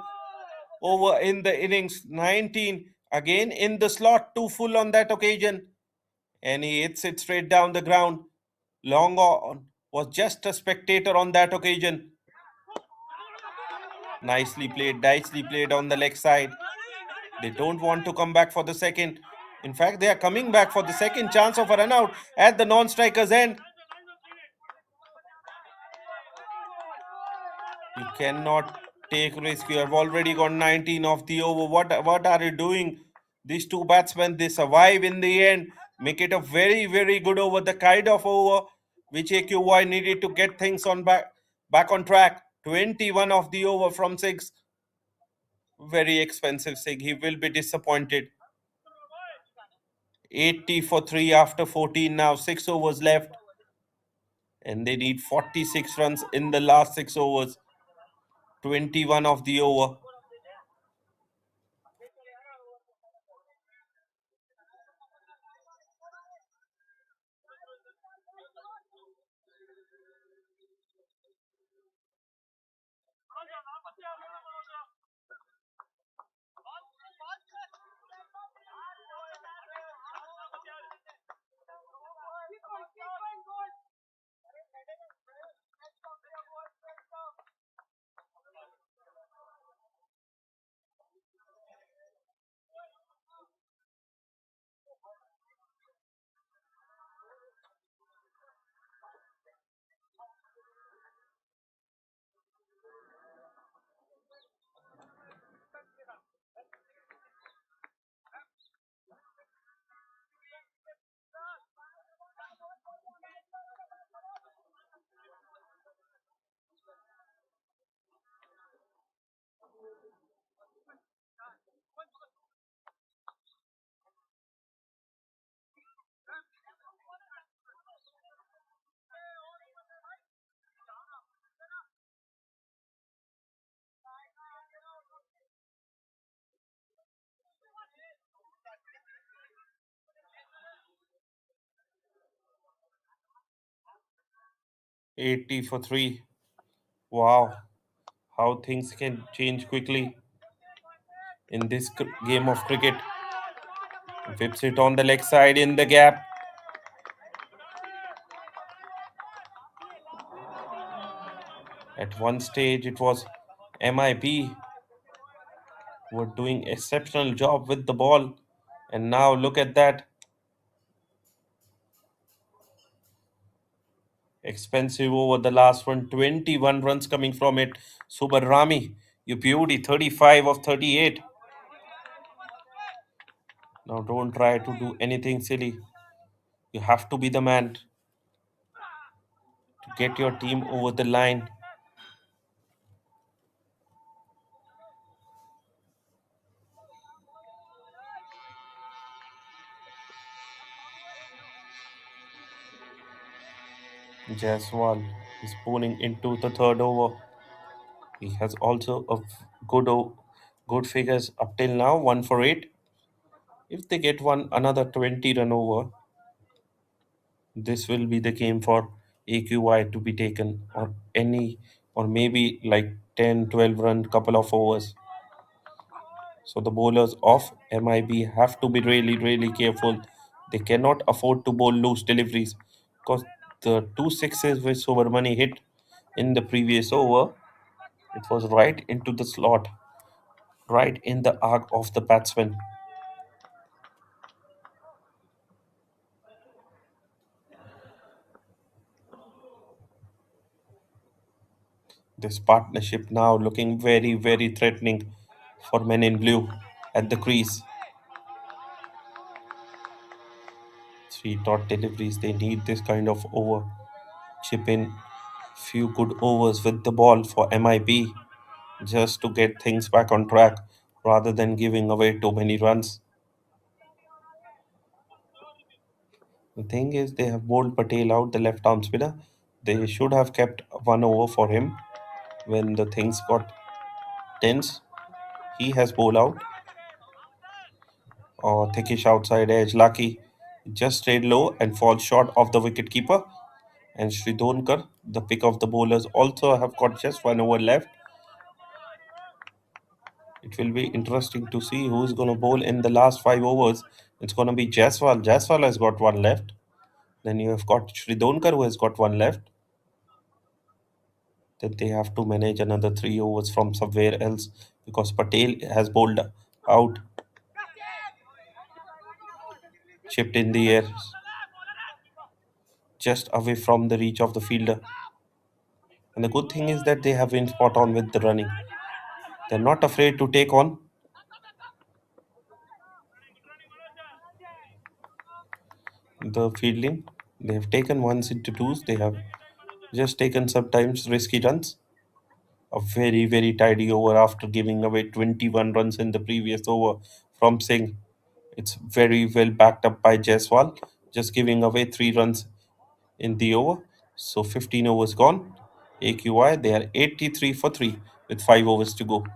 over in the innings. 19 again in the slot, 2 full on that occasion. And he hits it straight down the ground. Long on was just a spectator on that occasion. Nicely played on the leg side. They don't want to come back for the second. In fact, they are coming back for the second chance of a run out at the non-striker's end. You cannot take risk. You have already got 19 of the over. What are you doing? These two batsmen, they survive in the end. Make it a very, very good over. The kind of over which AQY needed to get things on back on track. 21 of the over from 6. Very expensive 6. He will be disappointed. 80 for 3 after 14 now. 6 overs left. And they need 46 runs in the last 6 overs. 21 of the over. $80 for 3. Wow, how things can change quickly in this game of cricket. Whips it on the leg side in the gap. At one stage, it was MIB were doing exceptional job with the ball. And now look at that. Expensive over the last one. 21 runs coming from it. Subarami, you beauty. 35 of 38. Now don't try to do anything silly. You have to be the man to get your team over the line. Jaiswal is pulling into the third over. He has also a good figures up till now, 1 for 8. If they get another 20 run over, this will be the game for AQY to be taken, or maybe like 10, 12 run couple of overs. So the bowlers of MIB have to be really, really careful. They cannot afford to bowl loose deliveries because the two sixes which Subramani hit in the previous over, it was right into the slot, right in the arc of the batsman. This partnership now looking very, very threatening for men in blue at the crease. Three dot deliveries, they need this kind of over. Chip in few good overs with the ball for MIB just to get things back on track rather than giving away too many runs. The thing is, they have bowled Patel out, the left arm spinner. They should have kept 1 over for him when the things got tense. He has bowled out. Or thickish outside edge. Lucky just stayed low and falls short of the wicketkeeper. And Sridhonkar, the pick of the bowlers, also have got just 1 over left. It will be interesting to see who's going to bowl in the last 5 overs. It's going to be Jaiswal. Jaiswal has got one left. Then you have got Sridhonkar who has got one left. Then they have to manage another 3 overs from somewhere else because Patel has bowled out, chipped in the air, just away from the reach of the fielder. And the good thing is that they have been spot on with the running. They're not afraid to take on the fielding. They have taken ones into twos. They have just taken sometimes risky runs. A very, very tidy over after giving away 21 runs in the previous over from Singh. It's very well backed up by Jaiswal, just giving away 3 runs in the over. So 15 overs gone. AQI, they are 83 for 3 with 5 overs to go.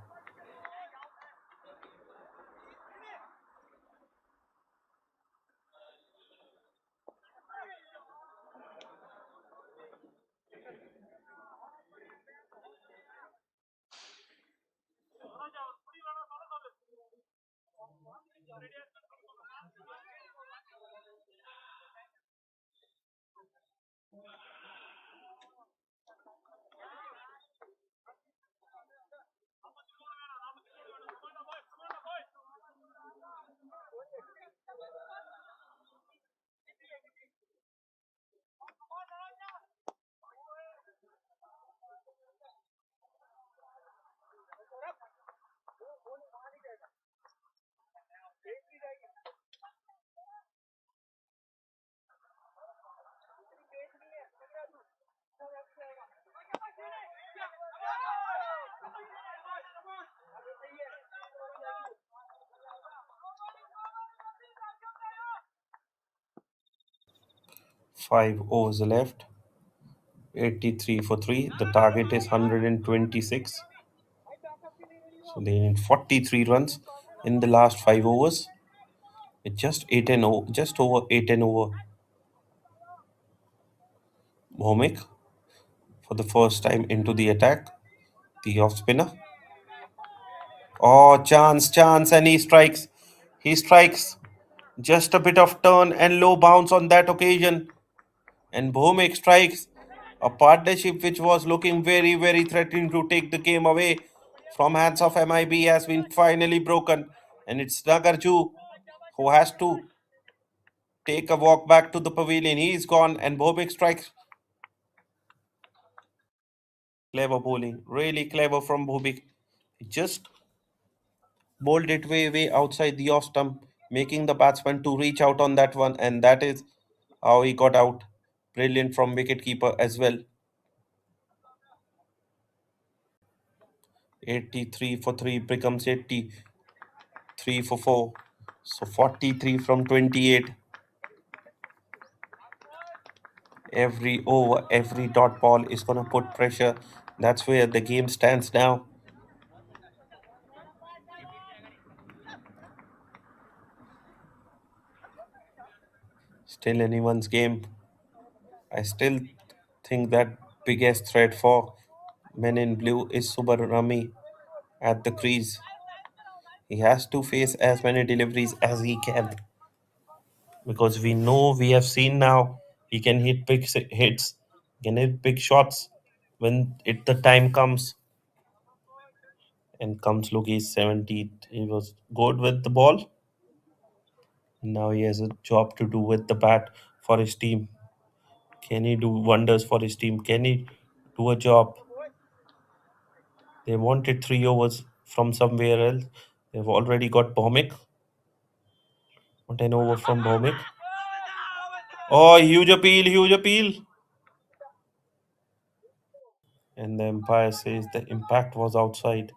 5 overs left. 83 for 3. The target is 126. So they need 43 runs in the last 5 overs. It's just 8 and just over 8 and over. Bhomik for the first time into the attack. The off spinner. Oh, chance, and he strikes. He strikes. Just a bit of turn and low bounce on that occasion. And Bhomik strikes. A partnership which was looking very, very threatening to take the game away from hands of MIB has been finally broken. And it's Nagarju who has to take a walk back to the pavilion. He's gone and Bhomik strikes Clever bowling, really clever from Bhuvik. He just bowled it way outside the off stump, making the batsman to reach out on that one, and that is how he got out. Brilliant from wicketkeeper as well. 83 for 3 becomes 83 for 4. So 43 from 28. Every over, every dot ball is going to put pressure. That's where the game stands now. Still anyone's game. I still think that biggest threat for men in blue is Subarami at the crease. He has to face as many deliveries as he can because we have seen now he can hit big hits, can hit big shots when the time comes. And comes Loki's 70th. He was good with the ball. Now he has a job to do with the bat for his team. Can he do wonders for his team? Can he do a job? They wanted 3 overs from somewhere else. They've already got Bhomik. Not an over from Bhomik. Oh, huge appeal, huge appeal. And the umpire says the impact was outside.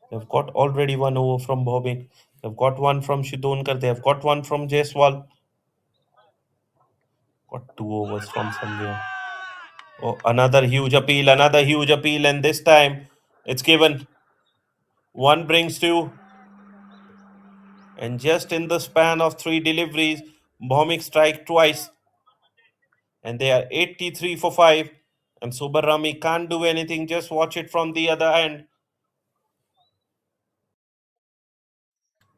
They've got already 1 over from Bhomik. They've got one from Shidonkar. They've got one from Jaiswal. Got 2 overs from somewhere. Oh, another huge appeal, and this time it's given. One brings two, and just in the span of 3 deliveries, Bhomik strike twice, and they are 83 for 5. And Subarami can't do anything, just watch it from the other end.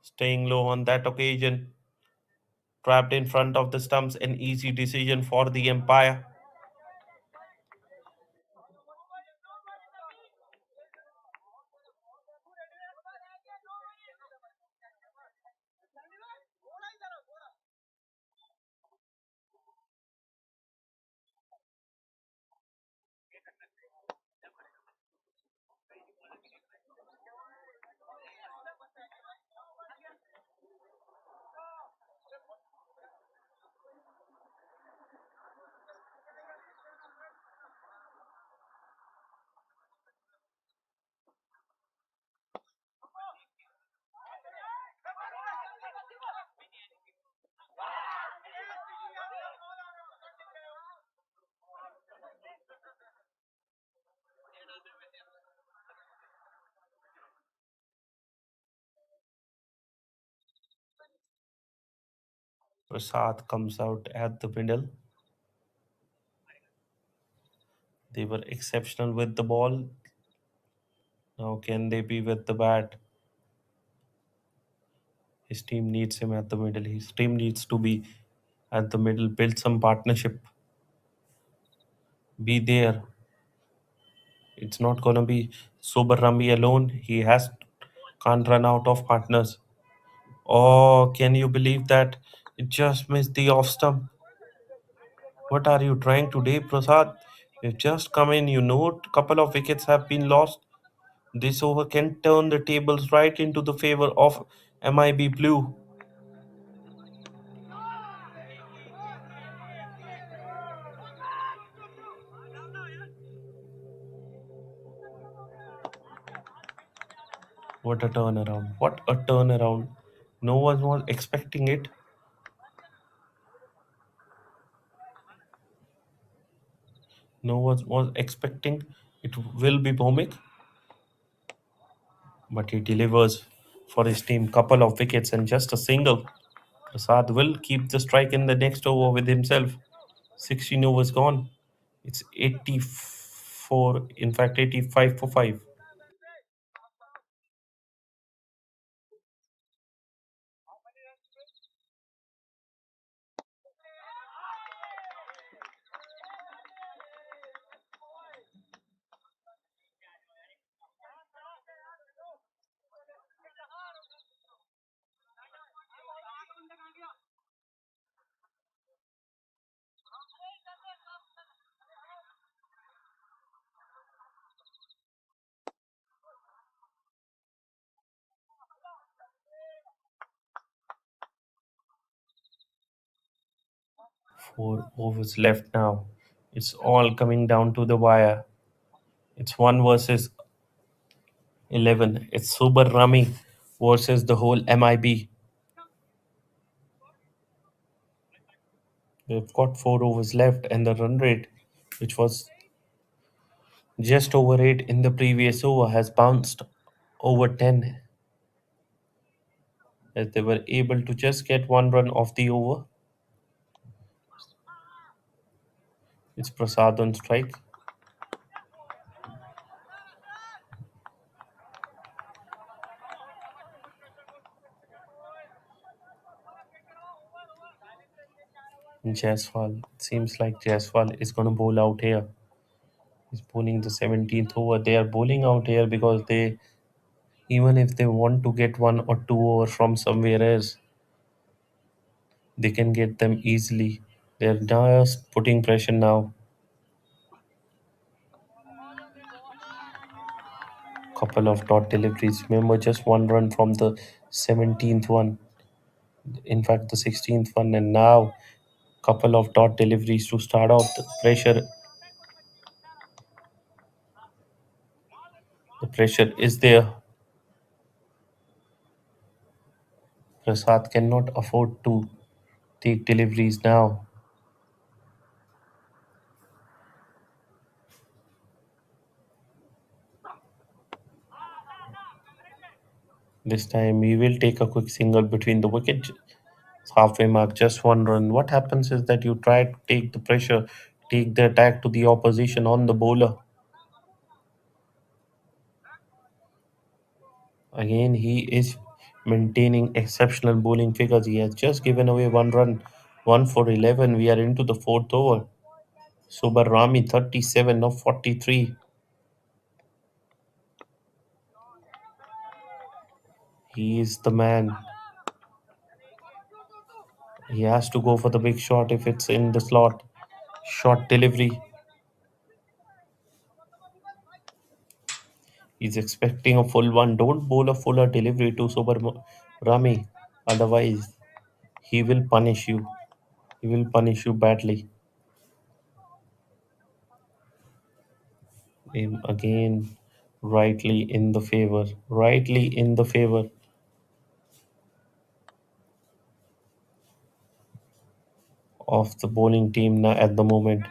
Staying low on that occasion, trapped in front of the stumps, an easy decision for the umpire. Prasad comes out at the middle. They were exceptional with the ball. Now, can they be with the bat? His team needs him at the middle. His team needs to be at the middle, build some partnership, be there. It's not gonna be Sober Rami alone. He can't run out of partners. Oh, can you believe that? It just missed the off stump. What are you trying to do, Prasad? You've just come in. You know, a couple of wickets have been lost. This over can turn the tables right into the favor of MIB Blue. What a turnaround. What a turnaround. No one was expecting it. No one was expecting it will be Bhomik, but he delivers for his team. Couple of wickets and just a single. Prasad will keep the strike in the next over with himself. 16 overs gone. It's 84, in fact 85 for 5. Four overs left now. It's all coming down to the wire. It's 1 versus 11. It's Super Rummy versus the whole MIB. They've got 4 overs left, and the run rate, which was just over 8 in the previous over, has bounced over 10, as they were able to just get 1 run off the over. It's Prasad on strike. Jaiswal. It seems like Jaiswal is going to bowl out here. He's bowling the 17th over. They are bowling out here because even if they want to get 1 or 2 overs from somewhere else, they can get them easily. They're just putting pressure now. Couple of dot deliveries. Remember, just 1 run from the 17th one. In fact, the 16th one, and now couple of dot deliveries to start off. The pressure is there. Prasad cannot afford to take deliveries now. This time we will take a quick single between the wickets. Halfway mark, just 1 run. What happens is that you try to take the pressure, take the attack to the opposition on the bowler. Again, he is maintaining exceptional bowling figures. He has just given away 1 run, 1 for 11. We are into the fourth over. Subarami 37 of 43. He is the man. He has to go for the big shot if it's in the slot. Short delivery. He's expecting a full one. Don't bowl a fuller delivery to Subarami. Otherwise, he will punish you. He will punish you badly. Again, rightly in the favor of the bowling team now at the moment.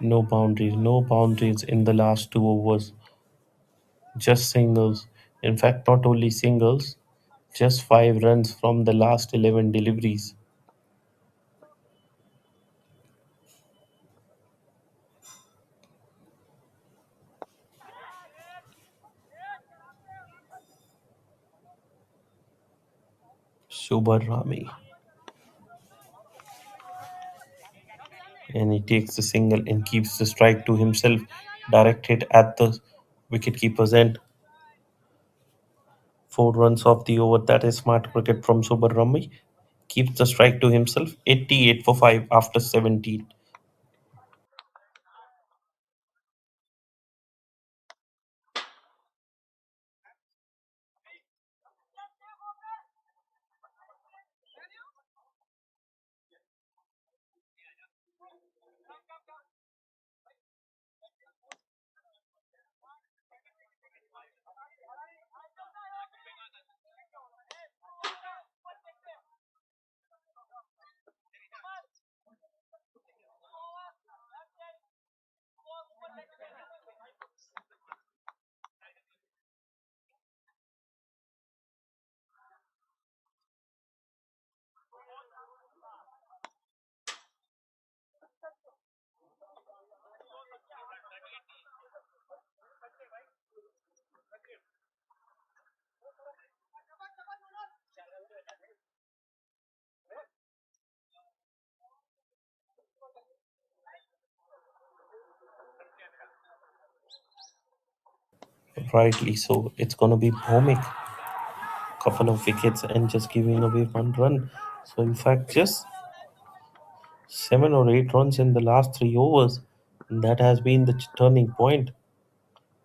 No boundaries in the last 2 overs. Just singles. In fact, not only singles, just 5 runs from the last 11 deliveries. Subhar Rami. And he takes the single and keeps the strike to himself, directed at the wicketkeeper's end. 4 runs off the over. That is smart cricket from Subhar Rami. Keeps the strike to himself. 88 for 5 after 17. Rightly so. It's gonna be Bhomik. Couple of wickets and just giving away 1 run. So in fact, just 7 or 8 runs in the last 3 overs. And that has been the turning point.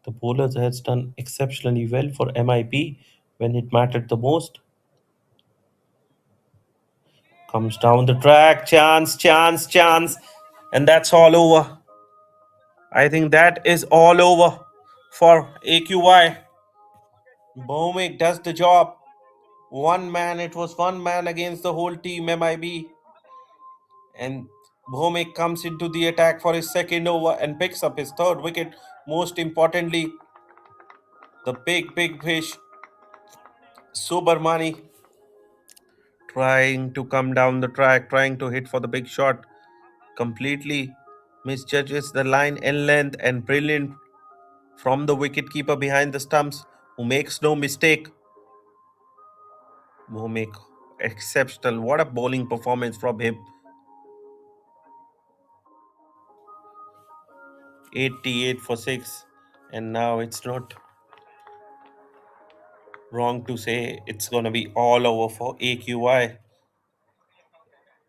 The bowlers has done exceptionally well for MIP when it mattered the most. Comes down the track, chance, and that's all over. I think that is all over for AQY. Bhumik does the job. It was one man against the whole team MIB. And Bhumik comes into the attack for his second over and picks up his third wicket. Most importantly, the big fish, Subramani, trying to come down the track, trying to hit for the big shot, completely misjudges the line in length, and brilliant from the wicketkeeper behind the stumps, who makes no mistake. Bhumik, exceptional. What a bowling performance from him. 88 for 6. And now it's not wrong to say it's going to be all over for AQY.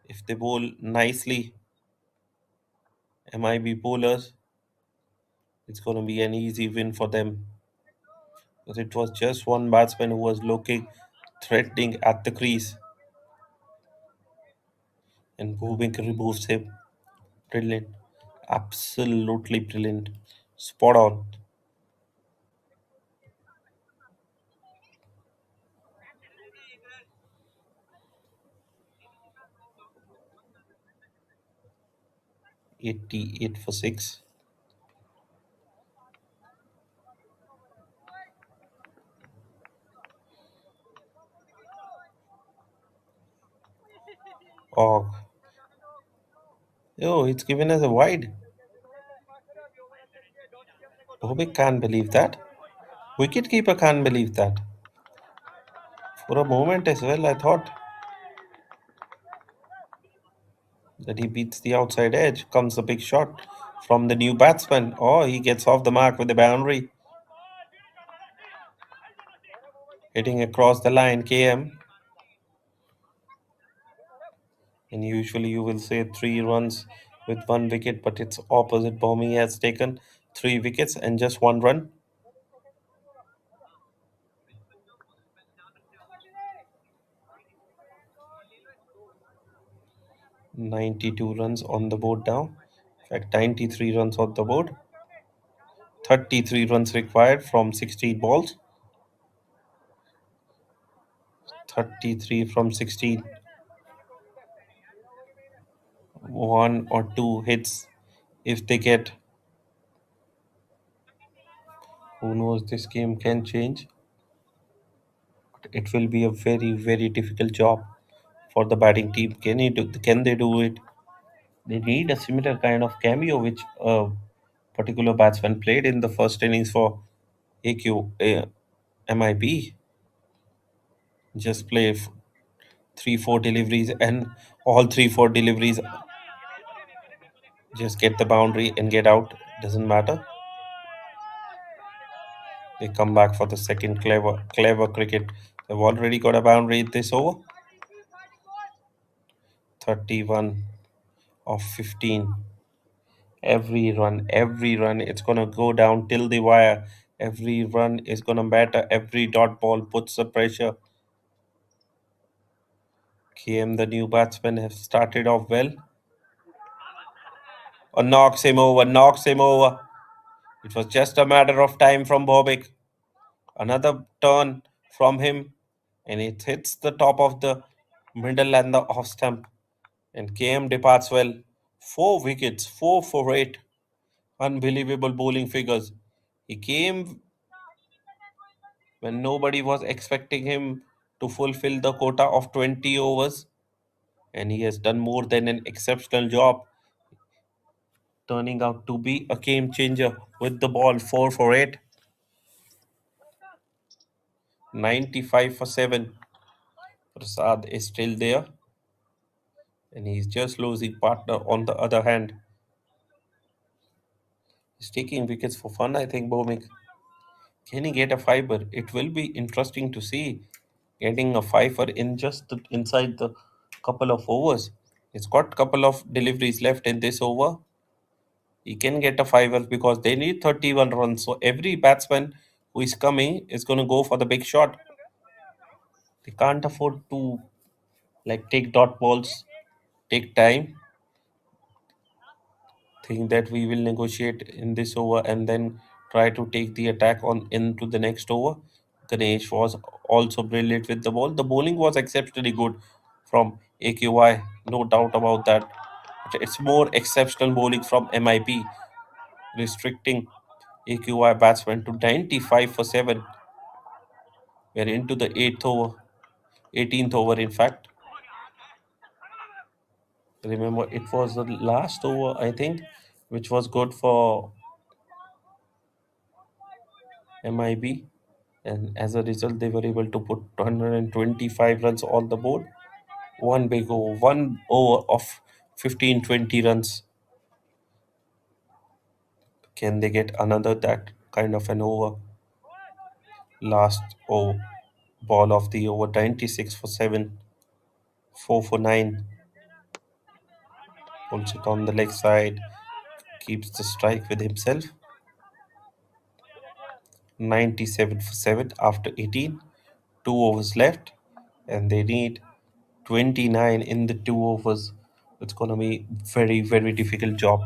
If they bowl nicely, MIB bowlers, it's going to be an easy win for them. Because it was just one batsman who was looking threatening at the crease. And Bhumik removes him. Brilliant. Absolutely brilliant. Spot on. 88 for 6. Oh, it's given as a wide. Bhumik can't believe that. Wicketkeeper can't believe that. For a moment as well, I thought that he beats the outside edge. Comes the big shot from the new batsman. Oh, he gets off the mark with the boundary. Hitting across the line, KM. And usually you will say 3 runs with 1 wicket, but it's opposite. Bhumi has taken 3 wickets and just 1 run. 92 runs on the board now. In fact, 93 runs on the board. 33 runs required from 16 balls. 33 from 16. 1 or 2 hits if they get. Who knows, this game can change. It will be a very difficult job for the batting team. Can they do it? They need a similar kind of cameo which a particular batsman played in the first innings for MIB. Just play 3-4 deliveries, and all 3-4 deliveries just get the boundary and get out. Doesn't matter. They come back for the second clever cricket. They've already got a boundary this over. 31 of 15. Every run, it's gonna go down till the wire. Every run is gonna matter. Every dot ball puts the pressure. KM, the new batsman, have started off well. Or knocks him over. It was just a matter of time from Bobik. Another turn from him, and it hits the top of the middle and the off stump. And KM departs well. 4 wickets, 4 for 8. Unbelievable bowling figures. He came when nobody was expecting him to fulfill the quota of 20 overs, and he has done more than an exceptional job, turning out to be a game changer with the ball. 4 for 8. 95 for 7. Prasad is still there, and he's just losing partner on the other hand. He's taking wickets for fun, I think, Bhumik. Can he get a fiver? It will be interesting to see getting a fiver in just inside the couple of overs. He's got couple of deliveries left in this over. He can get a fiver because they need 31 runs. So every batsman who is coming is going to go for the big shot. They can't afford to Like take dot balls, take time, think that we will negotiate in this over and then try to take the attack on into the next over. Ganesh was also brilliant with the ball. The bowling was exceptionally good from AQY, no doubt about that. But it's more exceptional bowling from MIB, restricting AQY batsmen to 95 for 7. We're into the 8th over, 18th over, in fact. Remember, it was the last over, I think, which was good for MIB. And as a result, they were able to put 125 runs on the board. One big over, one over of 15-20 runs. Can they get another that kind of an over? Last over, ball of the over, 96 for 7, 4 for 9. Pulls it on the leg side, keeps the strike with himself. 97 for 7 after 18. 2 overs left, and they need 29 in the 2 overs. It's gonna be very, very difficult job.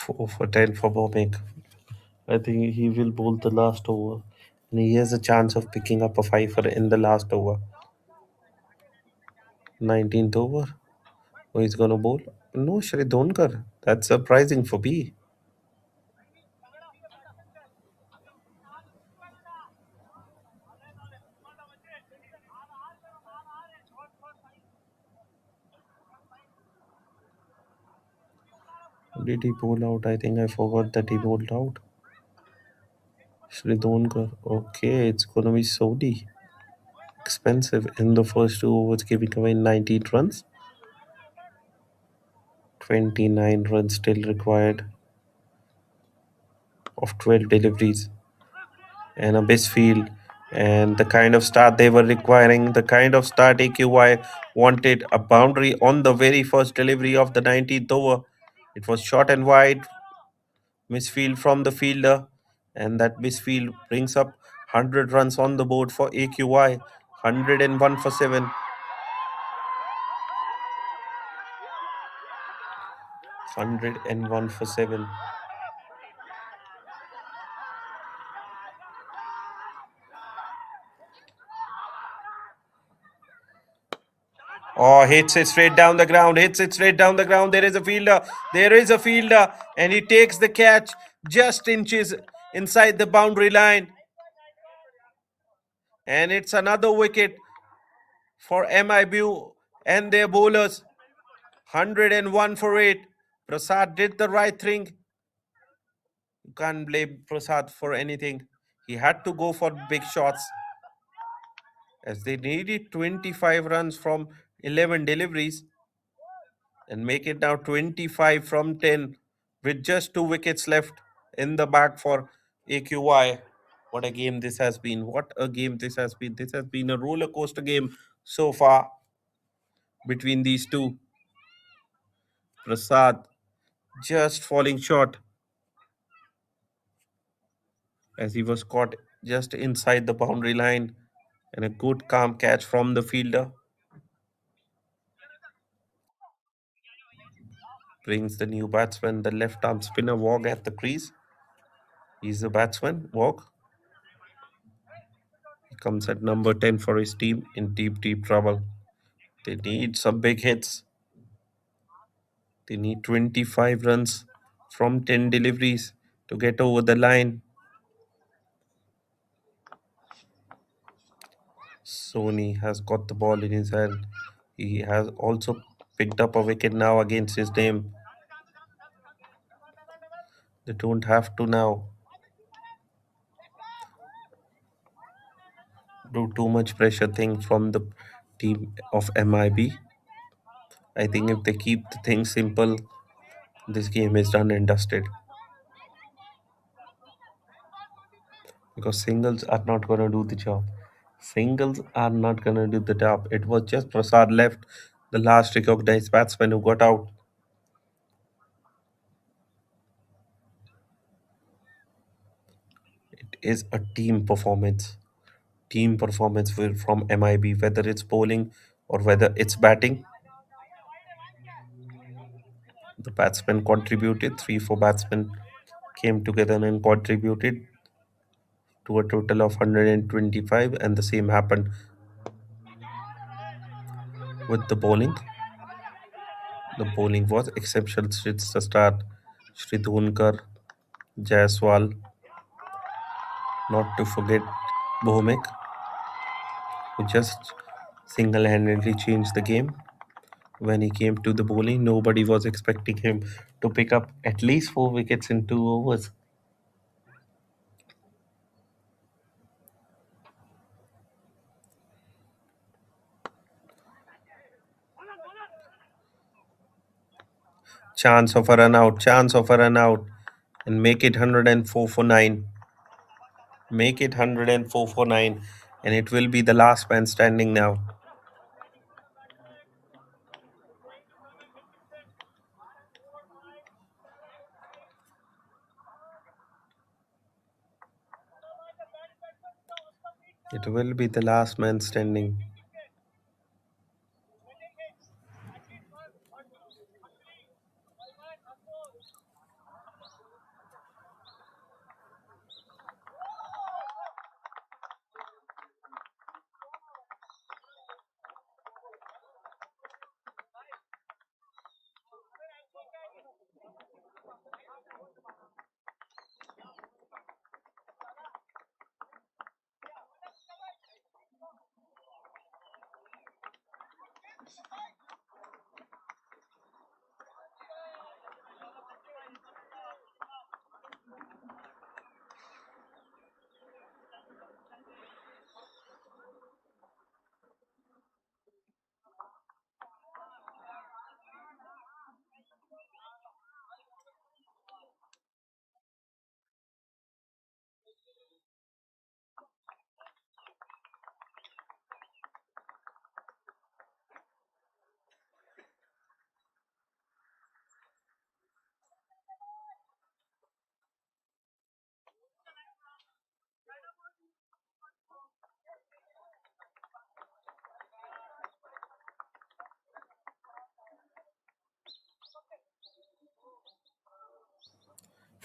4 for 10 for Bobek. I think he will bowl the last over, and he has a chance of picking up a fifer in the last over. 19th over. Who is gonna bowl? No, Shri Donkar. That's surprising for B. Did he bowl out? I think I forgot that he bowled out. Shri Donkar. Okay, it's gonna be Sodi. Expensive in the first 2 overs, giving away 19 runs. 29 runs still required of 12 deliveries and a best field. And the kind of start they were requiring, the kind of start AQY wanted, a boundary on the very first delivery of the 19th over. It was short and wide, misfield from the fielder, and that misfield brings up 100 runs on the board for AQY. 101 for 7. 101 for 7. Oh, hits it straight down the ground. Hits it straight down the ground. There is a fielder. There is a fielder. And he takes the catch just inches inside the boundary line. And it's another wicket for MIB and their bowlers. 101 for 8. Prasad did the right thing. You can't blame Prasad for anything. He had to go for big shots as they needed 25 runs from 11 deliveries and make it now 25 from 10 with just 2 wickets left in the bag for AQY. What a game this has been. What a game this has been. This has been a roller coaster game so far between these two. Prasad just falling short as he was caught just inside the boundary line, and a good calm catch from the fielder brings the new batsman, the left arm spinner Wog at the crease. He's the batsman, Wog. He comes at number 10 for his team in deep, deep trouble. They need some big hits. They need 25 runs from 10 deliveries. to get over the line. Sony has got the ball in his hand. He has also picked up a wicket now against his name. They don't have to now do too much pressure thing from the team of MIB. I think if they keep the thing simple, this game is done and dusted. Because singles are not going to do the job. Singles are not going to do the job. It was just Prasad left, the last recognized batsman who got out. It is a team performance. Team performance from MIB, whether it's bowling or whether it's batting. The batsmen contributed. 3 4 batsmen came together and contributed to a total of 125, and the same happened with the bowling. The bowling was exceptional since the start. Shri Dhunkar, Jaiswal, not to forget Bhumik, who just single-handedly changed the game. When he came to the bowling, nobody was expecting him to pick up at least 4 wickets in 2 overs. Chance of a run out, chance of a run out, and make it 104 for 9. Make it 104 for 9, and it will be the last man standing now. It will be the last man standing.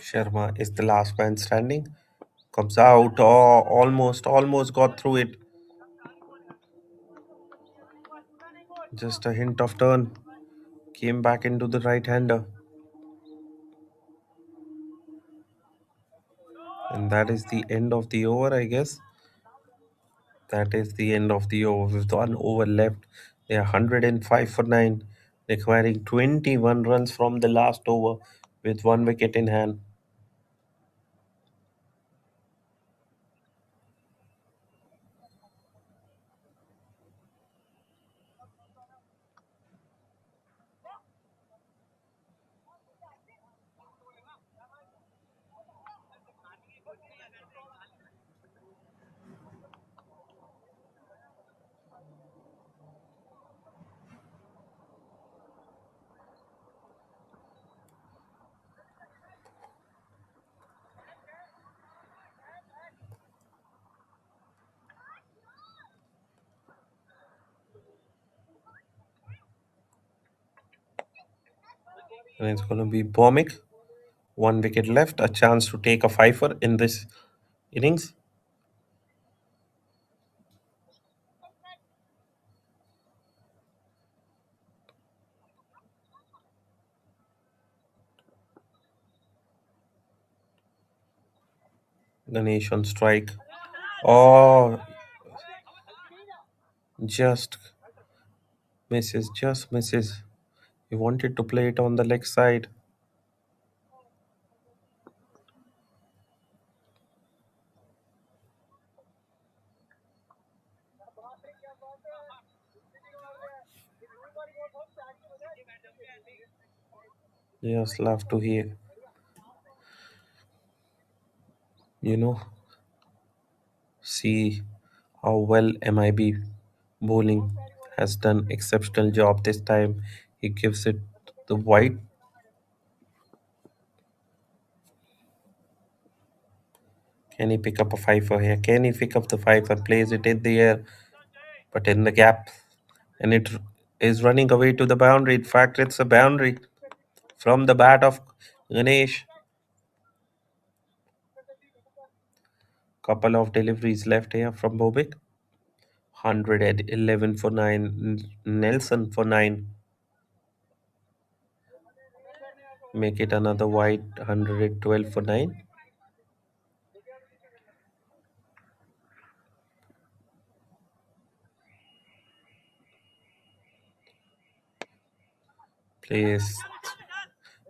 Sharma is the last man standing. Comes out. Oh, almost got through it. Just a hint of turn. Came back into the right hander. And that is the end of the over, I guess. That is the end of the over. With 1 over left, they are 105 for 9, requiring 21 runs from the last over with 1 wicket in hand. And it's going to be Bomik. 1 wicket left, a chance to take a fifer in this innings. Ganesh on strike. Oh, just misses, just misses. He wanted to play it on the leg side. Just love to hear, you know, see how well MIB bowling has done exceptional job this time. He gives it the white. Can he pick up a fifer here? Can he pick up the fifer? Plays it in the air, but in the gap, and it is running away to the boundary. In fact, it's a boundary from the bat of Ganesh. Couple of deliveries left here from Bobik. 111 for 9. Nelson for 9. Make it another wide. 112 for 9. Plays.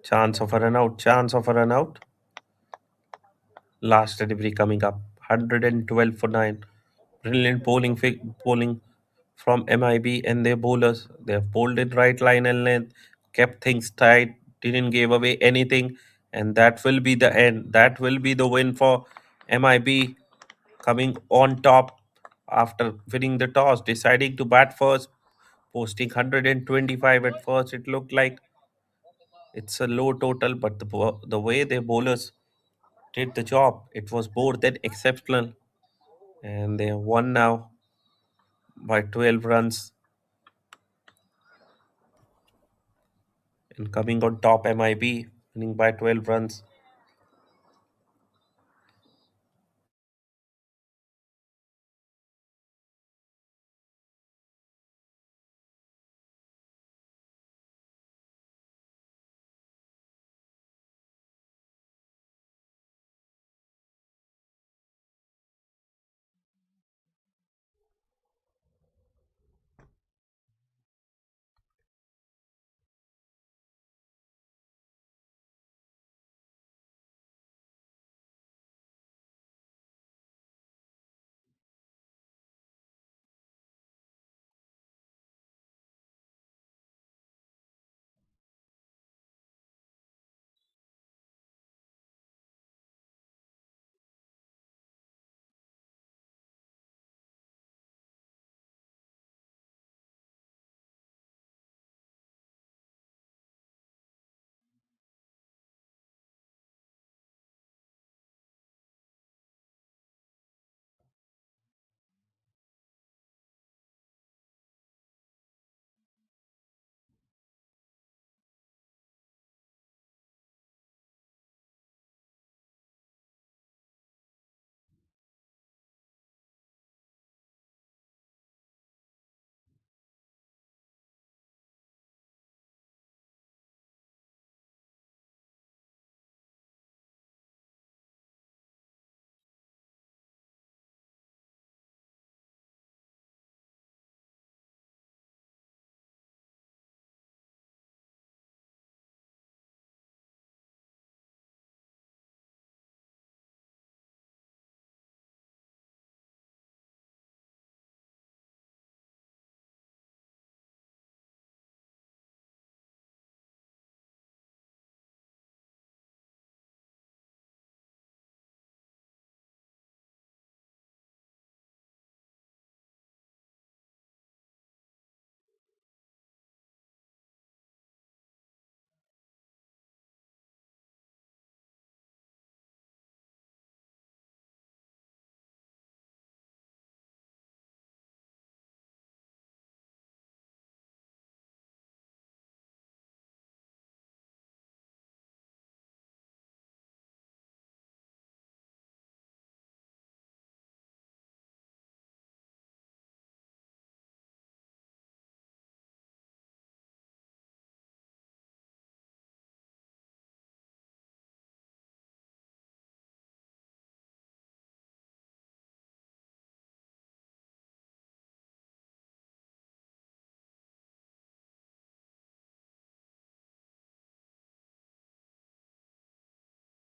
Chance of a run out. Chance of a run out. Last delivery coming up. 112 for 9. Brilliant bowling from MIB and their bowlers. They have bowled it right line and length, kept things tight, didn't give away anything, and that will be the end. That will be the win for MIB, coming on top after winning the toss, deciding to bat first, posting 125 at first. It looked like it's a low total, but the way their bowlers did the job, it was more than exceptional, and they have won now by 12 runs. And coming on top, MIB winning by 12 runs.